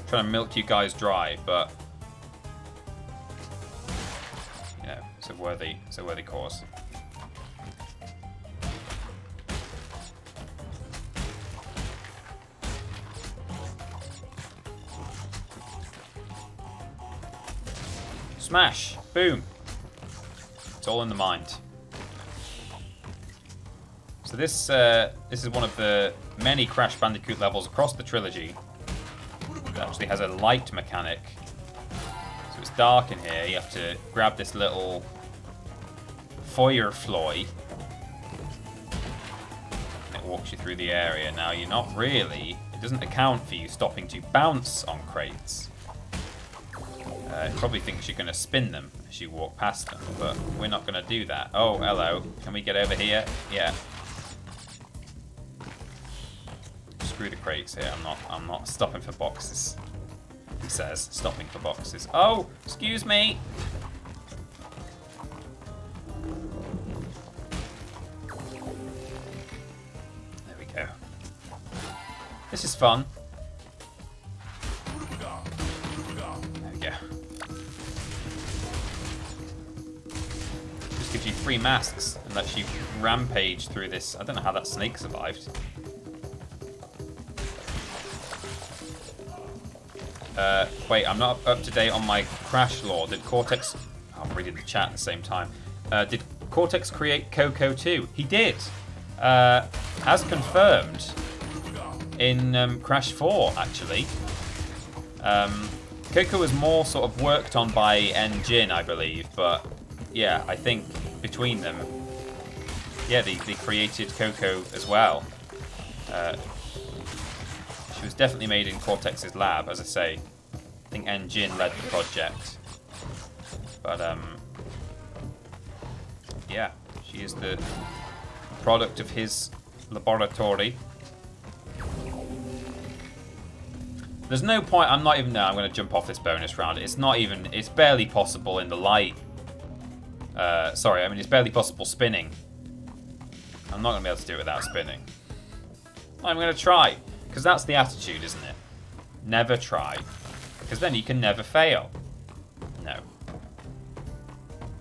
to milk you guys dry, but you know, it's a worthy cause. Smash! Boom! It's all in the mind. So this is one of the many Crash Bandicoot levels across the trilogy that actually has a light mechanic. So it's dark in here. You have to grab this little Feuerfloy. And it walks you through the area. Now you're not really. It doesn't account for you stopping to bounce on crates. It probably thinks you're going to spin them as you walk past them, but we're not going to do that. Oh, hello. Can we get over here? Yeah. Screw the crates here. I'm not stopping for boxes. He says, stopping for boxes. Oh, excuse me. There we go. This is fun. There we go. Just gives you 3 masks and lets you rampage through this. I don't know how that snake survived. Wait, I'm not up to date on my Crash lore. Did Cortex... Oh, I'm reading the chat at the same time. Did Cortex create Coco too? He did. As confirmed in Crash 4, actually. Coco was more sort of worked on by N-Jin, I believe. But, yeah, I think between them... Yeah, they created Coco as well. She was definitely made in Cortex's lab, as I say. I think N-Jin led the project. But, yeah, she is the product of his laboratory. There's no point, I'm going to jump off this bonus round. It's barely possible in the light. It's barely possible spinning. I'm not going to be able to do it without spinning. I'm going to try. Because that's the attitude, isn't it? Never try. Because then you can never fail. No.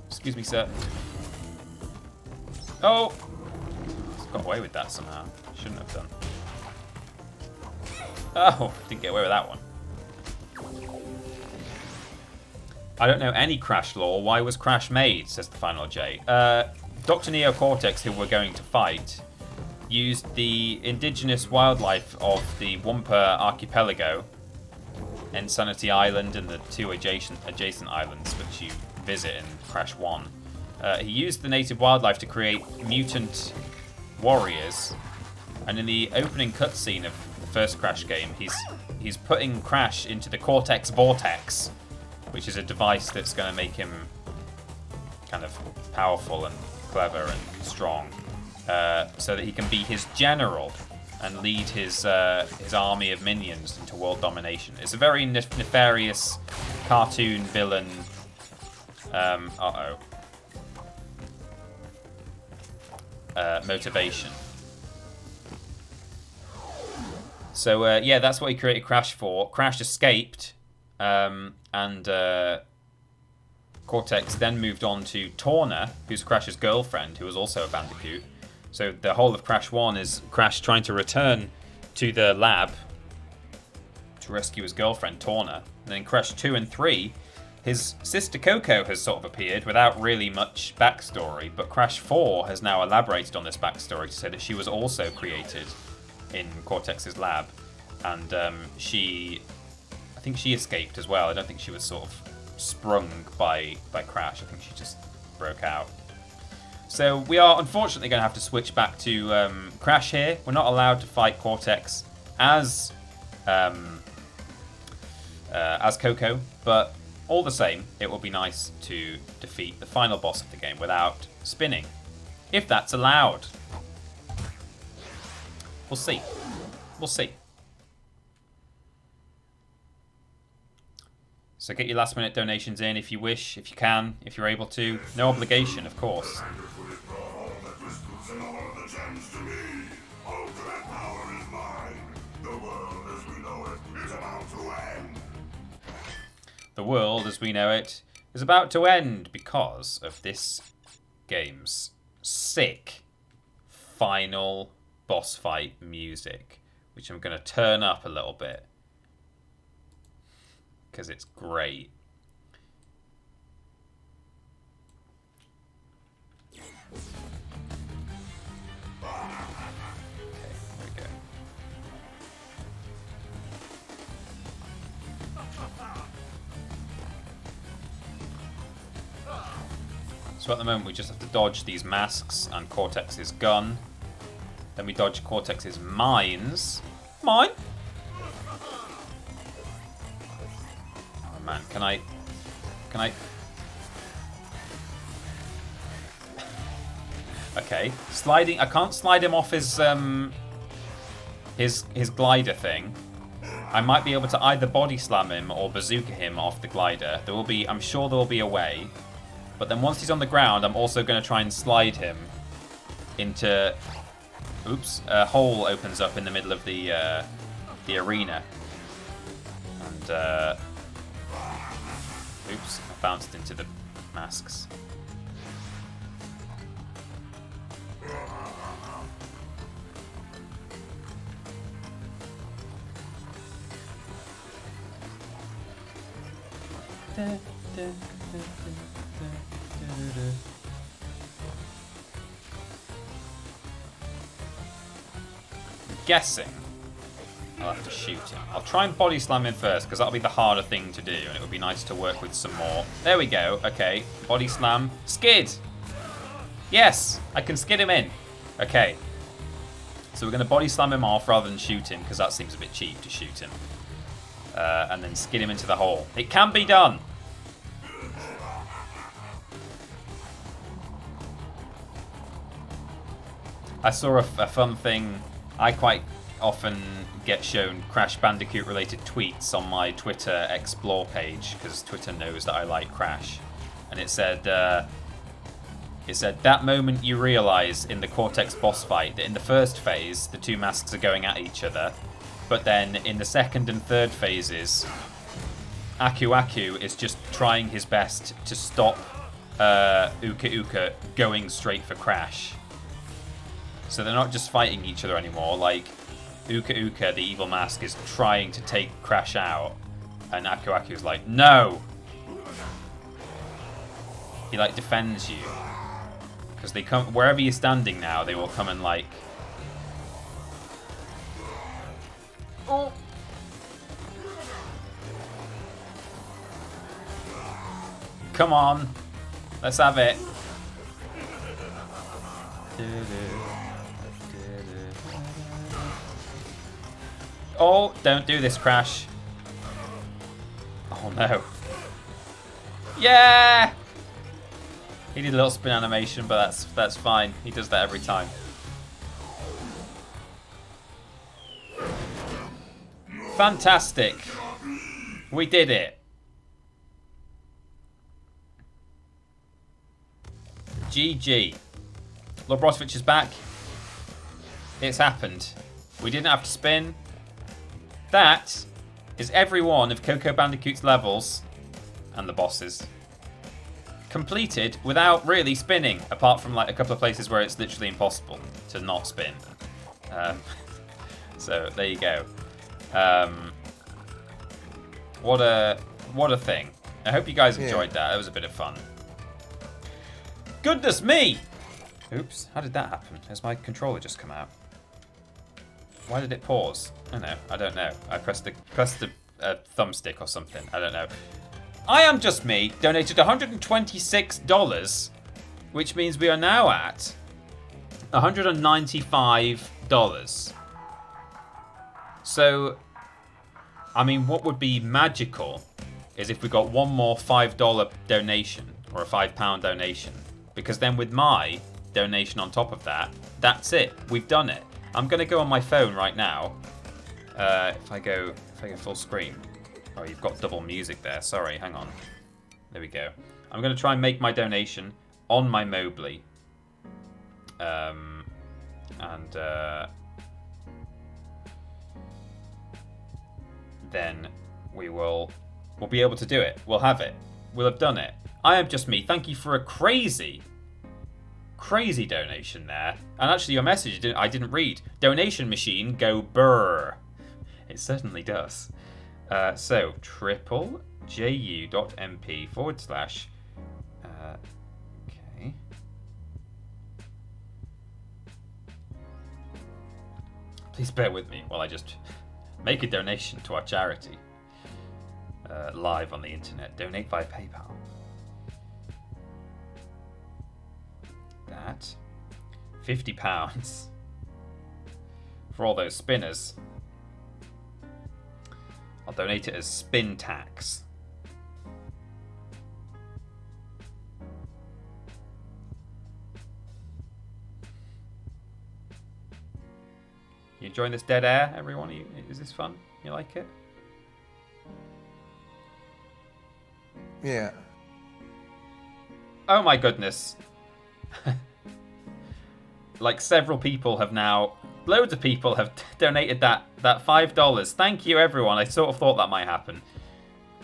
Excuse me, sir. Oh! Got away with that somehow. Shouldn't have done. Oh, didn't get away with that one. I don't know any Crash lore. Why was Crash made? Says the Final J. Dr. Neo Cortex, who we're going to fight, used the indigenous wildlife of the Wumpa archipelago Insanity Island and the 2 adjacent islands which you visit in Crash 1. He used the native wildlife to create mutant warriors, and in the opening cutscene of the first Crash game, he's putting Crash into the Cortex Vortex, which is a device that's going to make him kind of powerful and clever and strong, so that he can be his general and lead his army of minions into world domination. It's a very nefarious cartoon villain. Motivation. So yeah, that's what he created Crash for. Crash escaped, and Cortex then moved on to Torna, who's Crash's girlfriend, who was also a Bandicoot. So the whole of Crash 1 is Crash trying to return to the lab to rescue his girlfriend, Torna. And then in Crash 2 and 3, his sister Coco has sort of appeared without really much backstory, but Crash 4 has now elaborated on this backstory to say that she was also created in Cortex's lab, and I think she escaped as well. I don't think she was sort of sprung by Crash. I think she just broke out. So we are unfortunately going to have to switch back to Crash here. We're not allowed to fight Cortex as Coco, but all the same, it will be nice to defeat the final boss of the game without spinning, if that's allowed. We'll see. We'll see. So get your last minute donations in if you wish, if you can, if you're able to. No obligation, of course. The world as we know it is about to end because of this game's sick final boss fight music, which I'm going to turn up a little bit because it's great. So at the moment we just have to dodge these masks and Cortex's gun. Then we dodge Cortex's mines. Mine? Oh man, can I... Okay, sliding... I can't slide him off his glider thing. I might be able to either body slam him or bazooka him off the glider. There will be... I'm sure there will be a way. But then once he's on the ground, I'm also going to try and slide him into... Oops. A hole opens up in the middle of the arena. And... Oops. I bounced into the masks. Guessing I'll have to shoot him. I'll try and body slam him first because that'll be the harder thing to do, and it would be nice to work with some more. There we go. Okay, body slam. Skid! Yes! I can skid him in. Okay. So we're going to body slam him off rather than shoot him because that seems a bit cheap to shoot him. And then skid him into the hole. It can be done! I saw a fun thing. I quite often get shown Crash Bandicoot related tweets on my Twitter Explore page because Twitter knows that I like Crash. And it said, that moment you realise in the Cortex boss fight that in the first phase the two masks are going at each other, but then in the second and third phases Aku is just trying his best to stop Uka Uka going straight for Crash. So they're not just fighting each other anymore. Like, Uka Uka, the evil mask, is trying to take Crash out, and Aku is like, no! He, like, defends you. Because they come, wherever you're standing now, they will come and, like... Oh! Come on. Let's have it. Oh, don't do this, Crash. Oh, no. Yeah! He did a little spin animation, but that's fine. He does that every time. Fantastic. We did it. GG. Lord Brozovic is back. It's happened. We didn't have to spin. That is every one of Coco Bandicoot's levels and the bosses completed without really spinning, apart from like a couple of places where it's literally impossible to not spin. So there you go. What a thing. I hope you guys enjoyed that. That was a bit of fun. Goodness me! Oops, how did that happen? Has my controller just come out? Why did it pause? Oh no, I don't know. I pressed the thumbstick or something. I don't know. I Am Just Me donated $126, which means we are now at $195. So, I mean, what would be magical is if we got one more $5 donation or a £5 donation, because then with my donation on top of that, that's it. We've done it. I'm gonna go on my phone right now. If I go full screen. Oh, you've got double music there. Sorry, hang on. There we go. I'm gonna try and make my donation on my Mobley. Then we'll be able to do it. We'll have it. We'll have done it. I Am Just Me. Thank you for a crazy donation there. And actually, your message I didn't read. Donation machine, go brr. It certainly does. So, triplejU.mp / okay. Please bear with me while I just make a donation to our charity. Live on the internet. Donate via PayPal. That. £50 for all those spinners. I'll donate it as spin tax. You enjoying this dead air, everyone? Is this fun? You like it? Yeah. Oh my goodness. Like several people have now, loads of people have donated that $5. Thank you, everyone. I sort of thought that might happen.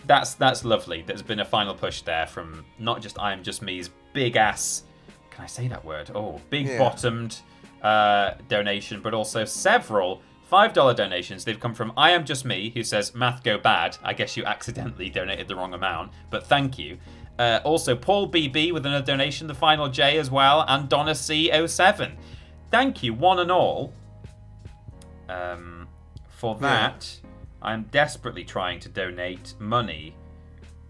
That's lovely. There's been a final push there from not just I Am Just Me's big ass. Can I say that word? Oh, big bottomed donation, but also several $5 donations. They've come from I Am Just Me, who says math go bad. I guess you accidentally donated the wrong amount, but thank you. Also, Paul BB with another donation, the final J as well, and Donna C07. Thank you, one and all, for that. I'm desperately trying to donate money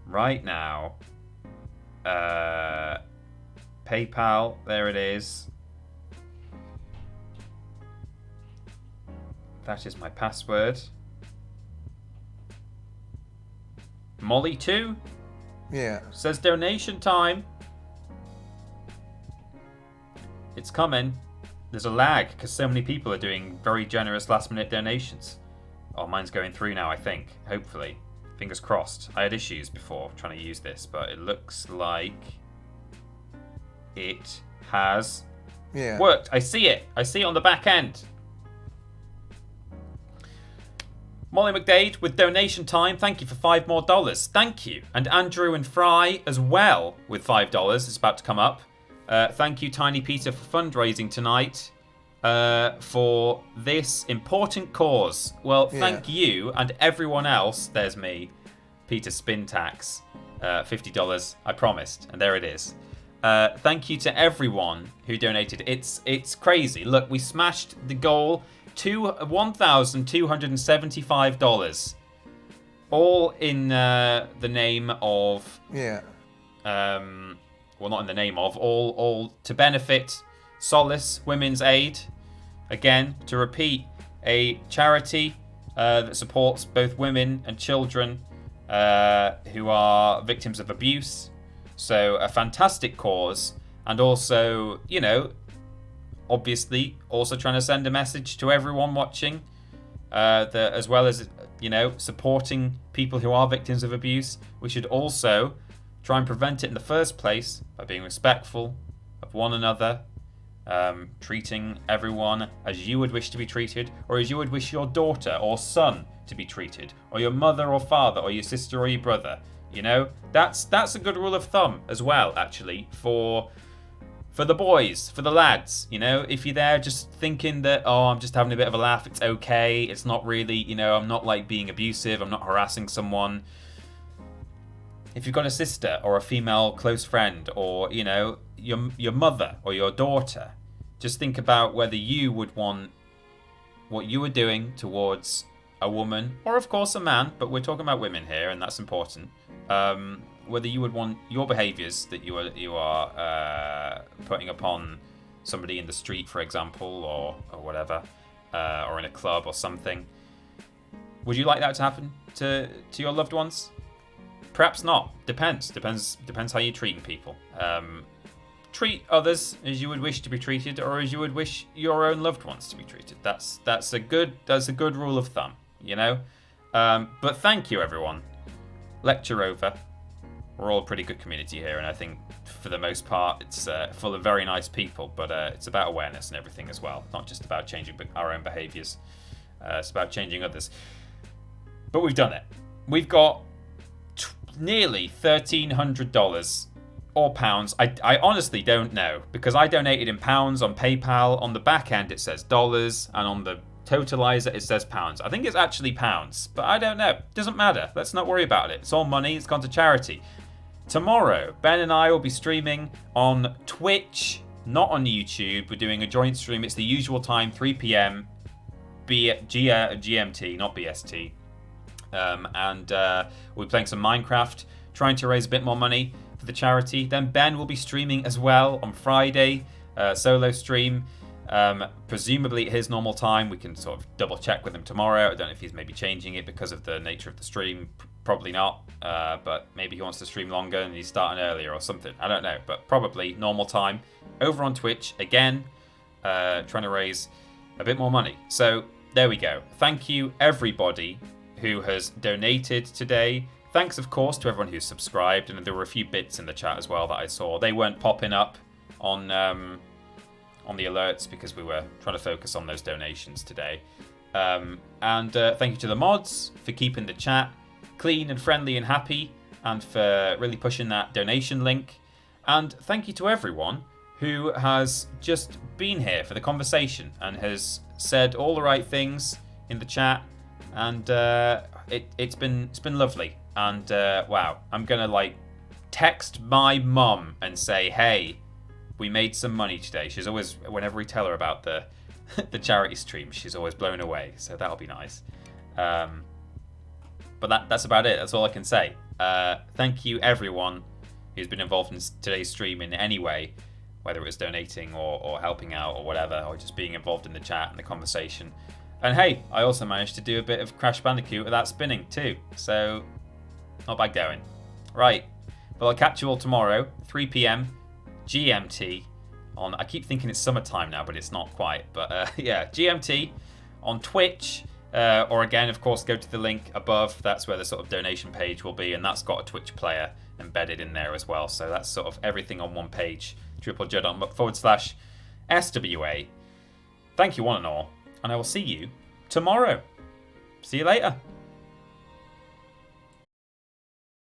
right now. PayPal, there it is. That is my password. Molly2? Yeah. Says donation time. It's coming. There's a lag because so many people are doing very generous last minute donations. Oh, mine's going through now, I think. Hopefully. Fingers crossed. I had issues before trying to use this, but it looks like it has worked. I see it. I see it on the back end. Molly McDade with donation time. Thank you for $5 more. Thank you. And Andrew and Fry as well with $5. It's about to come up. Thank you, Tiny Peter, for fundraising tonight for this important cause. Well, thank you and everyone else. There's me, Peter Spintax, $50. I promised, and there it is. Thank you to everyone who donated. It's crazy. Look, we smashed the goal to $1,275. All in the name of well, not in the name of, all to benefit Solace Women's Aid. Again, to repeat, a charity that supports both women and children who are victims of abuse. So a fantastic cause, and also, you know, obviously also trying to send a message to everyone watching that as well as, you know, supporting people who are victims of abuse, we should also try and prevent it in the first place by being respectful of one another, treating everyone as you would wish to be treated, or as you would wish your daughter or son to be treated, or your mother or father, or your sister or your brother. You know, that's a good rule of thumb as well, actually, for the boys, for the lads. You know, if you're there just thinking that, oh, I'm just having a bit of a laugh, it's okay, it's not really, you know, I'm not like being abusive, I'm not harassing someone. If you've got a sister or a female close friend, or, you know, your mother or your daughter, just think about whether you would want what you were doing towards a woman, or of course a man, but we're talking about women here, and that's important. Whether you would want your behaviours that you are putting upon somebody in the street, for example, or whatever, or in a club or something. Would you like that to happen to your loved ones? Perhaps not. Depends how you're treating people. Treat others as you would wish to be treated, or as you would wish your own loved ones to be treated. That's a good rule of thumb, you know. But thank you, everyone. Lecture over. We're all a pretty good community here, and I think for the most part it's full of very nice people. But it's about awareness and everything as well, not just about changing our own behaviours. It's about changing others. But we've done it. We've got nearly $1,300 or pounds. I honestly don't know, because I donated in pounds on PayPal. On the back end it says dollars, and on the totalizer it says pounds. I think it's actually pounds, but I don't know. Doesn't matter. Let's not worry about it. It's all money. It's gone to charity. Tomorrow, Ben and I will be streaming on Twitch, not on YouTube. We're doing a joint stream. It's the usual time, 3 p.m. GMT, not BST. And we'll be playing some Minecraft, trying to raise a bit more money for the charity. Then Ben will be streaming as well on Friday, solo stream, presumably at his normal time. We can sort of double check with him tomorrow. I don't know if he's maybe changing it because of the nature of the stream. Probably not, but maybe he wants to stream longer and he's starting earlier or something. I don't know, but probably normal time over on Twitch again, trying to raise a bit more money. So there we go. Thank you everybody who has donated today. Thanks, of course, to everyone who's subscribed, and there were a few bits in the chat as well that I saw. They weren't popping up on the alerts because we were trying to focus on those donations today. And thank you to the mods for keeping the chat clean and friendly and happy, and for really pushing that donation link. And thank you to everyone who has just been here for the conversation and has said all the right things in the chat. And it's been lovely. And wow, I'm gonna text my mum and say, hey, we made some money today. She's always, whenever we tell her about the the charity stream, she's always blown away. So that'll be nice. But that's about it. That's all I can say. Thank you everyone who's been involved in today's stream in any way, whether it was donating or helping out or whatever, or just being involved in the chat and the conversation. And hey, I also managed to do a bit of Crash Bandicoot without spinning too, so not bad going. Right, well, I'll catch you all tomorrow, 3 p.m. GMT on, I keep thinking it's summertime now, but it's not quite, but yeah, GMT on Twitch, or again, of course, go to the link above. That's where the sort of donation page will be, and that's got a Twitch player embedded in there as well, so that's sort of everything on one page, TripleJump.com/SWA. Thank you one and all, and I will see you tomorrow. See you later.